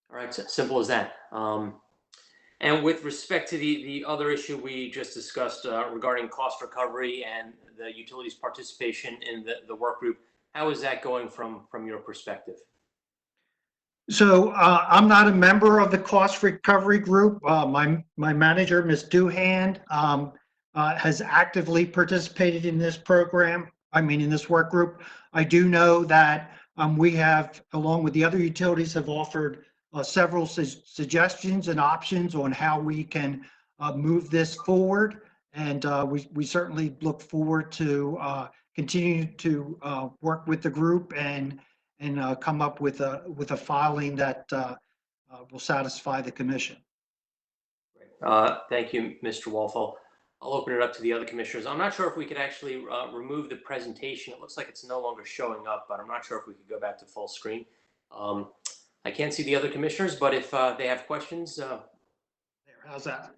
All right, so simple as that. And with respect to the other issue we just discussed regarding cost recovery and the utilities participation in the work group, how is that going from your perspective? So I'm not a member of the cost recovery group. My manager, Ms. Duhan, has actively participated in this program. In this work group. I do know that we have, along with the other utilities, have offered several suggestions and options on how we can move this forward. And we certainly look forward to continuing to work with the group and come up with a filing that will satisfy the commission. Thank you, Mr. Walthall. I'll open it up to the other commissioners. I'm not sure if we could actually remove the presentation. It looks like it's no longer showing up, but I'm not sure if we could go back to full screen. I can't see the other commissioners, but if they have questions. There, how's that?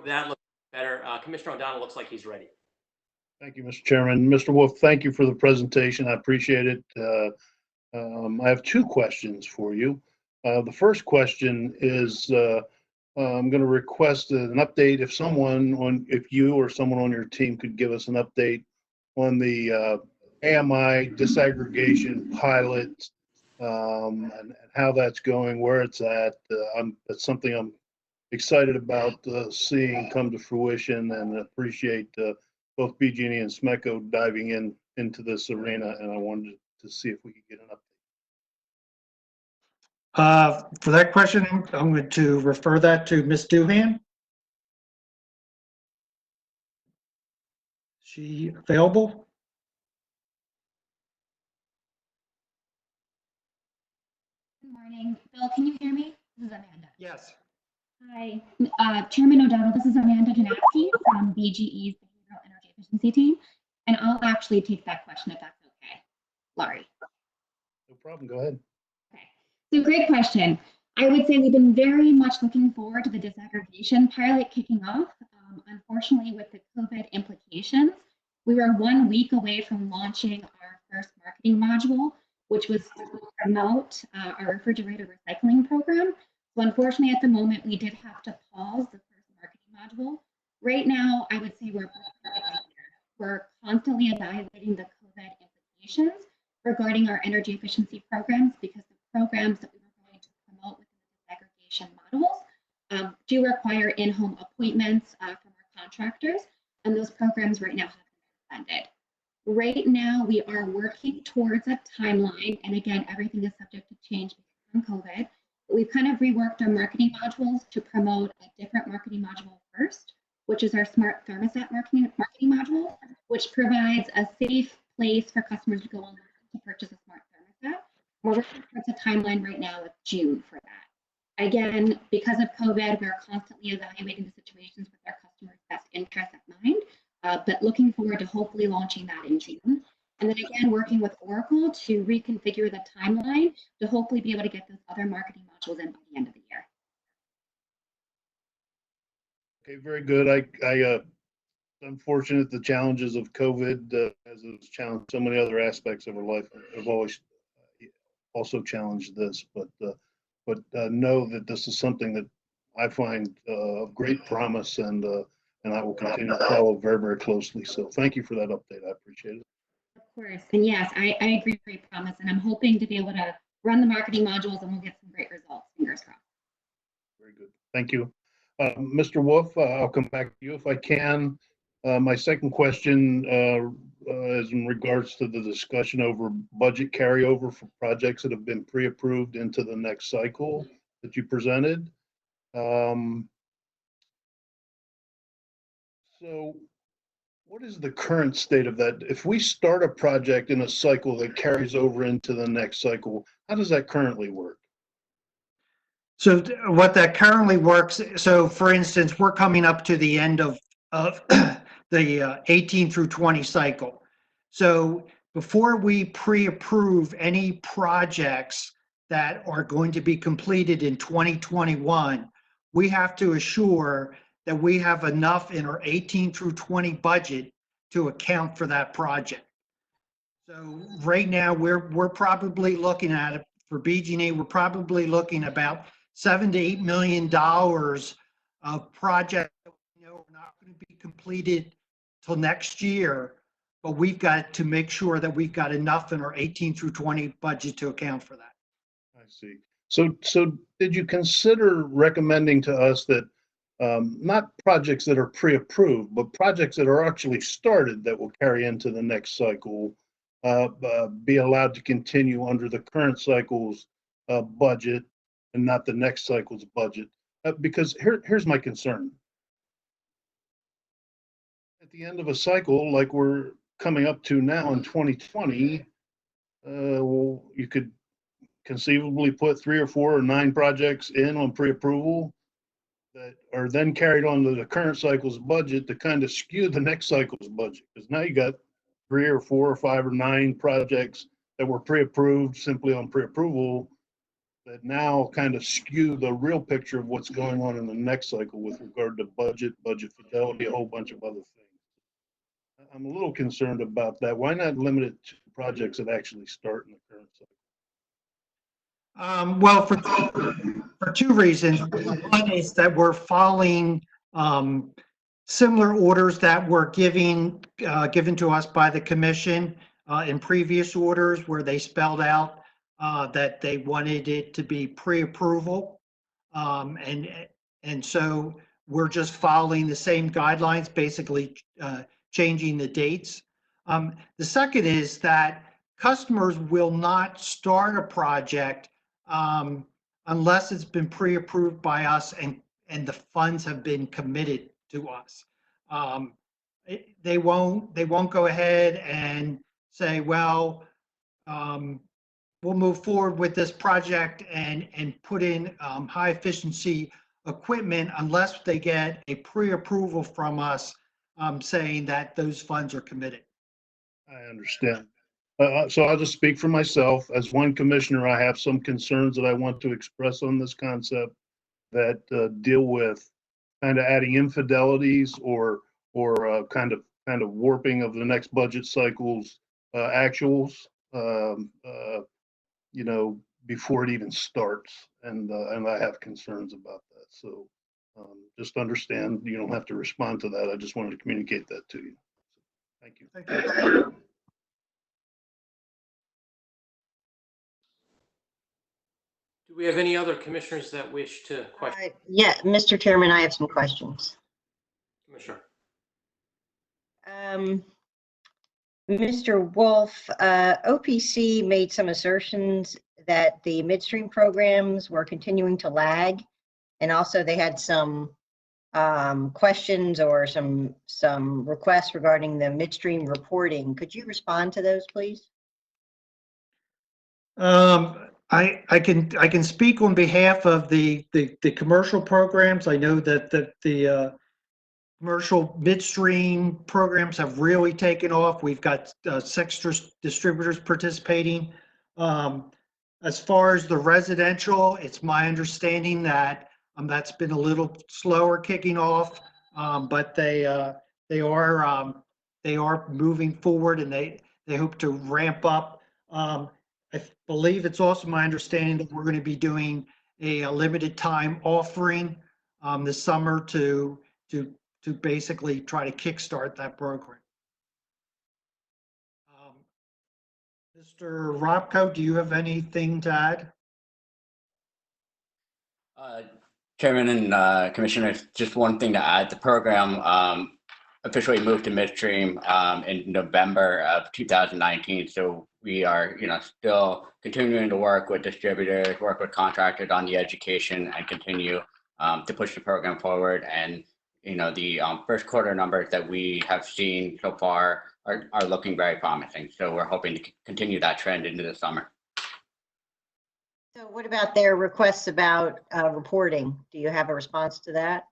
That looks better. Commissioner O'Donnell looks like he's ready. Thank you, Mr. Chairman. Mr. Wolf, thank you for the presentation. I appreciate it. I have two questions for you. The first question is, I'm going to request an update if you or someone on your team could give us an update on the AMI disaggregation pilot and how that's going, where it's at. That's something I'm excited about seeing come to fruition, and appreciate both BG&E and SMECO diving into this arena, and I wanted to see if we could get an update. For that question, I'm going to refer that to Ms. Duhan. Is she available? Good morning. Bill, can you hear me? This is Amanda. Yes. Hi, Chairman O'Donnell. This is Amanda Janowski from BGE's Behavioral Energy Efficiency Team, and I'll actually take that question if that's okay. Laurie. No problem. Go ahead. Okay. So great question. I would say we've been very much looking forward to the disaggregation pilot kicking off. Unfortunately, with the COVID implications, we were 1 week away from launching our first marketing module, which was to promote our refrigerator recycling program. So unfortunately, at the moment, we did have to pause the first marketing module. Right now, I would say we're constantly evaluating the COVID implications regarding our energy efficiency programs, because the programs that we were going to promote within the disaggregation modules do require in-home appointments from our contractors, and those programs right now have been suspended. Right now, we are working towards a timeline, and again, everything is subject to change because of COVID. We've kind of reworked our marketing modules to promote a different marketing module first, which is our smart thermostat marketing module, which provides a safe place for customers to go online to purchase a smart thermostat. We're working towards a timeline right now of June for that. Again, because of COVID, we're constantly evaluating the situations with our customers' best interest at mind, but looking forward to hopefully launching that in June. And then again, working with Oracle to reconfigure the timeline to hopefully be able to get those other marketing modules in by the end of the year. Okay, very good. Unfortunate the challenges of COVID, as it's challenged so many other aspects of our life, have always also challenged this. But know that this is something that I find of great promise, and I will continue to follow very, very closely. So thank you for that update. I appreciate it. Of course, and yes, I agree, great promise, and I'm hoping to be able to run the marketing modules and we'll get some great results. Fingers crossed. Very good. Thank you. Mr. Wolf, I'll come back to you if I can. My second question is in regards to the discussion over budget carryover for projects that have been pre-approved into the next cycle that you presented. So what is the current state of that? If we start a project in a cycle that carries over into the next cycle, how does that currently work? So what that currently works, so for instance, we're coming up to the end of the 18 through 20 cycle. So before we pre-approve any projects that are going to be completed in 2021, we have to assure that we have enough in our 18 through 20 budget to account for that project. So right now we're probably looking at it for BG&E, we're probably looking about $7 to $8 million of projects that we know are not going to be completed till next year, but we've got to make sure that we've got enough in our 18 through 20 budget to account for that. I see. So did you consider recommending to us that not projects that are pre-approved, but projects that are actually started that will carry into the next cycle be allowed to continue under the current cycle's budget and not the next cycle's budget? Because here's my concern. At the end of a cycle, like we're coming up to now in 2020, well, you could conceivably put 3 or 4 or 9 projects in on pre-approval that are then carried on to the current cycle's budget to kind of skew the next cycle's budget. Because now you got 3 or 4 or 5 or 9 projects that were pre-approved simply on pre-approval that now kind of skew the real picture of what's going on in the next cycle with regard to budget fidelity, a whole bunch of other things. I'm a little concerned about that. Why not limit it to projects that actually start in the current cycle? Well, for 2 reasons. One is that we're following similar orders that were given to us by the commission in previous orders where they spelled out that they wanted it to be pre-approval. And so we're just following the same guidelines, basically changing the dates. The second is that customers will not start a project unless it's been pre-approved by us and the funds have been committed to us. They won't go ahead and say, well, we'll move forward with this project and put in high efficiency equipment unless they get a pre-approval from us saying that those funds are committed. I understand. So I'll just speak for myself. As one commissioner, I have some concerns that I want to express on this concept that deal with kind of adding infidelities or kind of warping of the next budget cycle's actuals, you know, before it even starts. And I have concerns about that. So just understand, you don't have to respond to that. I just wanted to communicate that to you. Thank you. Thank you. Do we have any other commissioners that wish to question? Yeah, Mr. Chairman, I have some questions. Commissioner. Mr. Wolf, OPC made some assertions that the midstream programs were continuing to lag, and also they had some questions or some requests regarding the midstream reporting. Could you respond to those, please? I can speak on behalf of the commercial programs. I know that the commercial midstream programs have really taken off. We've got 6 distributors participating. As far as the residential, it's my understanding that that's been a little slower kicking off, but they are moving forward and they hope to ramp up. I believe it's also my understanding that we're going to be doing a limited time offering this summer to basically try to kickstart that program. Mr. Robko, do you have anything to add? Chairman and Commissioners, just one thing to add. The program officially moved to midstream in November of 2019. So we are, still continuing to work with distributors, work with contractors on the education, and continue to push the program forward. And the first quarter numbers that we have seen so far are looking very promising. So we're hoping to continue that trend into the summer. So what about their requests about reporting? Do you have a response to that?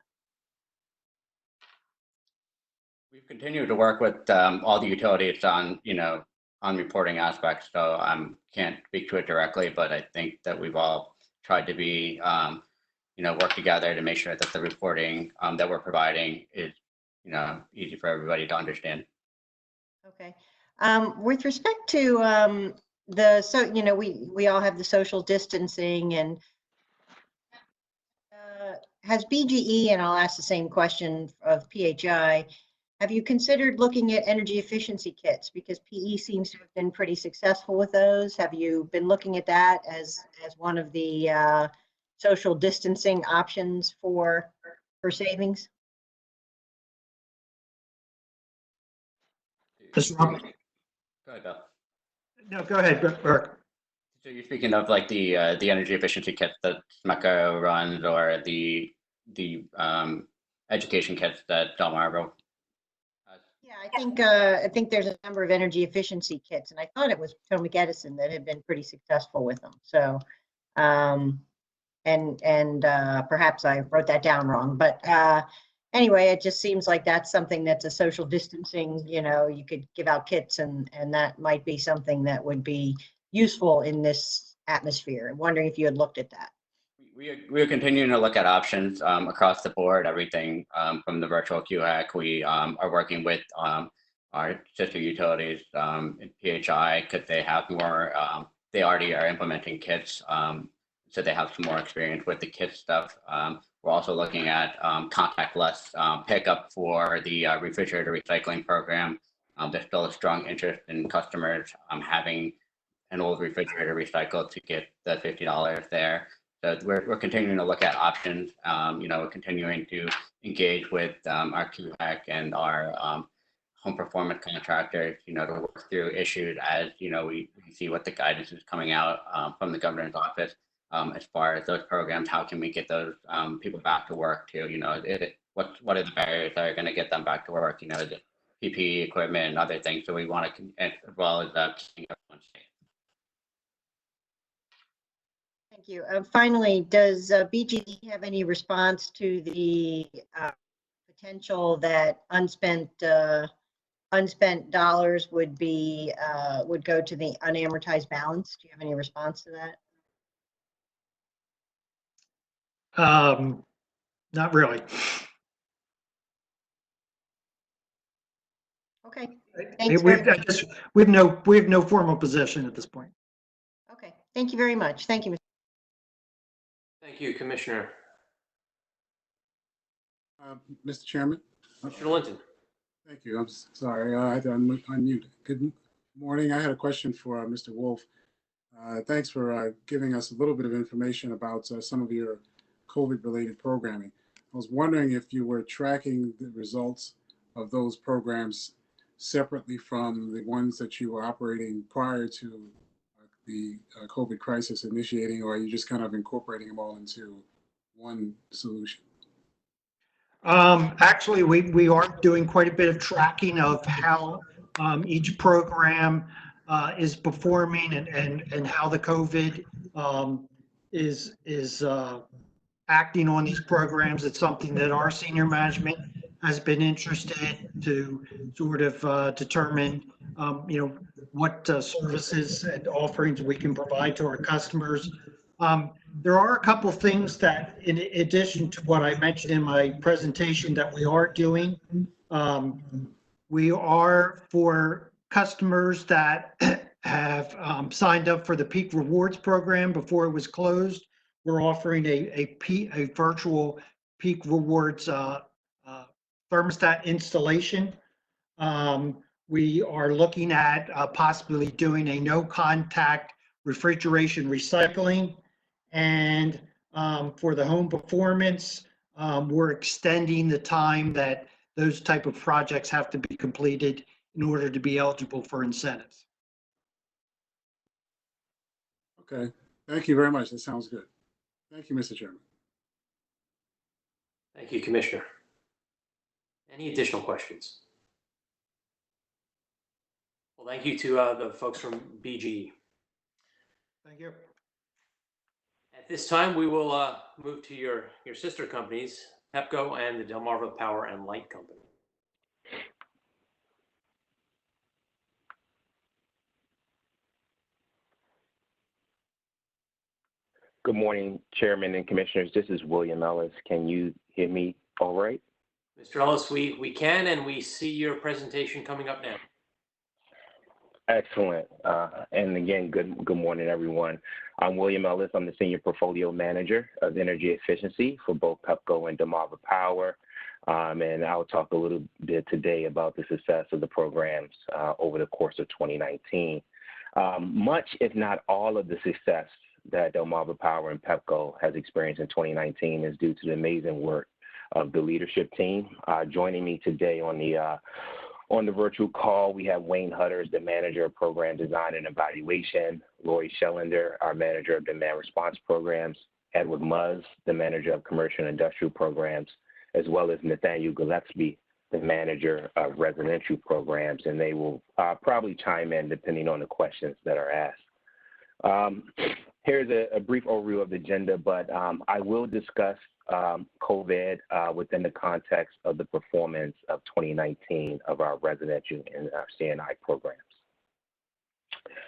We've continued to work with all the utilities on reporting aspects. So I can't speak to it directly, but I think that we've all tried to be work together to make sure that the reporting that we're providing is easy for everybody to understand. Okay. With respect to we all have the social distancing, and has BGE, and I'll ask the same question of PHI, have you considered looking at energy efficiency kits? Because PE seems to have been pretty successful with those. Have you been looking at that as one of the social distancing options for savings? Go ahead, Bill. No, go ahead, Burke. So you're speaking of like the energy efficiency kits that Pepco runs, or the education kits that Delmarva has? Yeah, I think there's a number of energy efficiency kits, and I thought it was Potomac Edison that had been pretty successful with them. So, perhaps I wrote that down wrong, but anyway, it just seems like that's something that's a social distancing. You could give out kits, and that might be something that would be useful in this atmosphere. I'm wondering if you had looked at that. We are continuing to look at options across the board, everything from the virtual QHAC. We are working with our sister utilities in PHI, because they have more, they already are implementing kits, so they have some more experience with the kit stuff. We're also looking at contactless pickup for the refrigerator recycling program. There's still a strong interest in customers having an old refrigerator recycled to get the $50 there. So we're continuing to look at options. We're continuing to engage with our QHAC and our home performance contractors, to work through issues as, we see what the guidance is coming out from the governor's office as far as those programs. How can we get those people back to work too? What are the barriers that are going to get them back to work? The PPE equipment and other things. So we want to, as well as keeping everyone safe. Thank you. Finally, does BGE have any response to the potential that unspent dollars would go to the unamortized balance? Do you have any response to that? Not really. Okay. We have no formal position at this point. Okay. Thank you very much. Thank you, Mr. Thank you, Commissioner. Mr. Chairman. Commissioner Linton. Thank you. I'm sorry, I had to unmute. Good morning. I had a question for Mr. Wolf. Thanks for giving us a little bit of information about some of your COVID-related programming. I was wondering if you were tracking the results of those programs separately from the ones that you were operating prior to the COVID crisis initiating, or are you just kind of incorporating them all into one solution? Actually, we are doing quite a bit of tracking of how each program is performing, and how the COVID is acting on these programs. It's something that our senior management has been interested to sort of determine, what services and offerings we can provide to our customers. There are a couple things that, in addition to what I mentioned in my presentation, that we are doing. We are, for customers that have signed up for the Peak Rewards program before it was closed, we're offering a virtual Peak Rewards thermostat installation. We are looking at possibly doing a no-contact refrigeration recycling. And for the home performance, we're extending the time that those type of projects have to be completed in order to be eligible for incentives. Okay, thank you very much. That sounds good. Thank you, Mr. Chairman. Thank you, Commissioner. Any additional questions? Well, thank you to the folks from BGE. Thank you. At this time, we will move to your sister companies, Pepco and the Delmarva Power and Light Company. Good morning, Chairman and Commissioners. This is William Ellis. Can you hear me all right? Mr. Ellis, we can, and we see your presentation coming up now. Excellent. And again, good morning, everyone. I'm William Ellis. I'm the Senior Portfolio Manager of Energy Efficiency for both Pepco and Delmarva Power. And I'll talk a little bit today about the success of the programs over the course of 2019. Much, if not all of the success that Delmarva Power and Pepco has experienced in 2019 is due to the amazing work of the leadership team. Joining me today on the virtual call, we have Wayne Hutters, the Manager of Program Design and Evaluation, Lori Schellender, our Manager of Demand Response Programs, Edward Muzz, the Manager of Commercial and Industrial Programs, as well as Nathaniel Gillespie, the Manager of Residential Programs, and they will probably chime in depending on the questions that are asked. Here's a brief overview of the agenda, but I will discuss COVID within the context of the performance of 2019 of our residential and our CNI programs.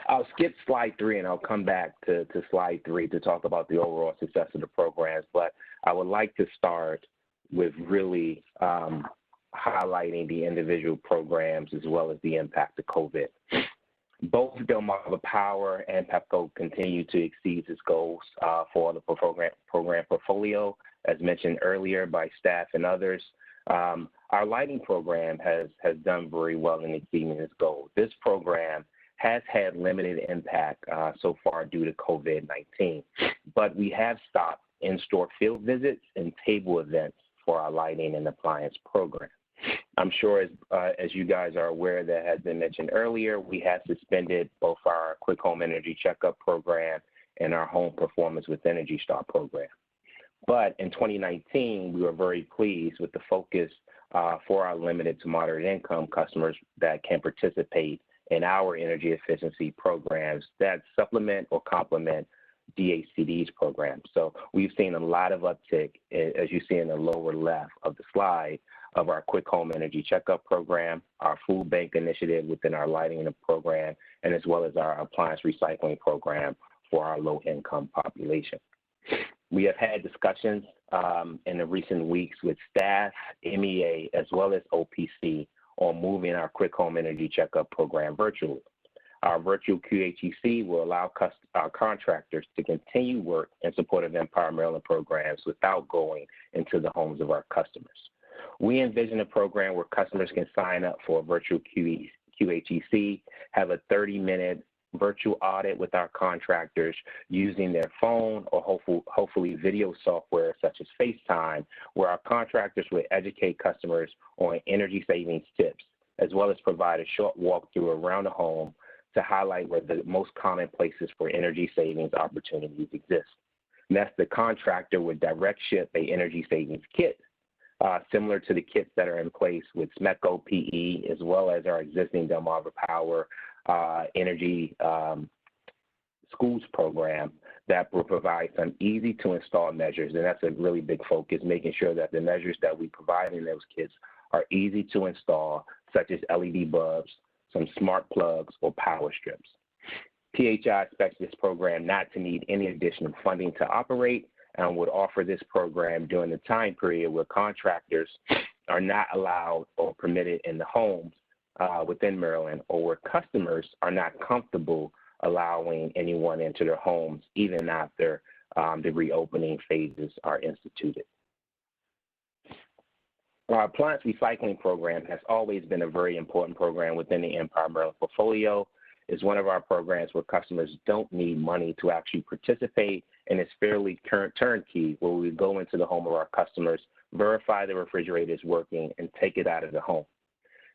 I'll skip slide 3 and I'll come back to slide 3 to talk about the overall success of the programs, but I would like to start with really highlighting the individual programs as well as the impact of COVID. Both Delmarva Power and Pepco continue to exceed its goals for the program portfolio, as mentioned earlier by staff and others. Our lighting program has done very well in exceeding its goals. This program has had limited impact so far due to COVID-19, but we have stopped in-store field visits and table events for our lighting and appliance program. I'm sure as you guys are aware that has been mentioned earlier, we have suspended both our Quick Home Energy Checkup program and our Home Performance with Energy Star program. But in 2019, we were very pleased with the focus for our limited to moderate income customers that can participate in our energy efficiency programs that supplement or complement DHCD's program. So we've seen a lot of uptick, as you see in the lower left of the slide, of our Quick Home Energy Checkup program, our food bank initiative within our lighting program, and as well as our appliance recycling program for our low-income population. We have had discussions in the recent weeks with staff, MEA, as well as OPC on moving our Quick Home Energy Checkup program virtually. Our virtual QHEC will allow our contractors to continue work in support of EmPOWER Maryland programs without going into the homes of our customers. We envision a program where customers can sign up for a virtual QHEC, have a 30-minute virtual audit with our contractors using their phone or hopefully video software such as FaceTime, where our contractors will educate customers on energy savings tips, as well as provide a short walkthrough around the home to highlight where the most common places for energy savings opportunities exist. Next, the contractor would direct ship a energy savings kit, similar to the kits that are in place with SMECO PE, as well as our existing Delmarva Power Energy Schools program that will provide some easy to install measures. And that's a really big focus, making sure that the measures that we provide in those kits are easy to install, such as LED bulbs, some smart plugs, or power strips. PHI expects this program not to need any additional funding to operate, and would offer this program during the time period where contractors are not allowed or permitted in the homes within Maryland, or where customers are not comfortable allowing anyone into their homes even after the reopening phases are instituted. Our appliance recycling program has always been a very important program within the EmPOWER Maryland portfolio. It's one of our programs where customers don't need money to actually participate, and it's fairly turnkey, where we go into the home of our customers, verify the refrigerator is working, and take it out of the home.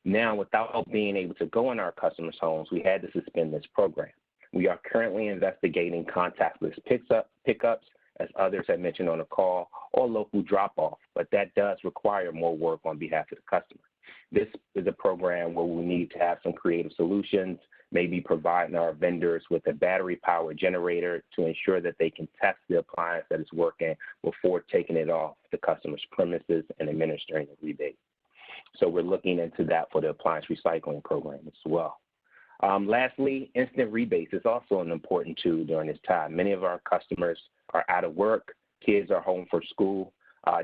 Now, without being able to go in our customers' homes, we had to suspend this program. We are currently investigating contactless pickups as others have mentioned on the call, or local drop-off, but that does require more work on behalf of the customer. This is a program where we need to have some creative solutions, maybe providing our vendors with a battery-powered generator to ensure that they can test the appliance that is working before taking it off the customer's premises and administering the rebate. So we're looking into that for the appliance recycling program as well. Lastly, instant rebates is also an important tool during this time. Many of our customers are out of work, kids are home for school.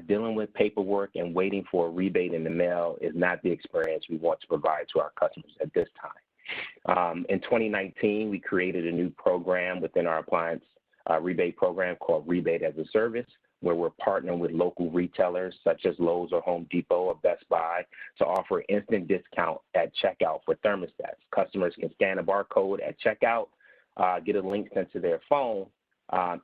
Dealing with paperwork and waiting for a rebate in the mail is not the experience we want to provide to our customers at this time. In 2019, we created a new program within our appliance rebate program called Rebate as a Service, where we're partnering with local retailers such as Lowe's or Home Depot or Best Buy to offer instant discount at checkout for thermostats. Customers can scan a barcode at checkout, get a link sent to their phone,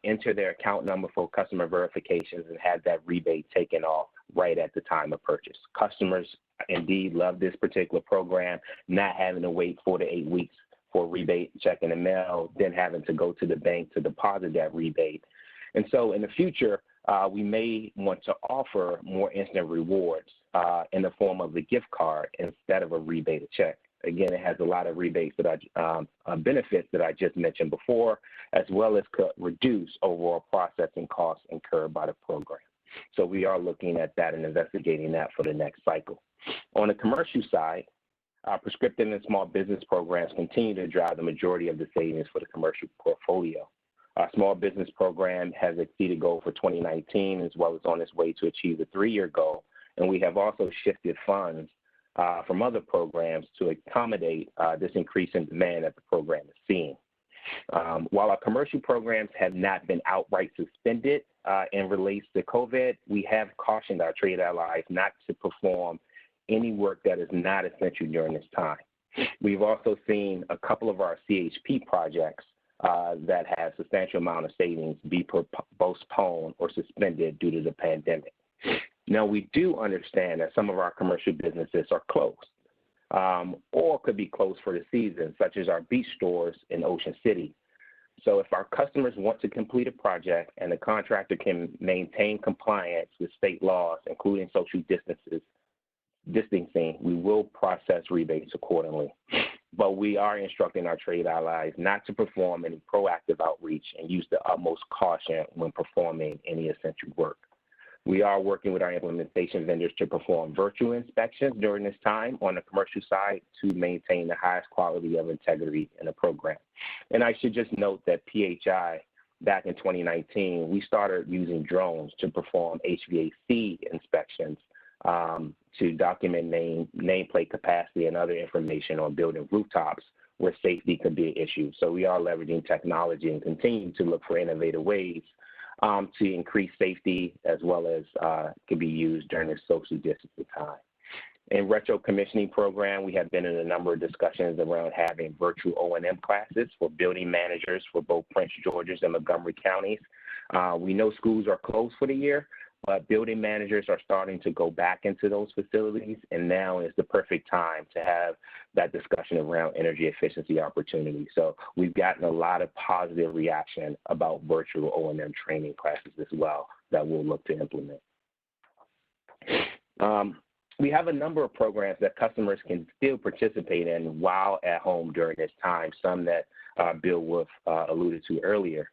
enter their account number for customer verifications, and have that rebate taken off right at the time of purchase. Customers indeed love this particular program, not having to wait 4 to 8 weeks for a rebate check in the mail, then having to go to the bank to deposit that rebate. And so in the future, we may want to offer more instant rewards in the form of a gift card instead of a rebated check. Again, it has a lot of rebates that benefits that I just mentioned before, as well as could reduce overall processing costs incurred by the program. So we are looking at that and investigating that for the next cycle. On the commercial side, prescriptive and small business programs continue to drive the majority of the savings for the commercial portfolio. Our small business program has exceeded goal for 2019, as well as on its way to achieve the 3-year goal. And we have also shifted funds from other programs to accommodate this increase in demand that the program is seeing. While our commercial programs have not been outright suspended in relation to COVID, we have cautioned our trade allies not to perform any work that is not essential during this time. We've also seen a couple of our CHP projects that have substantial amount of savings be postponed or suspended due to the pandemic. Now, we do understand that some of our commercial businesses are closed or could be closed for the season, such as our beach stores in Ocean City. So if our customers want to complete a project and the contractor can maintain compliance with state laws, including social distancing, we will process rebates accordingly. But we are instructing our trade allies not to perform any proactive outreach and use the utmost caution when performing any essential work. We are working with our implementation vendors to perform virtual inspections during this time on the commercial side to maintain the highest quality of integrity in the program. And I should just note that PHI, back in 2019, we started using drones to perform HVAC inspections to document nameplate capacity and other information on building rooftops where safety could be an issue. So we are leveraging technology and continue to look for innovative ways to increase safety, as well as can be used during this social distancing time. In retro commissioning program, we have been in a number of discussions around having virtual O&M classes for building managers for both Prince George's and Montgomery counties. We know schools are closed for the year, but building managers are starting to go back into those facilities, and now is the perfect time to have that discussion around energy efficiency opportunities. So we've gotten a lot of positive reaction about virtual O&M training classes as well that we'll look to implement. We have a number of programs that customers can still participate in while at home during this time, some that Bill Wolf alluded to earlier.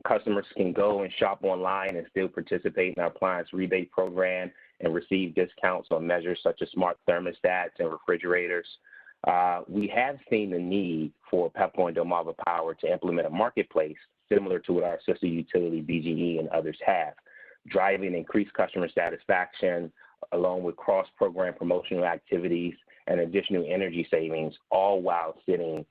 Customers can go and shop online and still participate in our appliance rebate program and receive discounts on measures such as smart thermostats and refrigerators. We have seen the need for Pepco and Delmarva Power to implement a marketplace similar to what our sister utility BGE and others have, driving increased customer satisfaction along with cross-program promotional activities and additional energy savings, all while sitting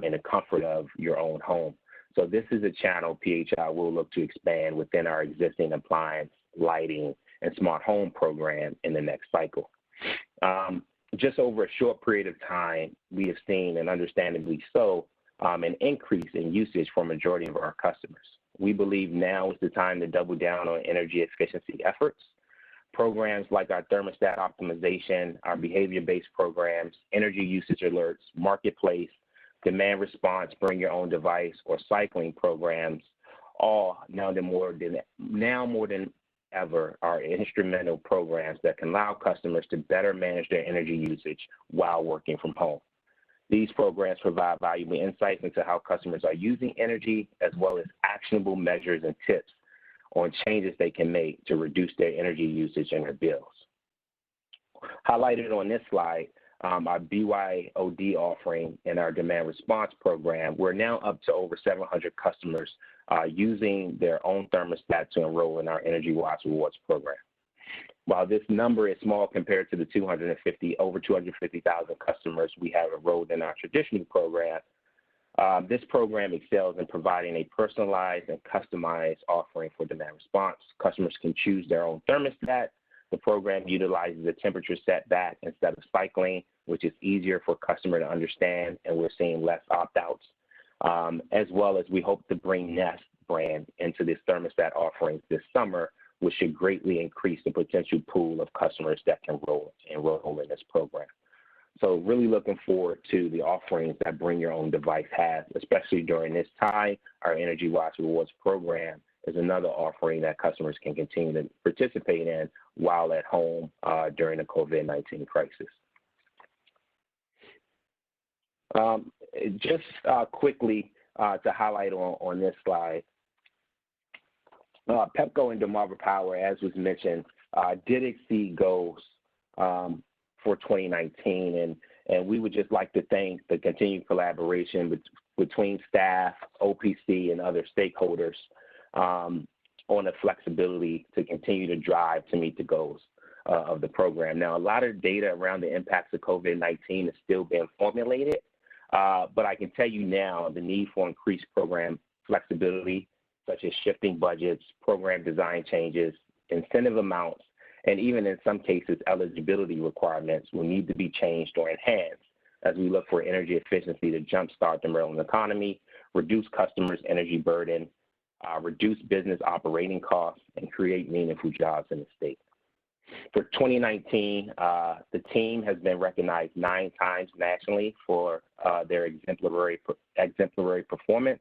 in the comfort of your own home. So this is a channel PHI will look to expand within our existing appliance, lighting, and smart home program in the next cycle. Just over a short period of time, we have seen, and understandably so, an increase in usage for a majority of our customers. We believe now is the time to double down on energy efficiency efforts. Programs like our thermostat optimization, our behavior-based programs, energy usage alerts, marketplace, demand response, bring your own device, or cycling programs all now more than ever are instrumental programs that can allow customers to better manage their energy usage while working from home. These programs provide valuable insights into how customers are using energy, as well as actionable measures and tips on changes they can make to reduce their energy usage and their bills. Highlighted on this slide, our BYOD offering and our demand response program, we're now up to over 700 customers using their own thermostat to enroll in our Energy Watch Rewards program. While this number is small compared to the over 250,000 customers we have enrolled in our traditional program, this program excels in providing a personalized and customized offering for demand response. Customers can choose their own thermostat. The program utilizes a temperature setback instead of cycling, which is easier for customer to understand, and we're seeing less opt-outs, as well as we hope to bring Nest brand into this thermostat offerings this summer, which should greatly increase the potential pool of customers that can enroll in this program. So really looking forward to the offerings that Bring Your Own Device has, especially during this time. Our Energy Watch Rewards program is another offering that customers can continue to participate in while at home during the COVID-19 crisis. Just quickly to highlight on this slide, Pepco and Delmarva Power, as was mentioned, did exceed goals for 2019, and we would just like to thank the continued collaboration between staff, OPC, and other stakeholders on the flexibility to continue to drive to meet the goals of the program. Now, a lot of data around the impacts of COVID-19 is still being formulated, but I can tell you now the need for increased program flexibility, such as shifting budgets, program design changes, incentive amounts, and even in some cases, eligibility requirements will need to be changed or enhanced as we look for energy efficiency to jumpstart the Maryland economy, reduce customers' energy burden, reduce business operating costs, and create meaningful jobs in the state. For 2019, the team has been recognized 9 times nationally for their exemplary performance,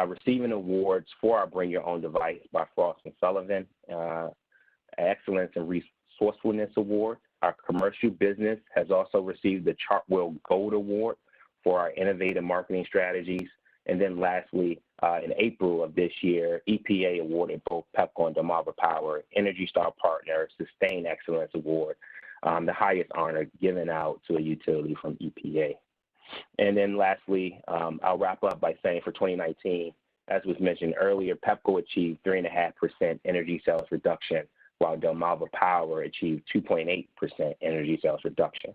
receiving awards for our Bring Your Own Device by Frost & Sullivan, Excellence and Resourcefulness Award. Our commercial business has also received the Chartwell Gold Award for our innovative marketing strategies. And then lastly, in April of this year, EPA awarded both Pepco and Delmarva Power Energy Star Partner Sustained Excellence Award, the highest honor given out to a utility from EPA. And then lastly, I'll wrap up by saying for 2019, as was mentioned earlier, Pepco achieved 3.5% energy sales reduction, while Delmarva Power achieved 2.8% energy sales reduction.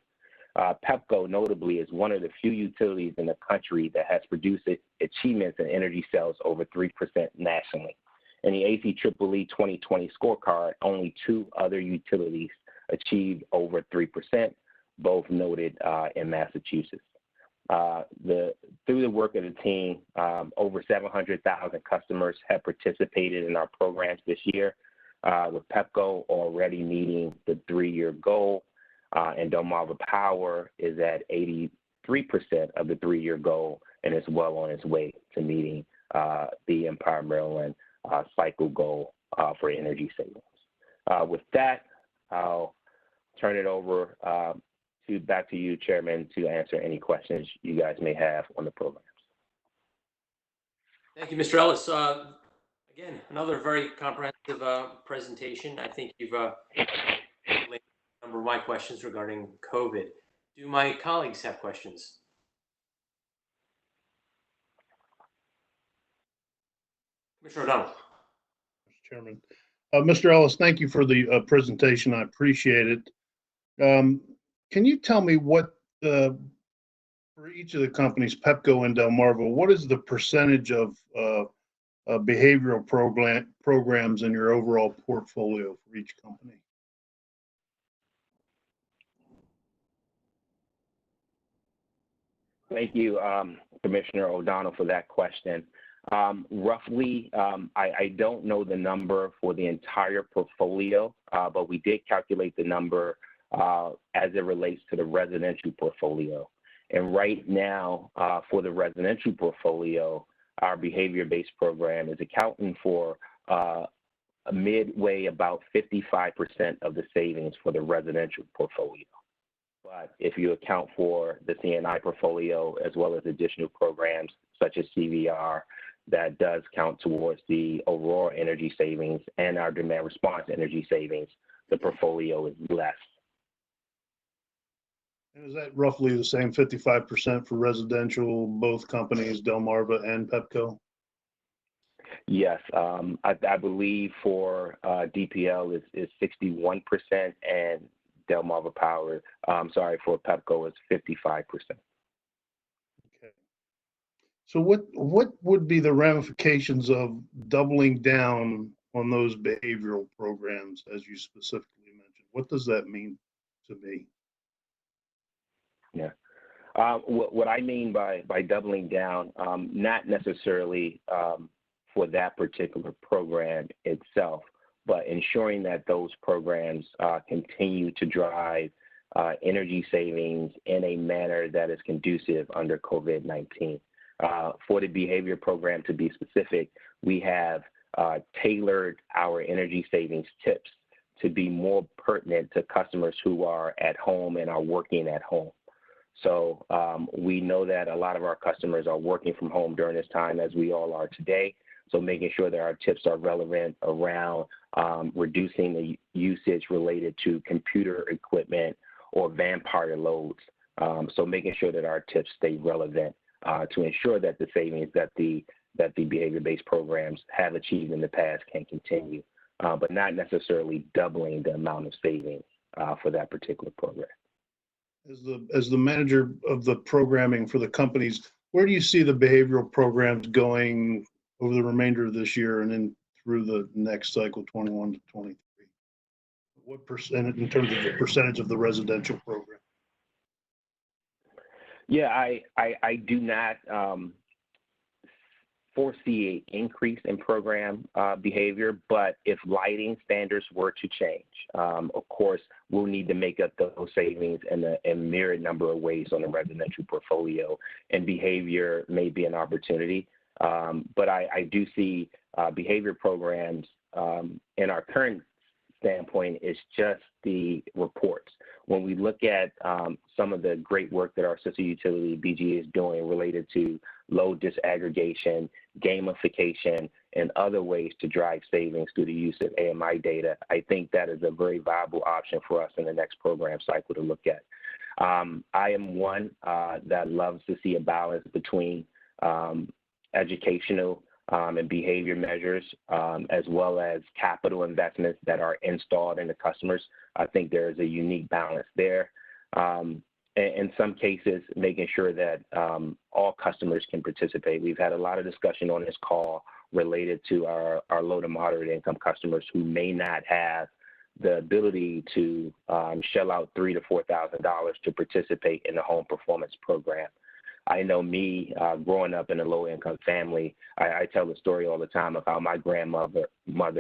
Pepco notably is one of the few utilities in the country that has produced achievements in energy sales over 3% nationally. In the ACEEE 2020 scorecard, only 2 other utilities achieved over 3%, both noted in Massachusetts. Through the work of the team, over 700,000 customers have participated in our programs this year, with Pepco already meeting the 3-year goal, and Delmarva Power is at 83% of the 3-year goal and is well on its way to meeting the EmPOWER Maryland cycle goal for energy savings. With that, I'll turn it over back to you, Chairman, to answer any questions you guys may have on the programs. Thank you, Mr. Ellis. Again, another very comprehensive presentation. I think you've answered a number of my questions regarding COVID. Do my colleagues have questions? Commissioner O'Donnell. Mr. Chairman. Mr. Ellis, thank you for the presentation. I appreciate it. Can you tell me what, for each of the companies, Pepco and Delmarva, what is the percentage of behavioral programs in your overall portfolio for each company? Thank you, Commissioner O'Donnell, for that question. Roughly, I don't know the number for the entire portfolio, but we did calculate the number as it relates to the residential portfolio. And right now, for the residential portfolio, our behavior-based program is accounting for midway about 55% of the savings for the residential portfolio. But if you account for the C&I portfolio as well as additional programs such as CVR, that does count towards the overall energy savings and our demand response energy savings, the portfolio is less. And is that roughly the same 55% for residential, both companies, Delmarva and Pepco? Yes, I believe for DPL is 61% and Delmarva Power, for Pepco is 55%. Okay. So what would be the ramifications of doubling down on those behavioral programs as you specifically mentioned? What does that mean to me? Yeah. What I mean by doubling down, not necessarily for that particular program itself, but ensuring that those programs continue to drive energy savings in a manner that is conducive under COVID-19. For the behavior program, to be specific, we have tailored our energy savings tips to be more pertinent to customers who are at home and are working at home. So we know that a lot of our customers are working from home during this time, as we all are today. So making sure that our tips are relevant around reducing the usage related to computer equipment or vampire loads. So making sure that our tips stay relevant to ensure that the savings that the behavior-based programs have achieved in the past can continue, but not necessarily doubling the amount of savings for that particular program. As the manager of the programming for the companies, where do you see the behavioral programs going over the remainder of this year and then through the next cycle, 21 to 23? What percent in terms of the percentage of the residential program? Yeah, I do not foresee an increase in program behavior, but if lighting standards were to change, of course, we'll need to make up those savings in a myriad number of ways on the residential portfolio, and behavior may be an opportunity. But I do see behavior programs in our current standpoint is just the reports. When we look at some of the great work that our sister utility BGE is doing related to load disaggregation, gamification, and other ways to drive savings through the use of AMI data, I think that is a very viable option for us in the next program cycle to look at. I am one that loves to see a balance between educational and behavior measures, as well as capital investments that are installed in the customers. I think there is a unique balance there. In some cases, making sure that all customers can participate. We've had a lot of discussion on this call related to our low to moderate income customers who may not have the ability to shell out $3,000 to $4,000 to participate in the home performance program. I know me, growing up in a low-income family, I tell the story all the time of how my grandmother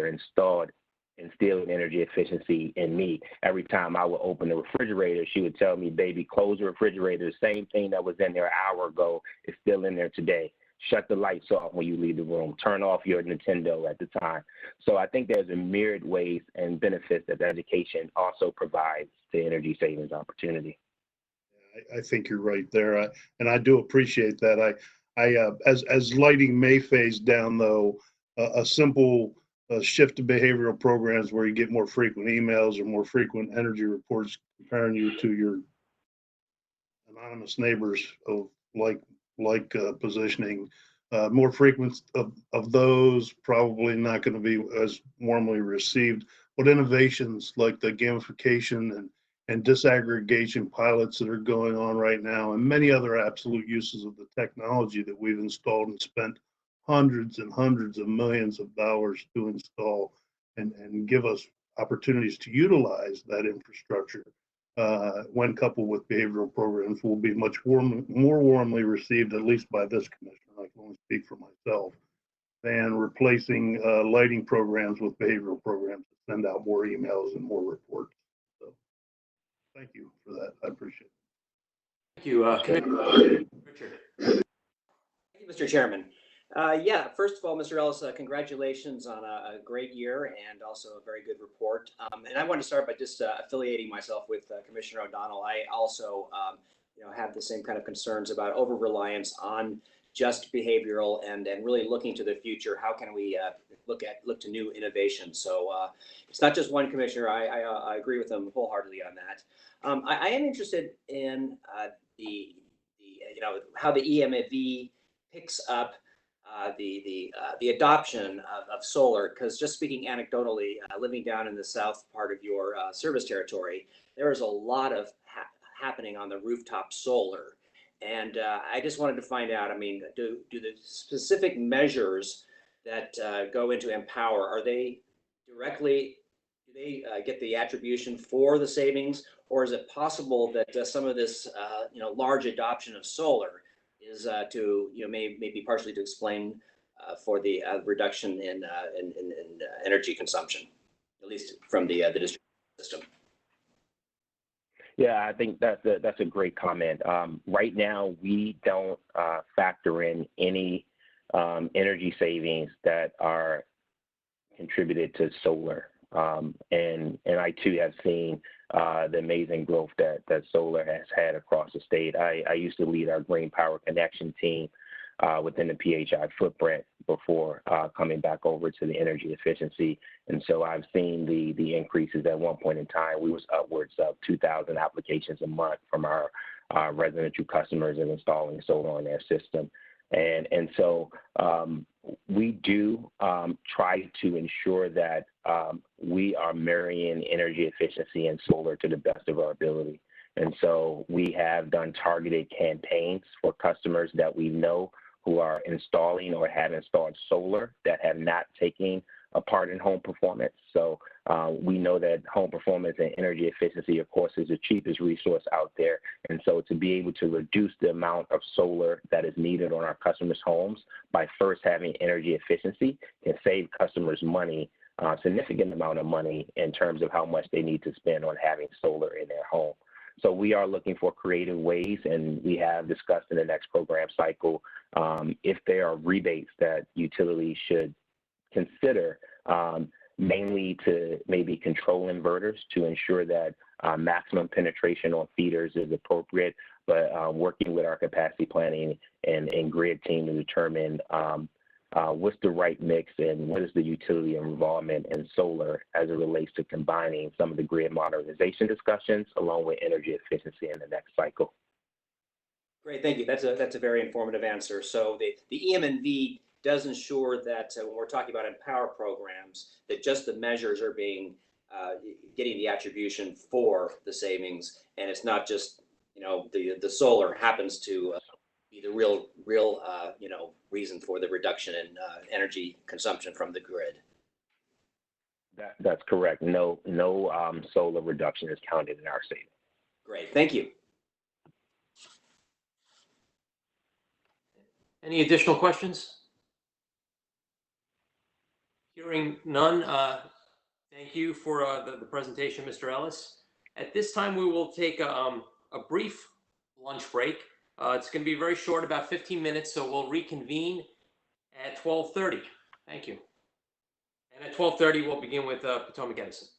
instilled energy efficiency in me. Every time I would open the refrigerator, she would tell me, baby, close the refrigerator. The same thing that was in there an hour ago is still in there today. Shut the lights off when you leave the room. Turn off your Nintendo at the time. So I think there's a myriad ways and benefits that education also provides to energy savings opportunity. I think you're right there, and I do appreciate that. As lighting may phase down, though, a simple shift to behavioral programs where you get more frequent emails or more frequent energy reports comparing you to your anonymous neighbors of like positioning, more frequent of those probably not going to be as warmly received. But innovations like the gamification and disaggregation pilots that are going on right now, and many other absolute uses of the technology that we've installed and spent hundreds and hundreds of millions of dollars to install and give us opportunities to utilize that infrastructure when coupled with behavioral programs will be much more warmly received, at least by this commissioner. I can only speak for myself, than replacing lighting programs with behavioral programs to send out more emails and more reports. Thank you for that. I appreciate it. Thank you, Commissioner Richard. Thank you, Mr. Chairman. Yeah, first of all, Mr. Ellis, congratulations on a great year and also a very good report. And I want to start by just affiliating myself with Commissioner O'Donnell. I also, have the same kind of concerns about over-reliance on just behavioral and really looking to the future. How can we look to new innovation? So it's not just one commissioner. I agree with them wholeheartedly on that. I am interested in the how the EMV picks up the adoption of solar, because just speaking anecdotally, living down in the south part of your service territory, there is a lot of happening on the rooftop solar. And I just wanted to find out, I mean, do the specific measures that go into EmPOWER, are they directly, do they get the attribution for the savings, or is it possible that some of this, large adoption of solar is to, maybe partially to explain for the reduction in energy consumption, at least from the district system? Yeah, I think that's a great comment. Right now, we don't factor in any energy savings that are contributed to solar. And I too have seen the amazing growth that solar has had across the state. I used to lead our Green Power Connection team within the PHI footprint before coming back over to the energy efficiency. And so I've seen the increases. At one point in time, we was upwards of 2,000 applications a month from our residential customers in installing solar on their system. And so we do try to ensure that we are marrying energy efficiency and solar to the best of our ability. And so we have done targeted campaigns for customers that we know who are installing or have installed solar that have not taken a part in home performance. So we know that home performance and energy efficiency, of course, is the cheapest resource out there. And so to be able to reduce the amount of solar that is needed on our customers' homes by first having energy efficiency can save customers money, significant amount of money in terms of how much they need to spend on having solar in their home. So we are looking for creative ways, and we have discussed in the next program cycle if there are rebates that utilities should consider, mainly to maybe control inverters to ensure that maximum penetration on feeders is appropriate, but working with our capacity planning and grid team to determine what's the right mix and what is the utility involvement in solar as it relates to combining some of the grid modernization discussions along with energy efficiency in the next cycle. Great, thank you. That's a very informative answer. So the EM&V does ensure that when we're talking about EmPOWER programs, that just the measures are being getting the attribution for the savings, and it's not just the solar happens to be the real reason for the reduction in energy consumption from the grid. That's correct. No solar reduction is counted in our state. Great, thank you. Any additional questions? Hearing none, thank you for the presentation, Mr. Ellis. At this time, we will take a brief lunch break. It's going to be very short, about 15 minutes, so we'll reconvene at 12:30. Thank you. And at 12:30, we'll begin with Potomac Edison.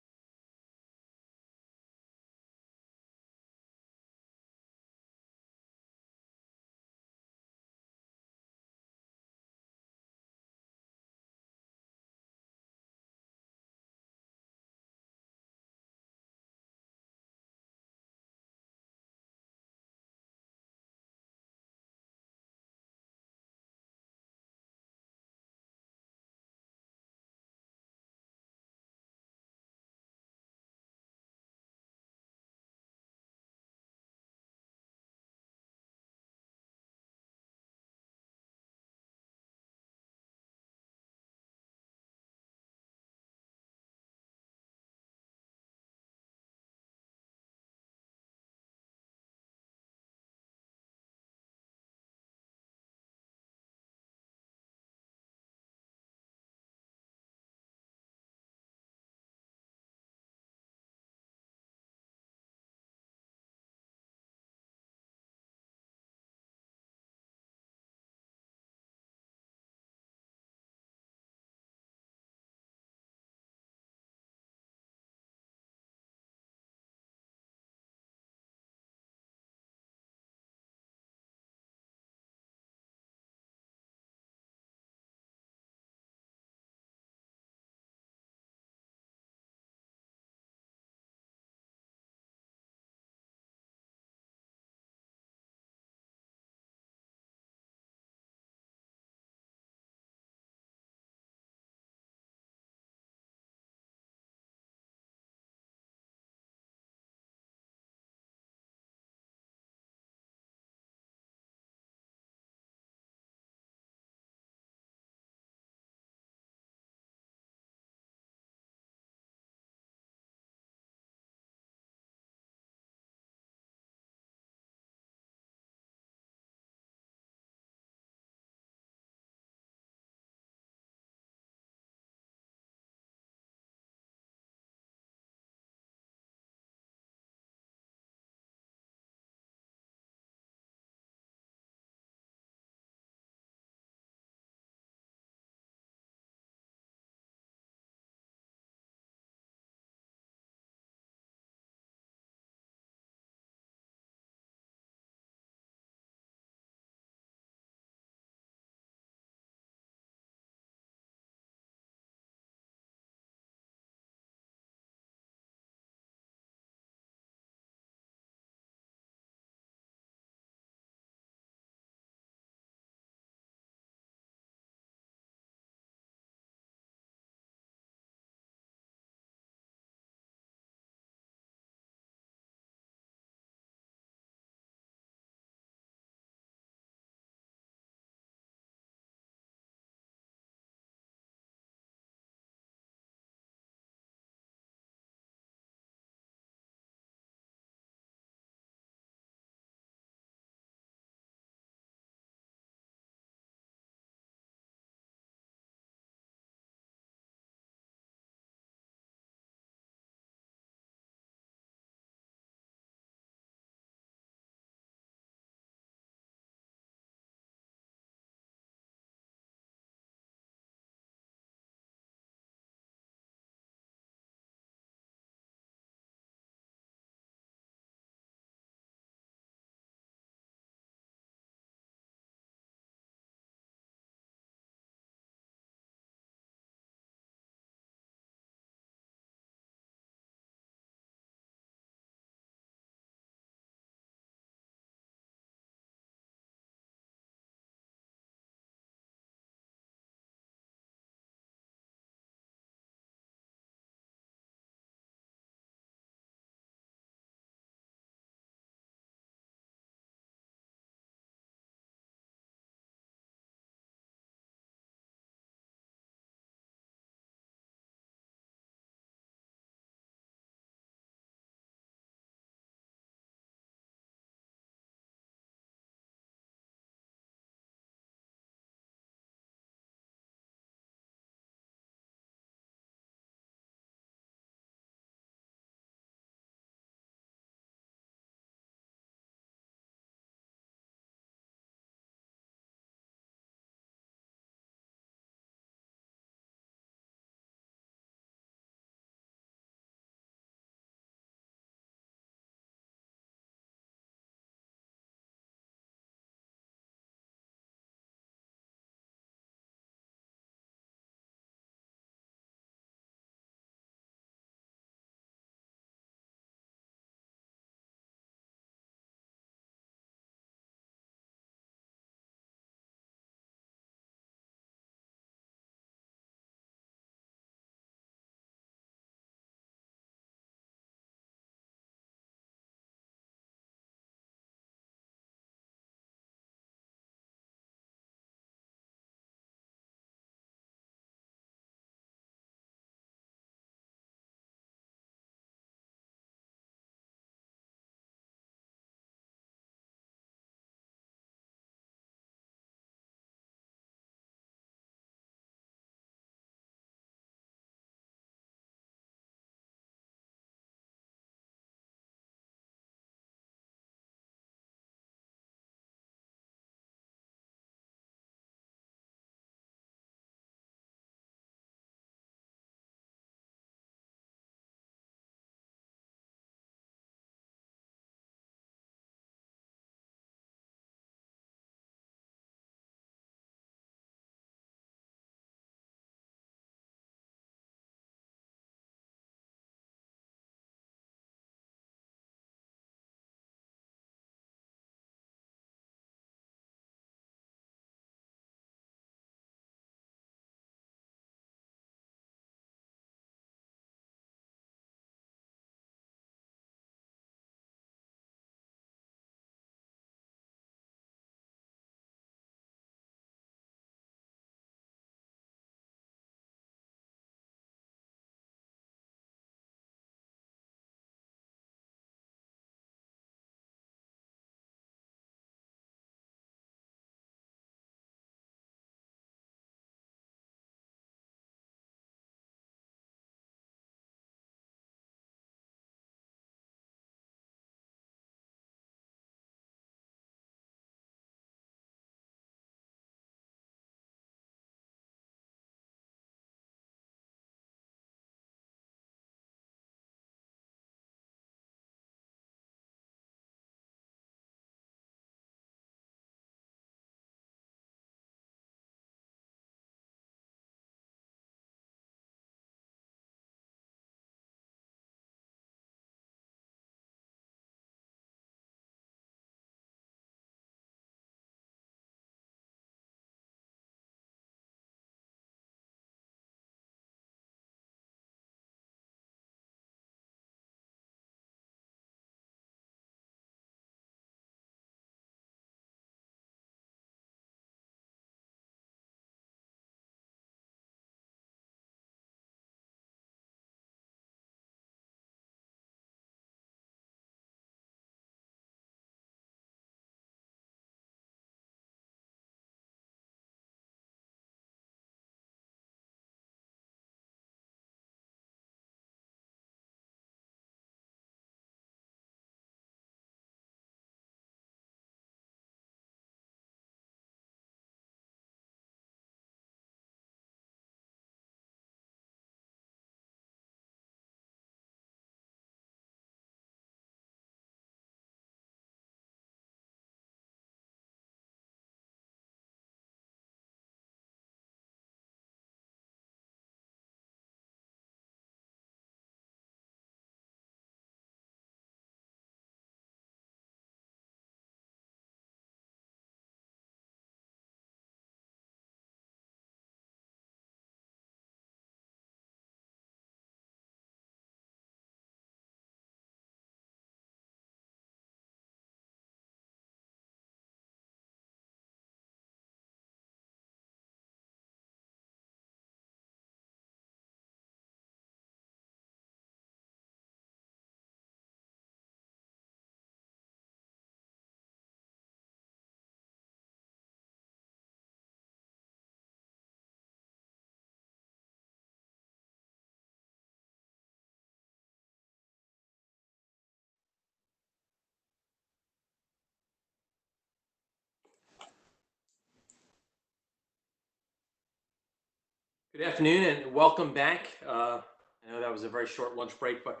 Good afternoon and welcome back. I know that was a very short lunch break, but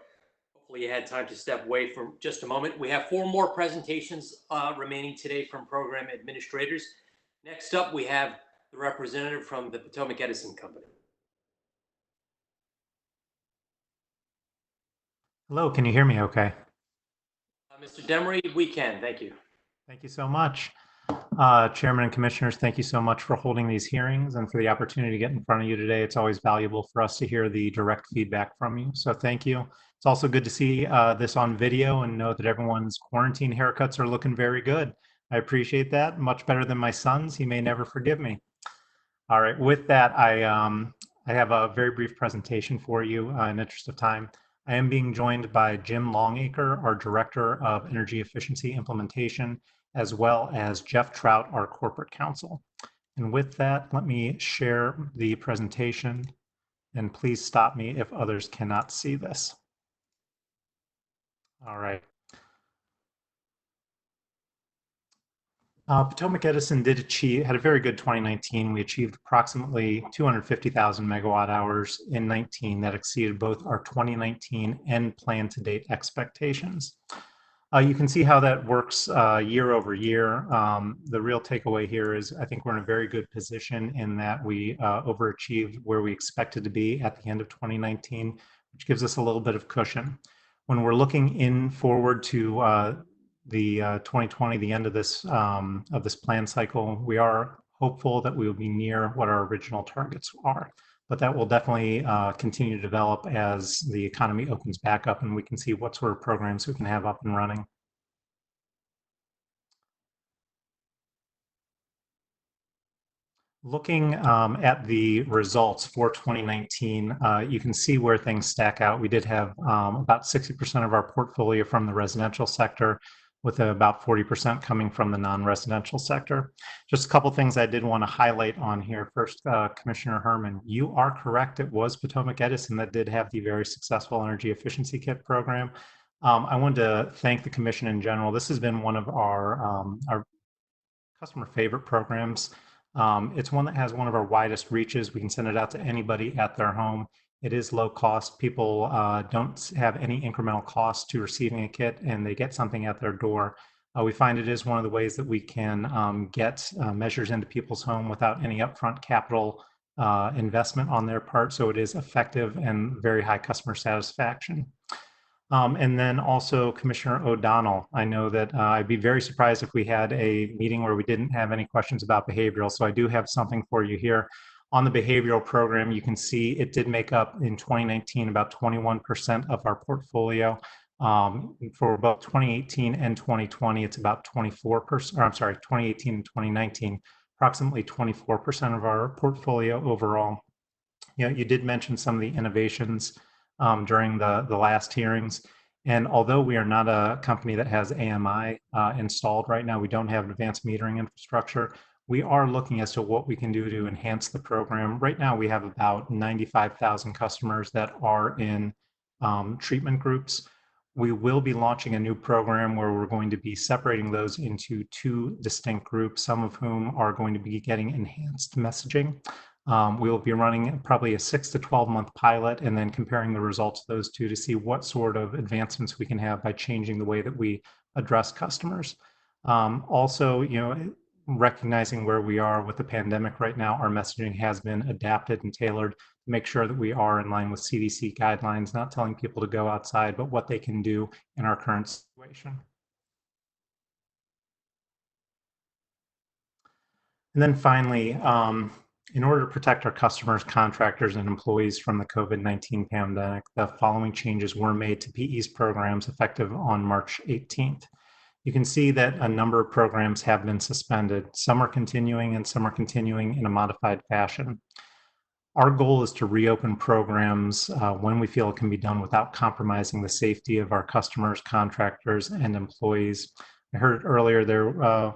hopefully you had time to step away for just a moment. We have 4 more presentations remaining today from program administrators. Next up, we have the representative from the Potomac Edison Company. Hello, can you hear me okay? Mr. Demery, we can. Thank you. Thank you so much. Chairman and Commissioners, thank you so much for holding these hearings and for the opportunity to get in front of you today. It's always valuable for us to hear the direct feedback from you, so thank you. It's also good to see this on video and know that everyone's quarantine haircuts are looking very good. I appreciate that, much better than my son's. He may never forgive me. All right, with that, I have a very brief presentation for you in the interest of time. I am being joined by Jim Longacre, our Director of Energy Efficiency Implementation, as well as Jeff Trout, our Corporate Counsel. And with that, let me share the presentation, and please stop me if others cannot see this. All right. Potomac Edison had a very good 2019. We achieved approximately 250,000 megawatt hours in 19 that exceeded both our 2019 and plan to date expectations. You can see how that works year over year. The real takeaway here is I think we're in a very good position in that we overachieved where we expected to be at the end of 2019, which gives us a little bit of cushion. When we're looking forward to the 2020, the end of this plan cycle, we are hopeful that we will be near what our original targets are. But that will definitely continue to develop as the economy opens back up and we can see what sort of programs we can have up and running. Looking at the results for 2019, you can see where things stack out. We did have about 60% of our portfolio from the residential sector, with about 40% coming from the non-residential sector. Just a couple things I did want to highlight on here. First, Commissioner Herman, you are correct. It was Potomac Edison that did have the very successful Energy Efficiency Kit program. I wanted to thank the Commission in general. This has been one of our customer favorite programs. It's one that has one of our widest reaches. We can send it out to anybody at their home. It is low cost. People don't have any incremental cost to receiving a kit, and they get something at their door. We find it is one of the ways that we can get measures into people's home without any upfront capital investment on their part. So it is effective and very high customer satisfaction. And then also Commissioner O'Donnell, I know that I'd be very surprised if we had a meeting where we didn't have any questions about behavioral. So I do have something for you here. On the behavioral program, you can see it did make up in 2019 about 21% of our portfolio. For both 2018 and 2020, it's about 24%, or I'm sorry, 2018 and 2019, approximately 24% of our portfolio overall. You know, you did mention some of the innovations during the last hearings. And although we are not a company that has AMI installed right now, we don't have advanced metering infrastructure. We are looking as to what we can do to enhance the program. Right now, we have about 95,000 customers that are in treatment groups. We will be launching a new program where we're going to be separating those into 2 distinct groups, some of whom are going to be getting enhanced messaging. We will be running probably a 6 to 12 month pilot and then comparing the results of those 2 to see what sort of advancements we can have by changing the way that we address customers. Also, you know, recognizing where we are with the pandemic right now, our messaging has been adapted and tailored to make sure that we are in line with CDC guidelines, not telling people to go outside, but what they can do in our current situation. And then finally, in order to protect our customers, contractors, and employees from the COVID-19 pandemic, the following changes were made to PE's programs effective on March 18th. You can see that a number of programs have been suspended. Some are continuing and some are continuing in a modified fashion. Our goal is to reopen programs when we feel it can be done without compromising the safety of our customers, contractors, and employees. I heard earlier there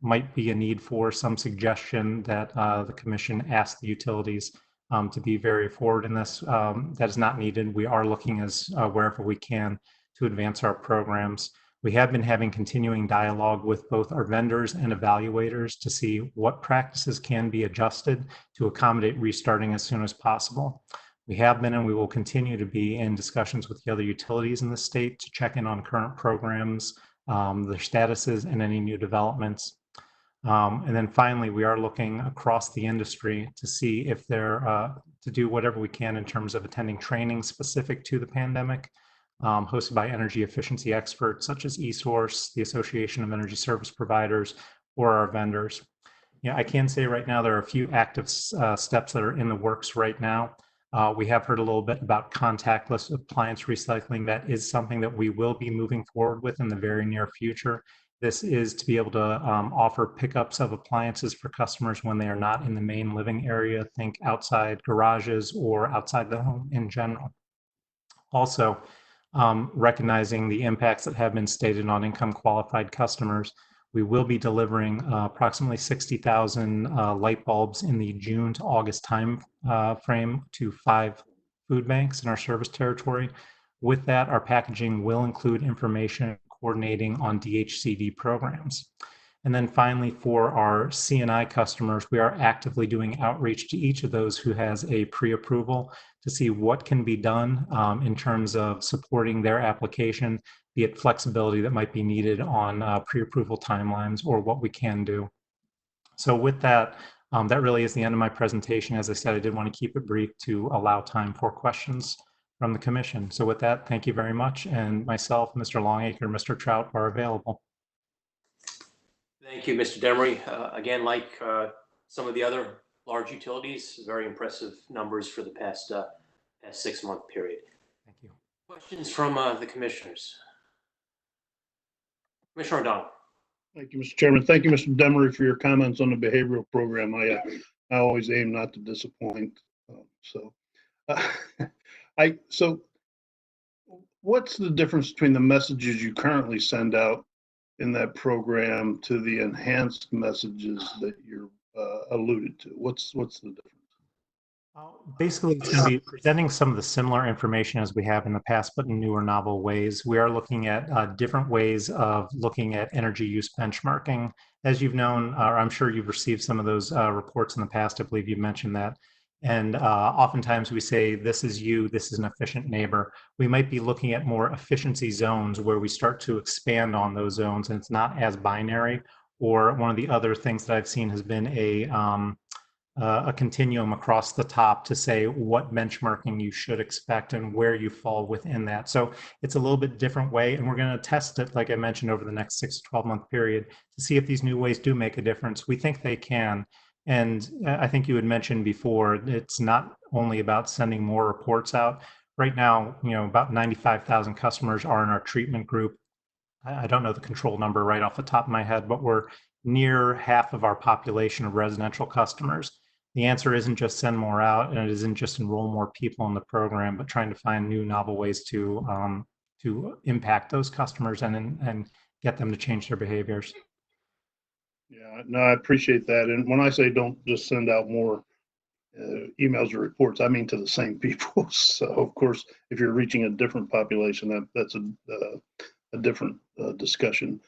might be a need for some suggestion that the Commission ask the utilities to be very forward in this. That is not needed. We are looking as wherever we can to advance our programs. We have been having continuing dialogue with both our vendors and evaluators to see what practices can be adjusted to accommodate restarting as soon as possible. We have been and we will continue to be in discussions with the other utilities in the state to check in on current programs, their statuses, and any new developments. And then finally, we are looking across the industry to see if to do whatever we can in terms of attending training specific to the pandemic, hosted by energy efficiency experts such as eSource, the Association of Energy Service Providers, or our vendors. I can say right now there are a few active steps that are in the works right now. We have heard a little bit about contactless appliance recycling. That is something that we will be moving forward with in the very near future. This is to be able to offer pickups of appliances for customers when they are not in the main living area. Think outside garages or outside the home in general. Also, recognizing the impacts that have been stated on income qualified customers, we will be delivering approximately 60,000 light bulbs in the June to August time frame to 5 food banks in our service territory. With that, our packaging will include information coordinating on DHCD programs. And then finally, for our C&I customers, we are actively doing outreach to each of those who has a pre-approval to see what can be done in terms of supporting their application, be it flexibility that might be needed on pre-approval timelines or what we can do. So with that, that really is the end of my presentation. As I said, I did want to keep it brief to allow time for questions from the commission. So with that, thank you very much. And myself, Mr. Longacre, Mr. Trout are available. Thank you, Mr. Demery. Again, like some of the other large utilities, very impressive numbers for the past 6-month period. Thank you. Questions from the commissioners? Commissioner O'Donnell. Thank you, Mr. Chairman. Thank you, Mr. Demery, for your comments on the behavioral program. I always aim not to disappoint. So what's the difference between the messages you currently send out in that program to the enhanced messages that you're alluded to? What's the difference? Basically, it's going to be presenting some of the similar information as we have in the past, but in newer, novel ways. We are looking at different ways of looking at energy use benchmarking. As you've known, or I'm sure you've received some of those reports in the past. I believe you mentioned that. And oftentimes we say, this is an efficient neighbor. We might be looking at more efficiency zones where we start to expand on those zones, and it's not as binary. Or one of the other things that I've seen has been a continuum across the top to say what benchmarking you should expect and where you fall within that. So it's a little bit different way, and we're going to test it, like I mentioned, over the next 6 to 12 month period to see if these new ways do make a difference. We think they can. And I think you had mentioned before, it's not only about sending more reports out. Right now, about 95,000 customers are in our treatment group. I don't know the control number right off the top of my head, but we're near half of our population of residential customers. The answer isn't just send more out, and it isn't just enroll more people in the program, but trying to find new, novel ways to impact those customers and get them to change their behaviors. Yeah, no, I appreciate that. And when I say don't just send out more emails or reports, I mean to the same people. So of course, if you're reaching a different population, that's a different discussion.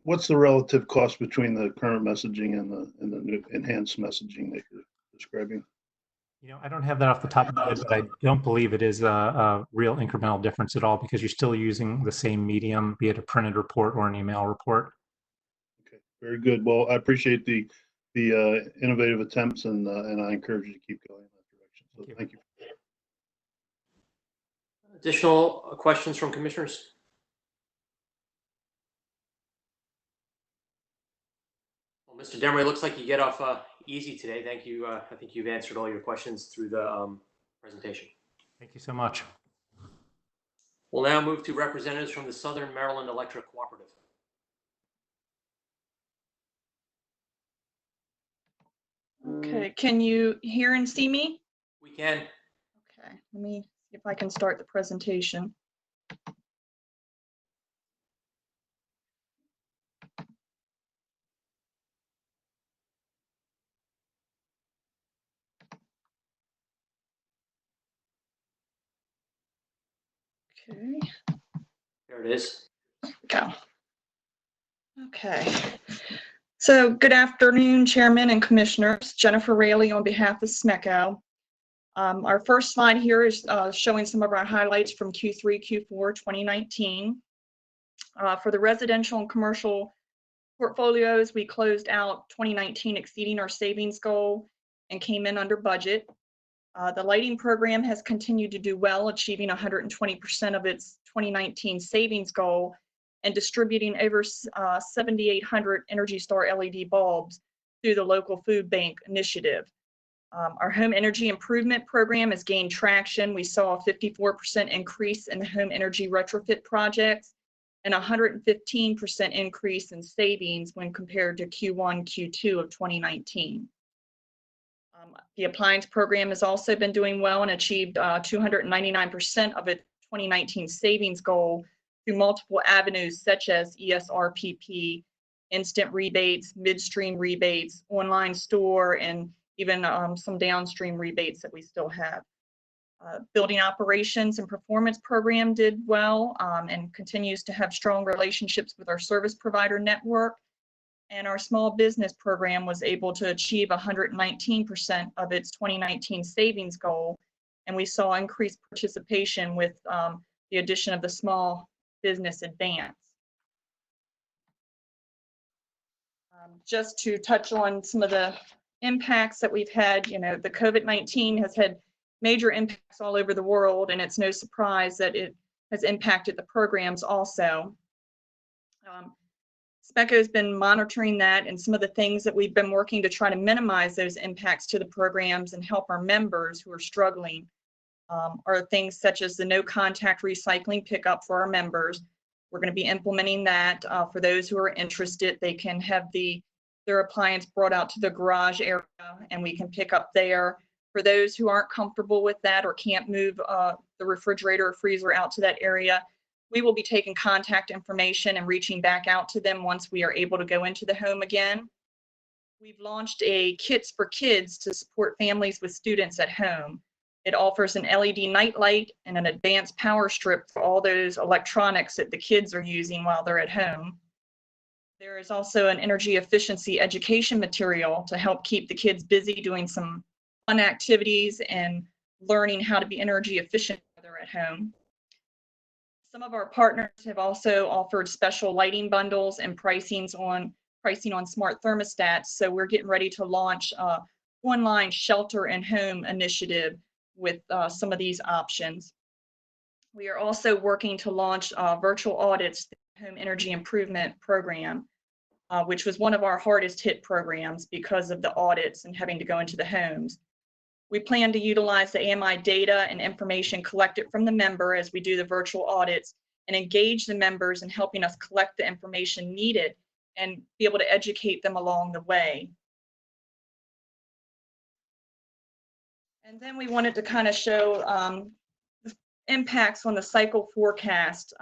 What's the relative cost between the current messaging and the new enhanced messaging that you're describing? I don't have that off the top of my head, but I don't believe it is a real incremental difference at all because you're still using the same medium, be it a printed report or an email report. Very good. Well, I appreciate the innovative attempts, and I encourage you to keep going in that direction. So thank you. Additional questions from commissioners? Well, Mr. Demery, looks like you get off easy today. Thank you. I think you've answered all your questions through the presentation. Thank you so much. We'll now move to representatives from the Southern Maryland Electric Cooperative. Okay, can you hear and see me? We can. Okay, let me see if I can start the presentation. Okay. There it is. Go. Okay. So good afternoon, Chairman and Commissioners. Jennifer Raley on behalf of SMECO. Our first slide here is showing some of our highlights from Q3, Q4 2019. For the residential and commercial portfolios, we closed out 2019 exceeding our savings goal and came in under budget. The lighting program has continued to do well, achieving 120% of its 2019 savings goal and distributing over 7,800 Energy Star LED bulbs through the local food bank initiative. Our home energy improvement program has gained traction. We saw a 54% increase in the home energy retrofit projects and 115% increase in savings when compared to Q1, Q2 of 2019. The appliance program has also been doing well and achieved 299% of its 2019 savings goal through multiple avenues such as ESRPP, instant rebates, midstream rebates, online store, and even some downstream rebates that we still have. Building operations and performance program did well and continues to have strong relationships with our service provider network. And our small business program was able to achieve 119% of its 2019 savings goal. And we saw increased participation with the addition of the small business advance. Just to touch on some of the impacts that we've had, you know, the COVID-19 has had major impacts all over the world, and it's no surprise that it has impacted the programs also. SMECO has been monitoring that, and some of the things that we've been working to try to minimize those impacts to the programs and help our members who are struggling are things such as the no contact recycling pickup for our members. We're going to be implementing that for those who are interested. They can have their appliance brought out to the garage area and we can pick up there. For those who aren't comfortable with that or can't move the refrigerator or freezer out to that area, we will be taking contact information and reaching back out to them once we are able to go into the home again. We've launched a Kits for Kids to support families with students at home. It offers an LED nightlight and an advanced power strip for all those electronics that the kids are using while they're at home. There is also an energy efficiency education material to help keep the kids busy doing some fun activities and learning how to be energy efficient while they're at home. Some of our partners have also offered special lighting bundles and pricing on smart thermostats. So we're getting ready to launch an online shelter and home initiative with some of these options. We are also working to launch virtual audits, the home energy improvement program, which was one of our hardest hit programs because of the audits and having to go into the homes. We plan to utilize the AMI data and information collected from the member as we do the virtual audits and engage the members in helping us collect the information needed and be able to educate them along the way. And then we wanted to kind of show the impacts on the cycle forecast.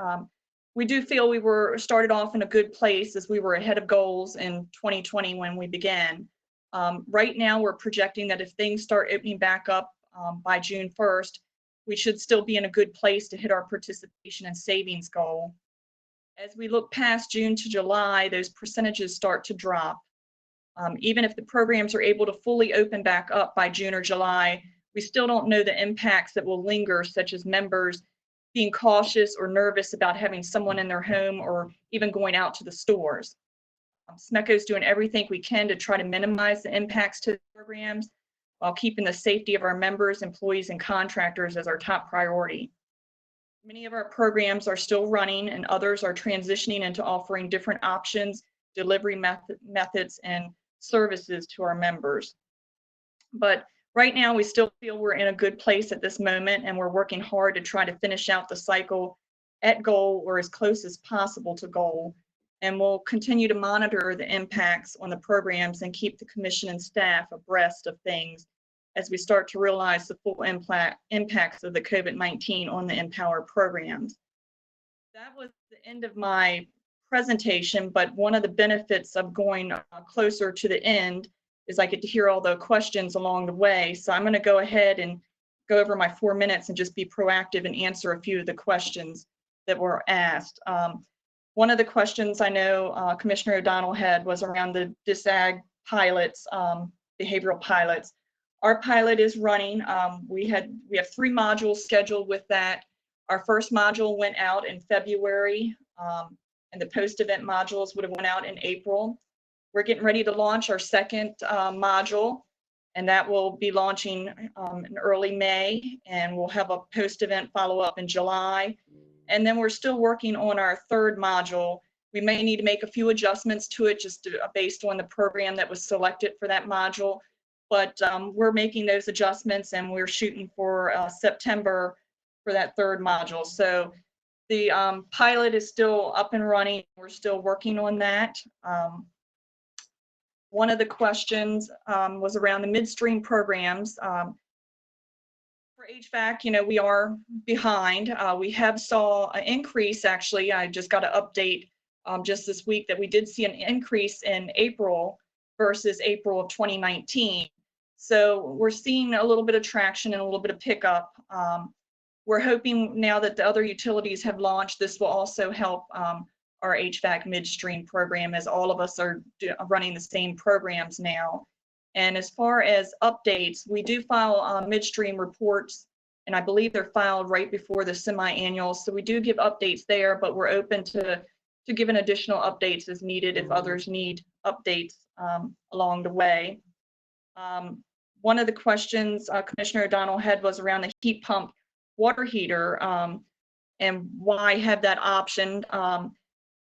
We do feel we were started off in a good place as we were ahead of goals in 2020 when we began. Right now, we're projecting that if things start opening back up by June 1st, we should still be in a good place to hit our participation and savings goal. As we look past June to July, those percentages start to drop. Even if the programs are able to fully open back up by June or July, we still don't know the impacts that will linger, such as members being cautious or nervous about having someone in their home or even going out to the stores. SMECO is doing everything we can to try to minimize the impacts to the programs while keeping the safety of our members, employees, and contractors as our top priority. Many of our programs are still running and others are transitioning into offering different options, delivery methods, and services to our members. But right now, we still feel we're in a good place at this moment, and we're working hard to try to finish out the cycle at goal or as close as possible to goal. And we'll continue to monitor the impacts on the programs and keep the commission and staff abreast of things as we start to realize the full impacts of the COVID-19 on the EmPOWER programs. That was the end of my presentation, but one of the benefits of going closer to the end is I get to hear all the questions along the way. So I'm going to go ahead and go over my 4 minutes and just be proactive and answer a few of the questions that were asked. One of the questions I know Commissioner O'Donnell had was around the DISAG pilots, behavioral pilots. Our pilot is running. We have 3 modules scheduled with that. Our first module went out in February, and the post-event modules would have went out in April. We're getting ready to launch our second module, and that will be launching in early May, and we'll have a post-event follow-up in July. And then we're still working on our third module. We may need to make a few adjustments to it just based on the program that was selected for that module. But we're making those adjustments, and we're shooting for September for that third module. So the pilot is still up and running. We're still working on that. One of the questions was around the midstream programs. For HVAC, you know, we are behind. We have saw an increase, actually. I just got an update just this week that we did see an increase in April versus April of 2019. So we're seeing a little bit of traction and a little bit of pickup. We're hoping now that the other utilities have launched, this will also help our HVAC midstream program, as all of us are running the same programs now. And as far as updates, we do file midstream reports, and I believe they're filed right before the semi-annual. So we do give updates there, but we're open to giving additional updates as needed if others need updates along the way. One of the questions Commissioner O'Donnell had was around the heat pump water heater and why have that option.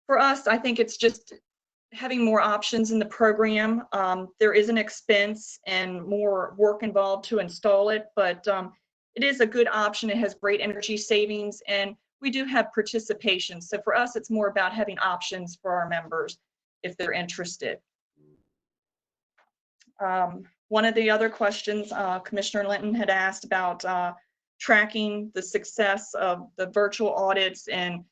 For us, I think it's just having more options in the program. There is an expense and more work involved to install it, but it is a good option. It has great energy savings, and we do have participation. So for us, it's more about having options for our members if they're interested. One of the other questions Commissioner Linton had asked about tracking the success of the virtual audits and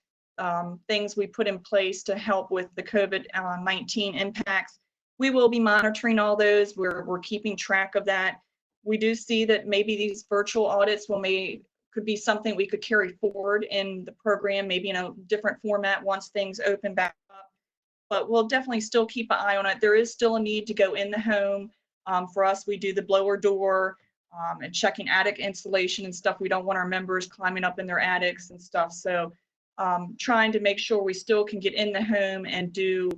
things we put in place to help with the COVID-19 impacts. We will be monitoring all those. We're keeping track of that. We do see that maybe these virtual audits could be something we could carry forward in the program, maybe in a different format once things open back up. But we'll definitely still keep an eye on it. There is still a need to go in the home. For us, we do the blower door and checking attic installation and stuff. We don't want our members climbing up in their attics and stuff. So trying to make sure we still can get in the home and do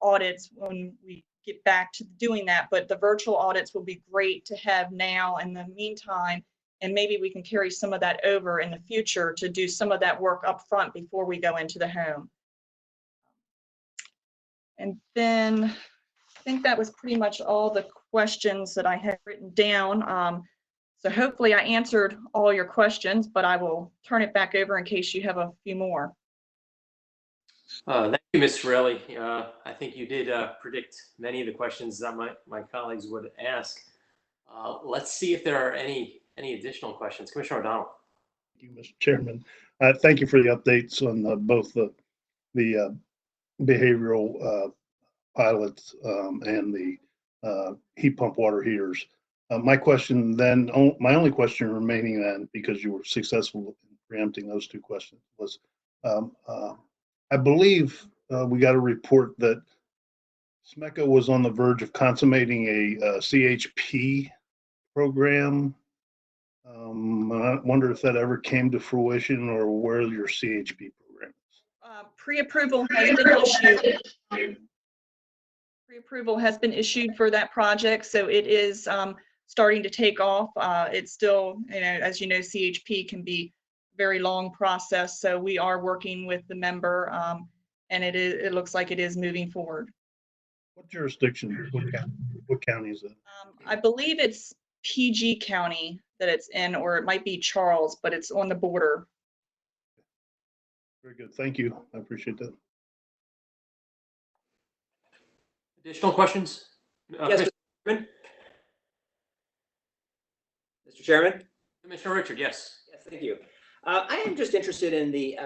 audits when we get back to doing that. But the virtual audits will be great to have now in the meantime, and maybe we can carry some of that over in the future to do some of that work up front before we go into the home. And then I think that was pretty much all the questions that I had written down. So hopefully I answered all your questions, but I will turn it back over in case you have a few more. Thank you, Ms. Ferrelli. I think you did predict many of the questions that my colleagues would ask. Let's see if there are any additional questions. Commissioner O'Donnell. Thank you, Mr. Chairman. Thank you for the updates on both the behavioral pilots and the heat pump water heaters. My only question remaining then, because you were successful in preempting those 2 questions, was I believe we got a report that SMECA was on the verge of consummating a CHP program. I wonder if that ever came to fruition or where your CHP program is. Pre-approval has been issued. Pre-approval has been issued for that project, so it is starting to take off. It's still, as you know, CHP can be a very long process, so we are working with the member, and it looks like it is moving forward. What jurisdiction? What county is it? I believe it's PG County that it's in, or it might be Charles, but it's on the border. Very good. Thank you. I appreciate that. Additional questions? Yes, Mr. Chairman. Commissioner Richard, yes. Yes, thank you. I am just interested in the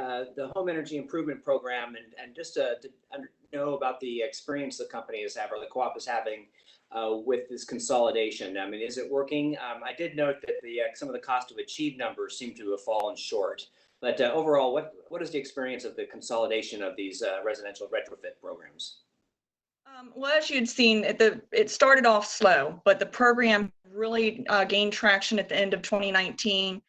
home energy improvement program and just to know about the experience the company is having, or the co-op is having with this consolidation. I mean, is it working? I did note that some of the cost to achieve numbers seem to have fallen short. But overall, what is the experience of the consolidation of these residential retrofit programs? Well, as you'd seen, it started off slow, but the program really gained traction at the end of 2019.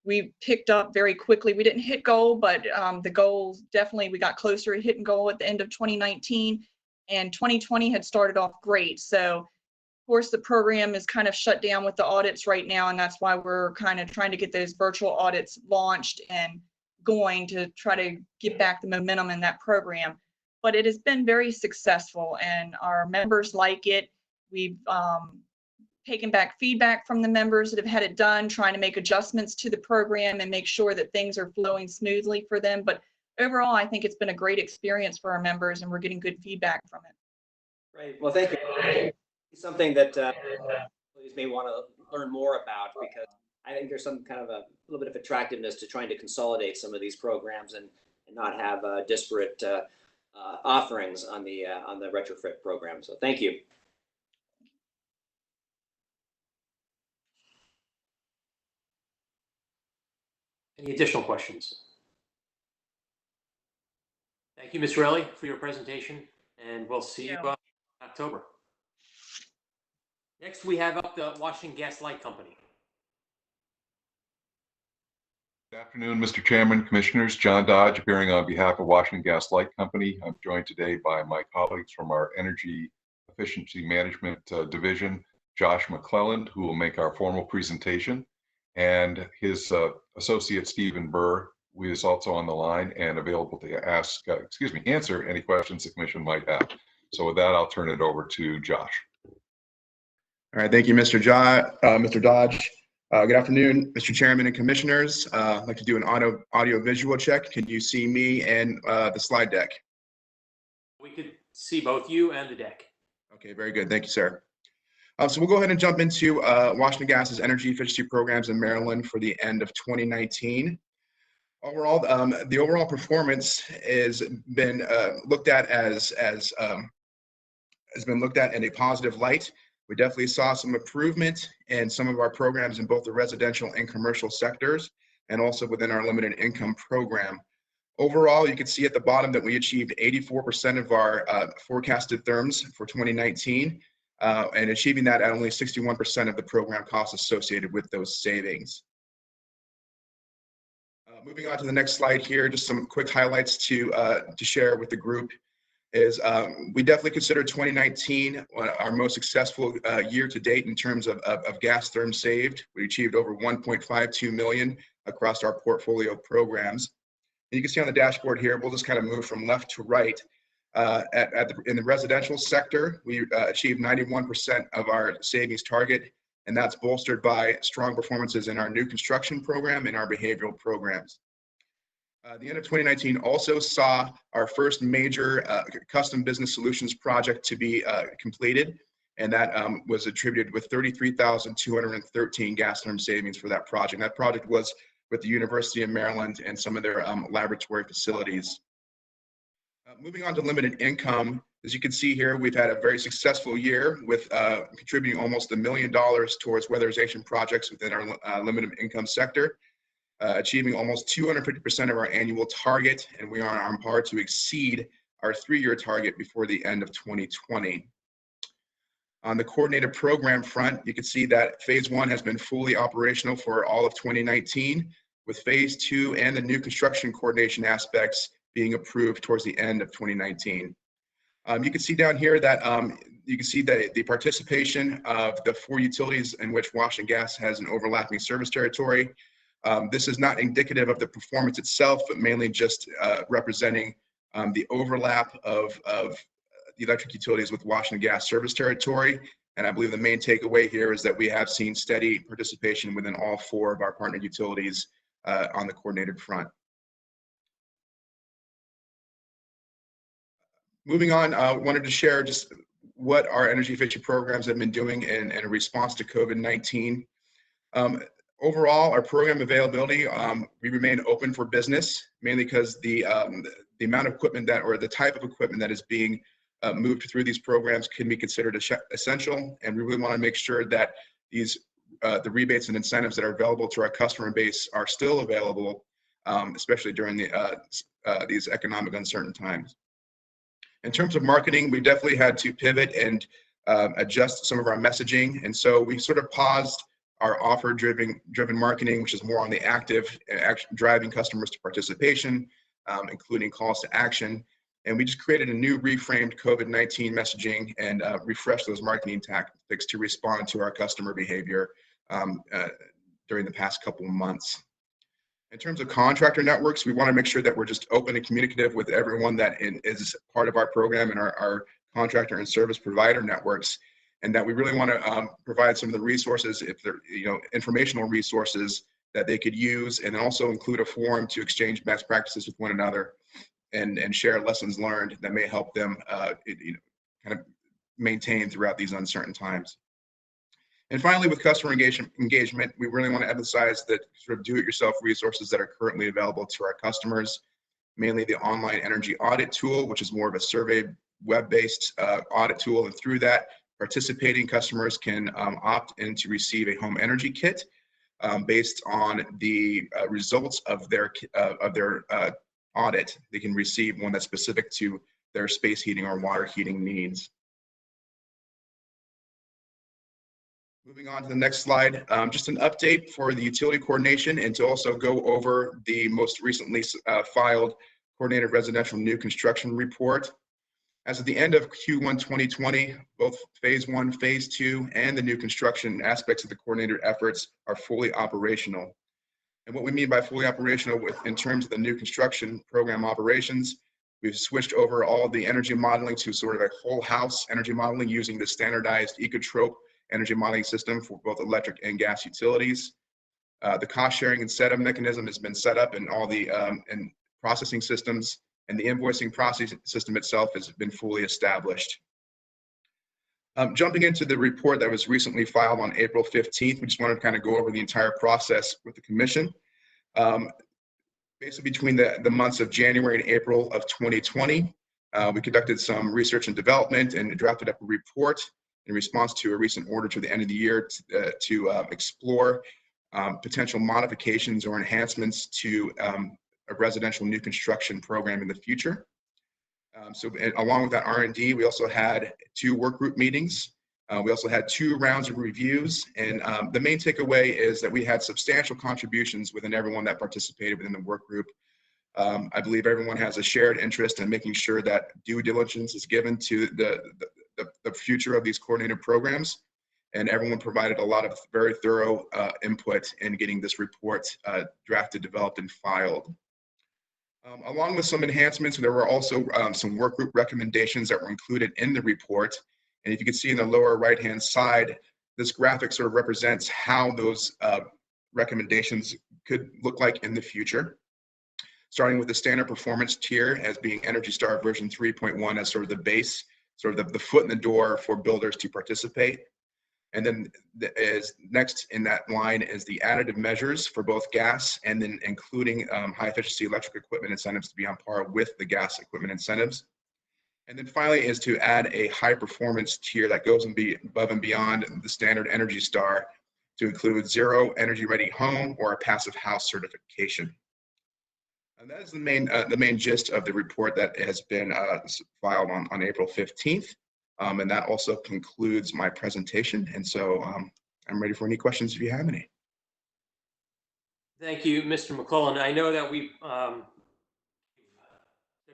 We picked up very quickly. We didn't hit goal, but the goals definitely, we got closer to hitting goal at the end of 2019, and 2020 had started off great. So, of course, the program is kind of shut down with the audits right now, and that's why we're kind of trying to get those virtual audits launched and going to try to get back the momentum in that program. But it has been very successful and our members like it. We've taken back feedback from the members that have had it done, trying to make adjustments to the program and make sure that things are flowing smoothly for them. But overall, I think it's been a great experience for our members and we're getting good feedback from it. Great. Well, thank you. It's something that employees may want to learn more about, because I think there's some kind of a little bit of attractiveness to trying to consolidate some of these programs and not have disparate offerings on the retrofit program. So thank you. Any additional questions? Thank you, Ms. Relly, for your presentation, and we'll see you in October. Next, we have up the Washington Gas Light Company. Good afternoon, Mr. Chairman, Commissioners. John Dodge, appearing on behalf of Washington Gas Light Company. I'm joined today by my colleagues from our Energy Efficiency Management Division, Josh McClelland, who will make our formal presentation, and his associate, Stephen Burr, who is also on the line and available to answer any questions the Commission might have. So with that, I'll turn it over to Josh. All right, thank you, Mr. Dodge. Good afternoon, Mr. Chairman and Commissioners. I'd like to do an audio-visual check. Can you see me and the slide deck? We could see both you and the deck. Okay, very good. Thank you, sir. So we'll go ahead and jump into Washington Gas's energy efficiency programs in Maryland for the end of 2019. Overall, the overall performance has been looked at in a positive light. We definitely saw some improvement in some of our programs in both the residential and commercial sectors, and also within our limited income program. Overall, you can see at the bottom that we achieved 84% of our forecasted therms for 2019, and achieving that at only 61% of the program costs associated with those savings. Moving on to the next slide here, just some quick highlights to share with the group. We definitely consider 2019 our most successful year to date in terms of gas therms saved. We achieved over 1.52 million across our portfolio programs. And you can see on the dashboard here, we'll just kind of move from left to right. In the residential sector, we achieved 91% of our savings target, and that's bolstered by strong performances in our new construction program and our behavioral programs. The end of 2019 also saw our first major custom business solutions project to be completed, and that was attributed with 33,213 gas therm savings for that project. That project was with the University of Maryland and some of their laboratory facilities. Moving on to limited income, as you can see here, we've had a very successful year with contributing almost $1 million towards weatherization projects within our limited income sector. Achieving almost 250% of our annual target, and we are on par to exceed our 3-year target before the end of 2020. On the coordinated program front, you can see that phase 1 has been fully operational for all of 2019, with phase 2 and the new construction coordination aspects being approved towards the end of 2019. You can see down here that the participation of the 4 utilities in which Washington Gas has an overlapping service territory. This is not indicative of the performance itself, but mainly just representing the overlap of the electric utilities with Washington Gas service territory. And I believe the main takeaway here is that we have seen steady participation within all 4 of our partner utilities on the coordinated front. Moving on, I wanted to share just what our energy efficiency programs have been doing in response to COVID-19. Overall, our program availability, we remain open for business, mainly because the amount of equipment or the type of equipment that is being moved through these programs can be considered essential, and we really want to make sure that these the rebates and incentives that are available to our customer base are still available, especially during these economic uncertain times. In terms of marketing, we definitely had to pivot and adjust some of our messaging. And so we sort of paused our offer-driven marketing, which is more on the active, driving customers to participation, including calls to action. And we just created a new reframed COVID-19 messaging and refreshed those marketing tactics to respond to our customer behavior during the past couple of months. In terms of contractor networks, we want to make sure that we're just open and communicative with everyone that is part of our program and our contractor and service provider networks, and that we really want to provide some of the resources, if they're informational resources that they could use, and also include a forum to exchange best practices with one another and share lessons learned that may help them kind of maintain throughout these uncertain times. And finally, with customer engagement, we really want to emphasize that sort of do-it-yourself resources that are currently available to our customers, mainly the online energy audit tool, which is more of a survey web-based audit tool. And through that, participating customers can opt in to receive a home energy kit based on the results of their audit. They can receive one that's specific to their space heating or water heating needs. Moving on to the next slide, just an update for the utility coordination and to also go over the most recently filed Coordinated Residential New Construction Report. As of the end of Q1 2020, both Phase 1, Phase 2, and the new construction aspects of the coordinated efforts are fully operational. And what we mean by fully operational in terms of the new construction program operations, we've switched over all of the energy modeling to sort of a whole house energy modeling using the standardized Ecotrope energy modeling system for both electric and gas utilities. The cost sharing and setup mechanism has been set up in all the and processing systems, and the invoicing processing system itself has been fully established. Jumping into the report that was recently filed on April 15th, we just wanted to kind of go over the entire process with the commission. Basically between the months of January and April of 2020, we conducted some research and development and drafted up a report in response to a recent order to the end of the year to explore potential modifications or enhancements to a residential new construction program in the future. Along with that R&D, we also had 2 work group meetings. We also had 2 rounds of reviews, and the main takeaway is that we had substantial contributions within everyone that participated within the work group. I believe everyone has a shared interest in making sure that due diligence is given to the future of these coordinated programs, and everyone provided a lot of very thorough input in getting this report drafted, developed, and filed. Along with some enhancements, there were also some work group recommendations that were included in the report. And if you can see in the lower right-hand side, this graphic sort of represents how those recommendations could look like in the future. Starting with the standard performance tier as being Energy Star version 3.1 as sort of the base, sort of the foot in the door for builders to participate. And then next in that line is the additive measures for both gas, and then including high efficiency electric equipment incentives to be on par with the gas equipment incentives. And then finally is to add a high performance tier that goes above and beyond the standard Energy Star to include 0 energy ready home or a passive house certification. And that is the main gist of the report that has been filed on April 15th. And that also concludes my presentation. And so I'm ready for any questions if you have any. Thank you, Mr. McClellan. I know that we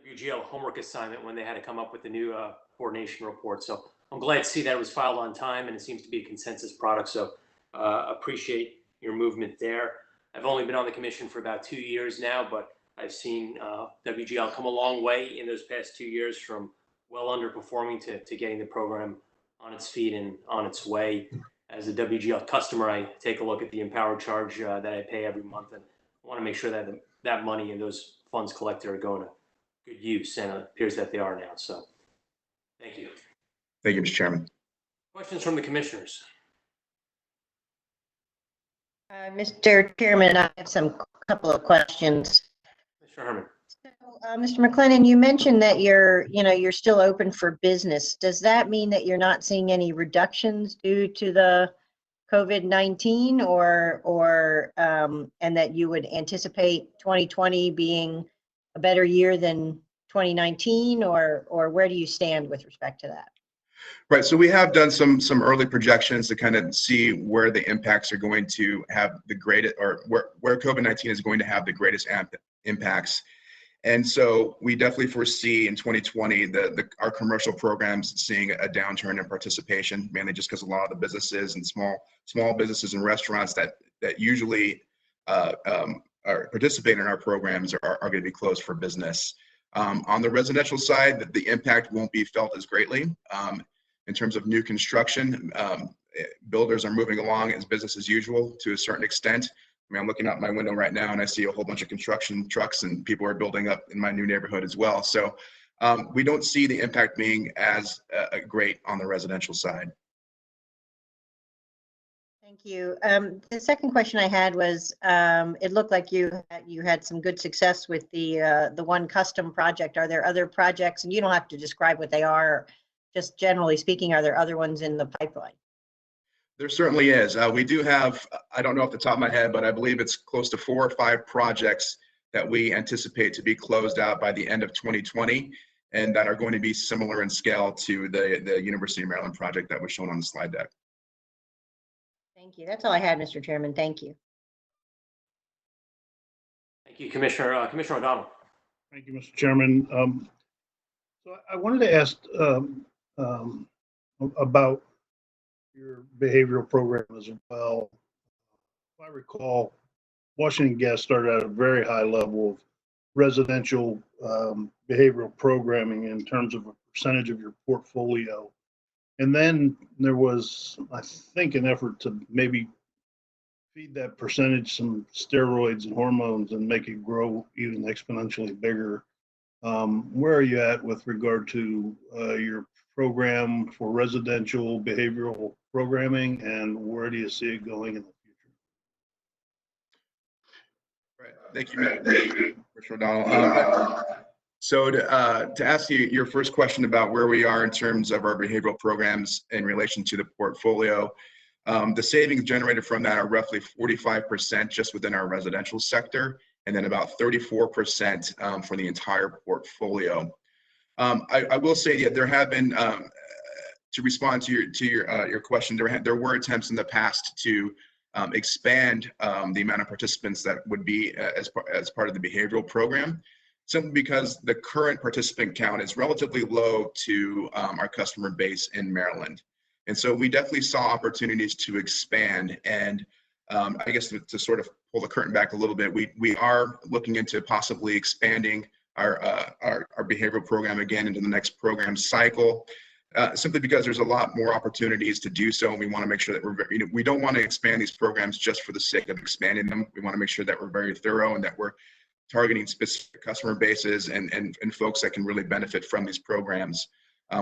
WGL homework assignment when they had to come up with the new coordination report. So I'm glad to see that it was filed on time, and it seems to be a consensus product. So appreciate your movement there. I've only been on the commission for about 2 years now, but I've seen WGL come a long way in those past 2 years, from well underperforming to getting the program on its feet and on its way. As a WGL customer, I take a look at the EmPOWER charge that I pay every month, and I want to make sure that that money and those funds collected are going to good use, and it appears that they are now. So thank you. Thank you, Mr. Chairman. Questions from the commissioners? Mr. Chairman, I have couple of questions. Mr. Herman. Mr. McClellan, you mentioned that you're still open for business. Does that mean that you're not seeing any reductions due to the COVID-19 and that you would anticipate 2020 being a better year than 2019, or where do you stand with respect to that? Right. So we have done some early projections to kind of see where the impacts are going to have the greatest, or where COVID-19 is going to have the greatest impacts. And so we definitely foresee in 2020 our commercial programs seeing a downturn in participation, mainly just because a lot of the businesses and small businesses and restaurants that usually are participating in our programs are going to be closed for business. On the residential side, the impact won't be felt as greatly. In terms of new construction, builders are moving along as business as usual to a certain extent. I mean, I'm looking out my window right now and I see a whole bunch of construction trucks and people are building up in my new neighborhood as well. So we don't see the impact being as great on the residential side. Thank you. The second question I had was, it looked like you had some good success with the one custom project. Are there other projects, and you don't have to describe what they are, just generally speaking, are there other ones in the pipeline? There certainly is. We do have, I don't know off the top of my head, but I believe it's close to 4 or 5 projects that we anticipate to be closed out by the end of 2020, and that are going to be similar in scale to the University of Maryland project that was shown on the slide deck. Thank you. That's all I had, Mr. Chairman. Thank you. Thank you, Commissioner. Commissioner O'Donnell. Thank you, Mr. Chairman. So I wanted to ask about your behavioral program as well. If I recall, Washington Gas started at a very high level of residential behavioral programming in terms of a percentage of your portfolio. And then there was, I think, an effort to maybe feed that percentage some steroids and hormones and make it grow even exponentially bigger. Where are you at with regard to your program for residential behavioral programming, and where do you see it going in the future? Right. Thank you, Mr. O'Donnell. So to ask you your first question about where we are in terms of our behavioral programs in relation to the portfolio, the savings generated from that are roughly 45% just within our residential sector, and then about 34% for the entire portfolio. I will say that there have been, to respond to your question, there were attempts in the past to expand the amount of participants that would be as part of the behavioral program, simply because the current participant count is relatively low to our customer base in Maryland. And so we definitely saw opportunities to expand. And I guess to sort of pull the curtain back a little bit, we are looking into possibly expanding our behavioral program again into the next program cycle, simply because there's a lot more opportunities to do so. And we want to make sure that we don't want to expand these programs just for the sake of expanding them. We want to make sure that we're very thorough and that we're targeting specific customer bases and folks that can really benefit from these programs.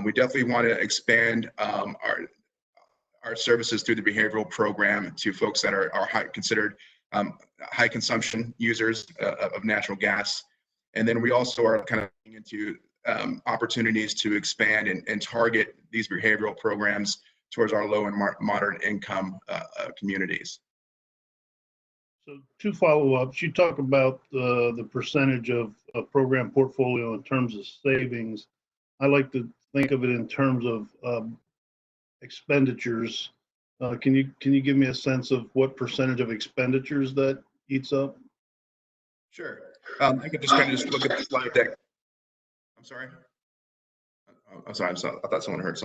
We definitely want to expand our services through the behavioral program to folks that are considered high consumption users of natural gas. And then we also are kind of looking into opportunities to expand and target these behavioral programs towards our low and moderate income communities. So 2 follow-ups. You talk about the percentage of program portfolio in terms of savings. I like to think of it in terms of expenditures. Can you give me a sense of what percentage of expenditures that eats up? Sure. I could just kind of look at the slide deck. I'm sorry. I'm sorry. I thought someone heard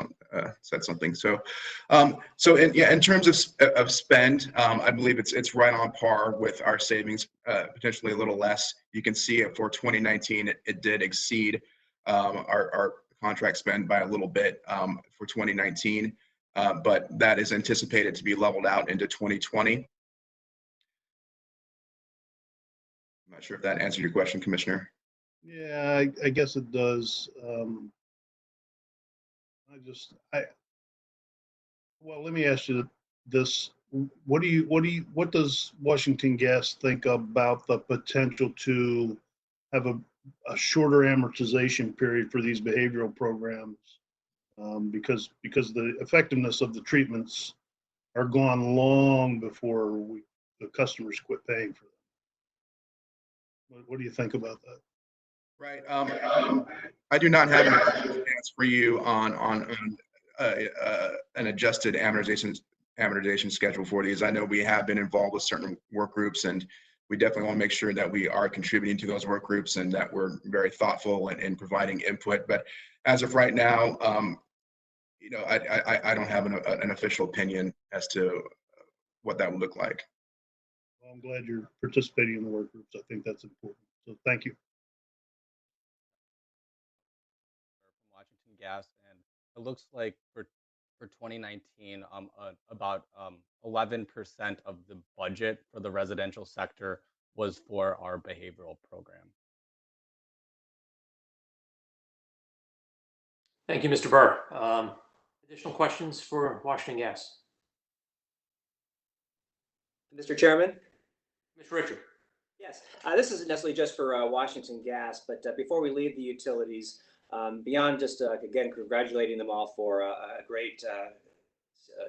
said something. So, in terms of spend, I believe it's right on par with our savings, potentially a little less. You can see it for 2019, it did exceed our contract spend by a little bit for 2019, but that is anticipated to be leveled out into 2020. I'm not sure if that answered your question, Commissioner. Yeah, I guess it does. Well, let me ask you this. What does Washington Gas think about the potential to have a shorter amortization period for these behavioral programs? Because the effectiveness of the treatments are gone long before the customers quit paying for them. What do you think about that? Right. I do not have an answer for you on an adjusted amortization schedule for these. I know we have been involved with certain work groups, and we definitely want to make sure that we are contributing to those work groups and that we're very thoughtful in providing input. But as of right now, I don't have an official opinion as to what that would look like. Well, I'm glad you're participating in the work groups. I think that's important. So thank you. From Washington Gas, and it looks like for 2019, about 11% of the budget for the residential sector was for our behavioral program. Thank you, Mr. Burr. Additional questions for Washington Gas? Mr. Chairman? Mr. Richard. Yes, this isn't necessarily just for Washington Gas, but before we leave the utilities, beyond just, again, congratulating them all for a great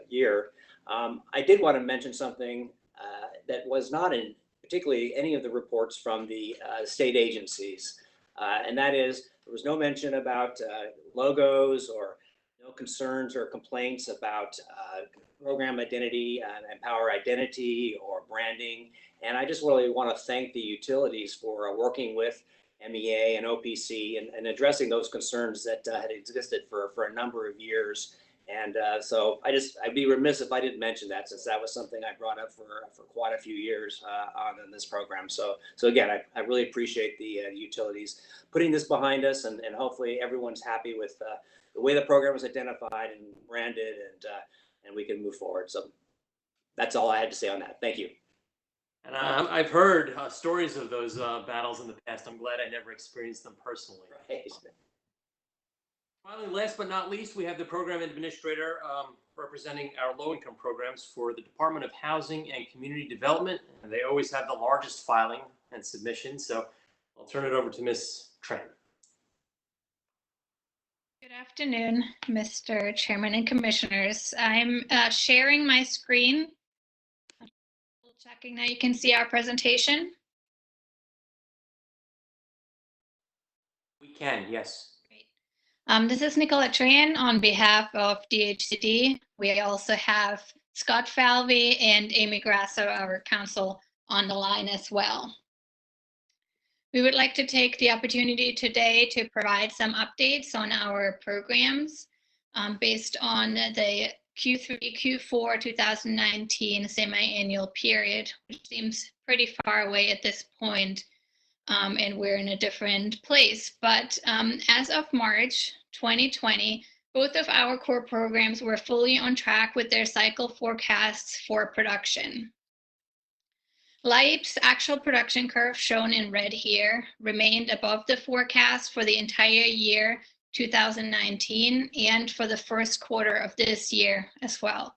year, I did want to mention something that was not in particularly any of the reports from the state agencies, and that is there was no mention about logos or no concerns or complaints about program identity and EmPOWER identity or branding. And I just really want to thank the utilities for working with MEA and OPC and addressing those concerns that had existed for a number of years. And so I'd be remiss if I didn't mention that, since that was something I brought up for quite a few years on this program. So again, I really appreciate the utilities putting this behind us, and hopefully everyone's happy with the way the program was identified and branded, and we can move forward. So that's all I had to say on that. Thank you. And I've heard stories of those battles in the past. I'm glad I never experienced them personally. Right. Finally, last but not least, we have the program administrator representing our low-income programs for the Department of Housing and Community Development. And they always have the largest filing and submission. So I'll turn it over to Ms. Tran. Good afternoon, Mr. Chairman and Commissioners. I'm sharing my screen. Checking now you can see our presentation. We can, yes. This is Nicolette Tran on behalf of DHCD. We also have Scott Falvey and Amy Grasso, our counsel, on the line as well. We would like to take the opportunity today to provide some updates on our programs based on the Q3, Q4 2019 semi-annual period, which seems pretty far away at this point, and we're in a different place. But as of March 2020, both of our core programs were fully on track with their cycle forecasts for production. LIEP's actual production curve, shown in red here, remained above the forecast for the entire year 2019 and for the first quarter of this year as well.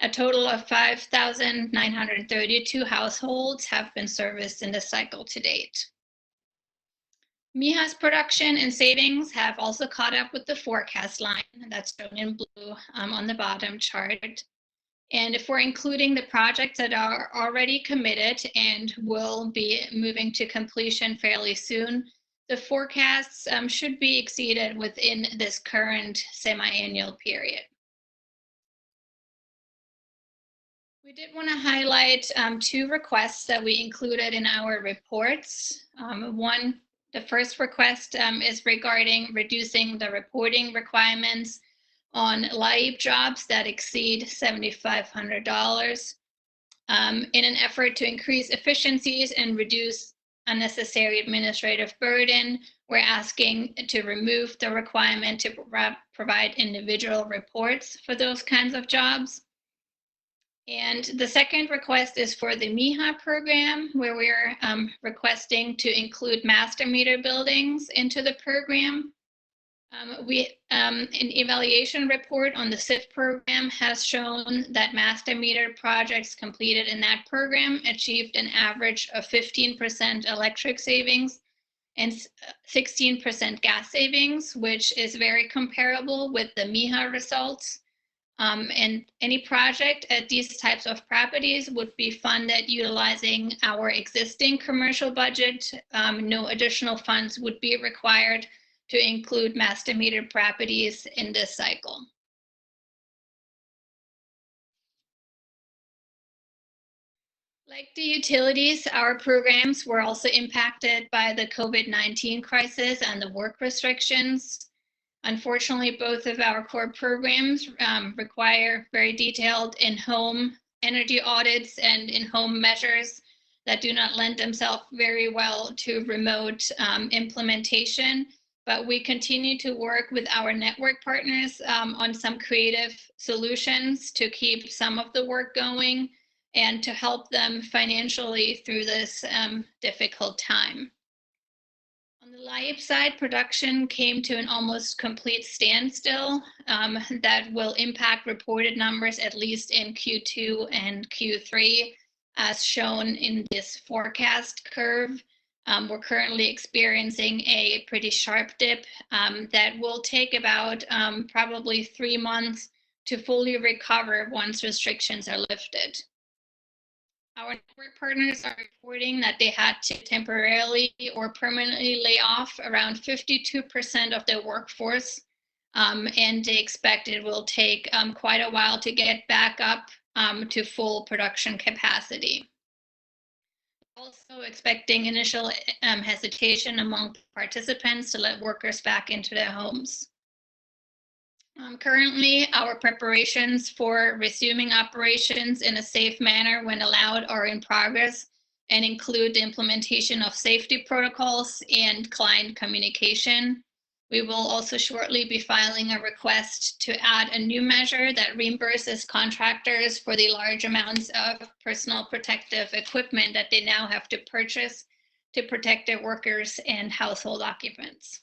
A total of 5,932 households have been serviced in the cycle to date. MIHA's production and savings have also caught up with the forecast line, that's shown in blue on the bottom chart. And if we're including the projects that are already committed and will be moving to completion fairly soon, the forecasts should be exceeded within this current semi-annual period. We did want to highlight two requests that we included in our reports. The first request is regarding reducing the reporting requirements on LIEP jobs that exceed $7,500 in an effort to increase efficiencies and reduce unnecessary administrative burden. We're asking to remove the requirement to provide individual reports for those kinds of jobs. And the second request is for the MIHA program, where we're requesting to include master meter buildings into the program. An evaluation report on the SIF program has shown that master meter projects completed in that program achieved an average of 15% electric savings and 16% gas savings, which is very comparable with the MIHA results. And any project at these types of properties would be funded utilizing our existing commercial budget. No additional funds would be required to include master meter properties in this cycle. Like the utilities, our programs were also impacted by the COVID-19 crisis and the work restrictions. Unfortunately, both of our core programs require very detailed in-home energy audits and in-home measures that do not lend themselves very well to remote implementation. But we continue to work with our network partners on some creative solutions to keep some of the work going and to help them financially through this difficult time. On the live side, production came to an almost complete standstill that will impact reported numbers at least in Q2 and Q3, as shown in this forecast curve. We're currently experiencing a pretty sharp dip that will take about probably 3 months to fully recover once restrictions are lifted. Our network partners are reporting that they had to temporarily or permanently lay off around 52% of their workforce, and they expect it will take quite a while to get back up to full production capacity. Also expecting initial hesitation among participants to let workers back into their homes. Currently, our preparations for resuming operations in a safe manner when allowed are in progress and include the implementation of safety protocols and client communication. We will also shortly be filing a request to add a new measure that reimburses contractors for the large amounts of personal protective equipment that they now have to purchase to protect their workers and household occupants.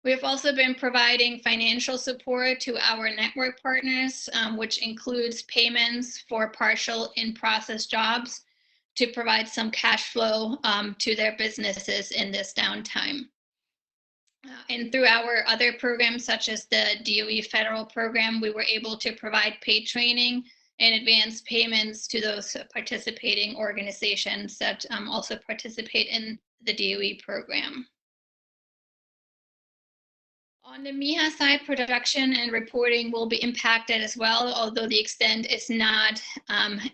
We have also been providing financial support to our network partners, which includes payments for partial in-process jobs to provide some cash flow to their businesses in this downtime. And through our other programs, such as the DOE federal program, we were able to provide paid training and advance payments to those participating organizations that also participate in the DOE program. On the MIHA side, production and reporting will be impacted as well, although the extent is not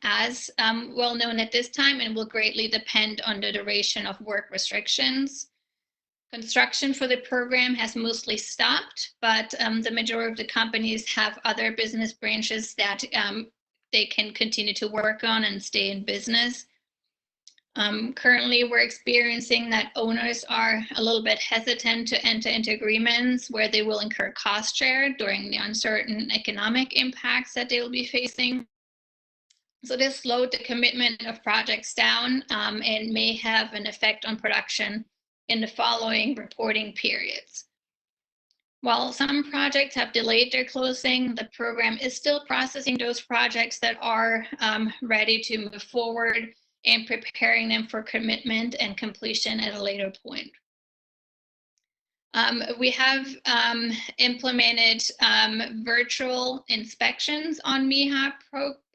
as well known at this time and will greatly depend on the duration of work restrictions. Construction for the program has mostly stopped, but the majority of the companies have other business branches that they can continue to work on and stay in business. Currently, we're experiencing that owners are a little bit hesitant to enter into agreements where they will incur cost share during the uncertain economic impacts that they will be facing. So this slowed the commitment of projects down and may have an effect on production in the following reporting periods. While some projects have delayed their closing, the program is still processing those projects that are ready to move forward and preparing them for commitment and completion at a later point. We have implemented virtual inspections on MIHA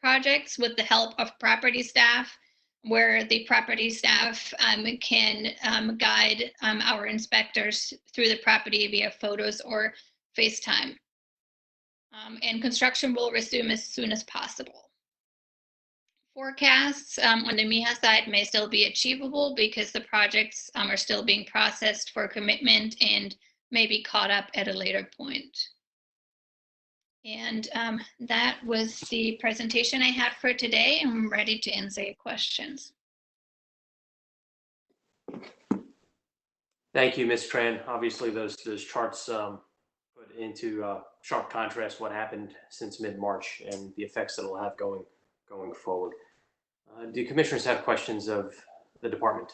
projects with the help of property staff, where the property staff can guide our inspectors through the property via photos or FaceTime. And construction will resume as soon as possible. Forecasts on the MIHA side may still be achievable because the projects are still being processed for commitment and may be caught up at a later point. And that was the presentation I had for today. I'm ready to answer your questions. Thank you, Ms. Tran. Obviously, those charts put into sharp contrast what happened since mid-March and the effects that it'll have going forward. Do commissioners have questions of the department?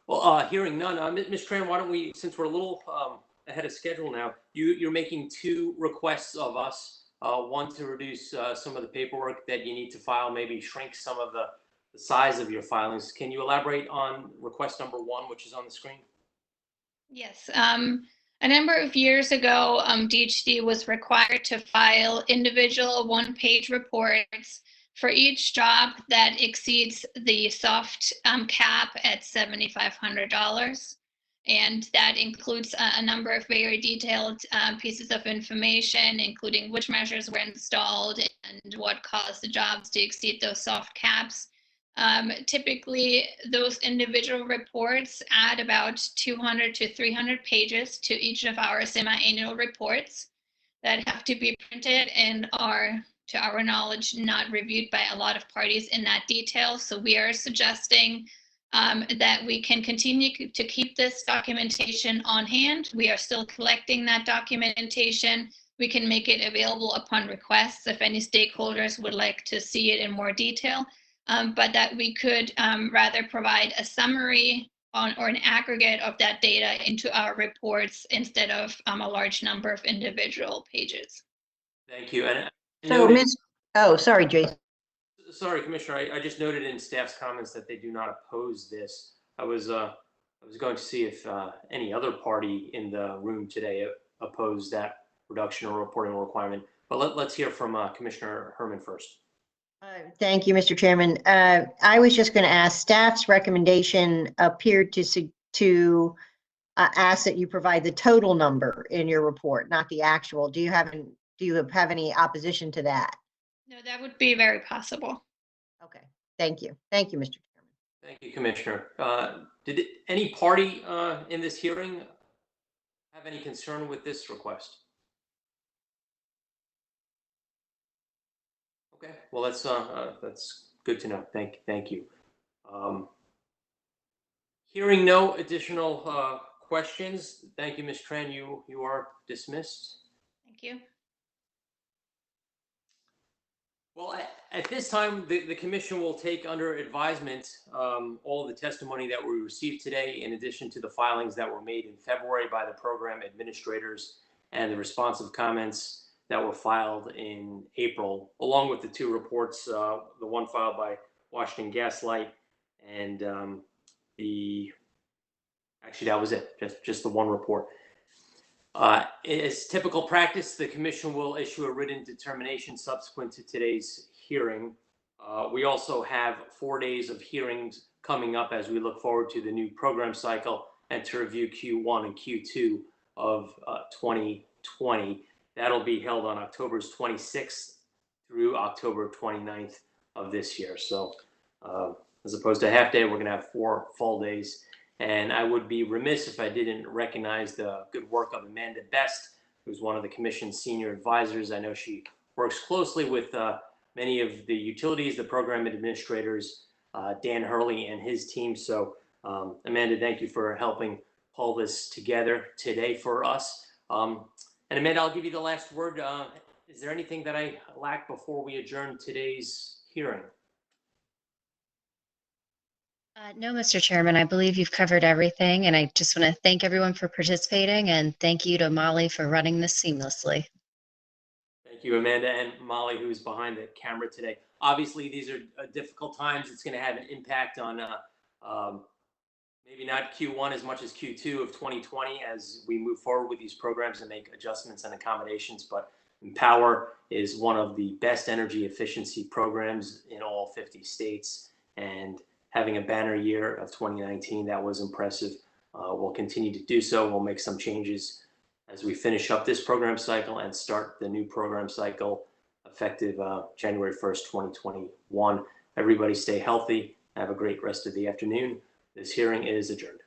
Well, hearing none, Ms. Tran, why don't we, since we're a little ahead of schedule now, you're making 2 requests of us. One to reduce some of the paperwork that you need to file, maybe shrink some of the size of your filings. Can you elaborate on request number 1, which is on the screen? Yes. A number of years ago, DHD was required to file individual one-page reports for each job that exceeds the soft cap at $7,500. And that includes a number of very detailed pieces of information, including which measures were installed and what caused the jobs to exceed those soft caps. Typically, those individual reports add about 200 to 300 pages to each of our semi-annual reports that have to be printed and are, to our knowledge, not reviewed by a lot of parties in that detail. So we are suggesting that we can continue to keep this documentation on hand. We are still collecting that documentation. We can make it available upon request if any stakeholders would like to see it in more detail, but that we could rather provide a summary or an aggregate of that data into our reports instead of a large number of individual pages. Thank you. And So, oh, sorry, Jason. Sorry, Commissioner. I just noted in staff's comments that they do not oppose this. I was going to see if any other party in the room today opposed that reduction or reporting requirement. But let's hear from Commissioner Herman first. Thank you, Mr. Chairman. I was just going to ask, staff's recommendation appeared to ask that you provide the total number in your report, not the actual. Do you have any opposition to that? No, that would be very possible. Okay, thank you. Thank you, Mr. Chairman. Thank you, Commissioner. Did any party in this hearing have any concern with this request? Okay, well, that's good to know. Thank you. Hearing no additional questions, thank you, Ms. Tran. You are dismissed. Thank you. Well, at this time, the commission will take under advisement all the testimony that we received today, in addition to the filings that were made in February by the program administrators and the responsive comments that were filed in April, along with the 2 reports, the one filed by Washington Gas Light and actually that was it, just the 1 report. As typical practice, the commission will issue a written determination subsequent to today's hearing. We also have 4 days of hearings coming up as we look forward to the new program cycle and to review Q1 and Q2 of 2020. That'll be held on October 26th through October 29th of this year. So as opposed to a half day, we're going to have 4 full days. And I would be remiss if I didn't recognize the good work of Amanda Best, who's one of the commission's senior advisors. I know she works closely with many of the utilities, the program administrators, Dan Hurley and his team. So Amanda, thank you for helping pull this together today for us. And Amanda, I'll give you the last word. Is there anything that I lack before we adjourn today's hearing? No, Mr. Chairman, I believe you've covered everything, and I just want to thank everyone for participating, and thank you to Molly for running this seamlessly. Thank you, Amanda, and Molly, who's behind the camera today. Obviously, these are difficult times. It's going to have an impact on maybe not Q1 as much as Q2 of 2020 as we move forward with these programs and make adjustments and accommodations. But EmPOWER is one of the best energy efficiency programs in all 50 states, and having a banner year of 2019, that was impressive. We'll continue to do so. We'll make some changes as we finish up this program cycle and start the new program cycle effective January 1st, 2021. Everybody stay healthy. Have a great rest of the afternoon. This hearing is adjourned.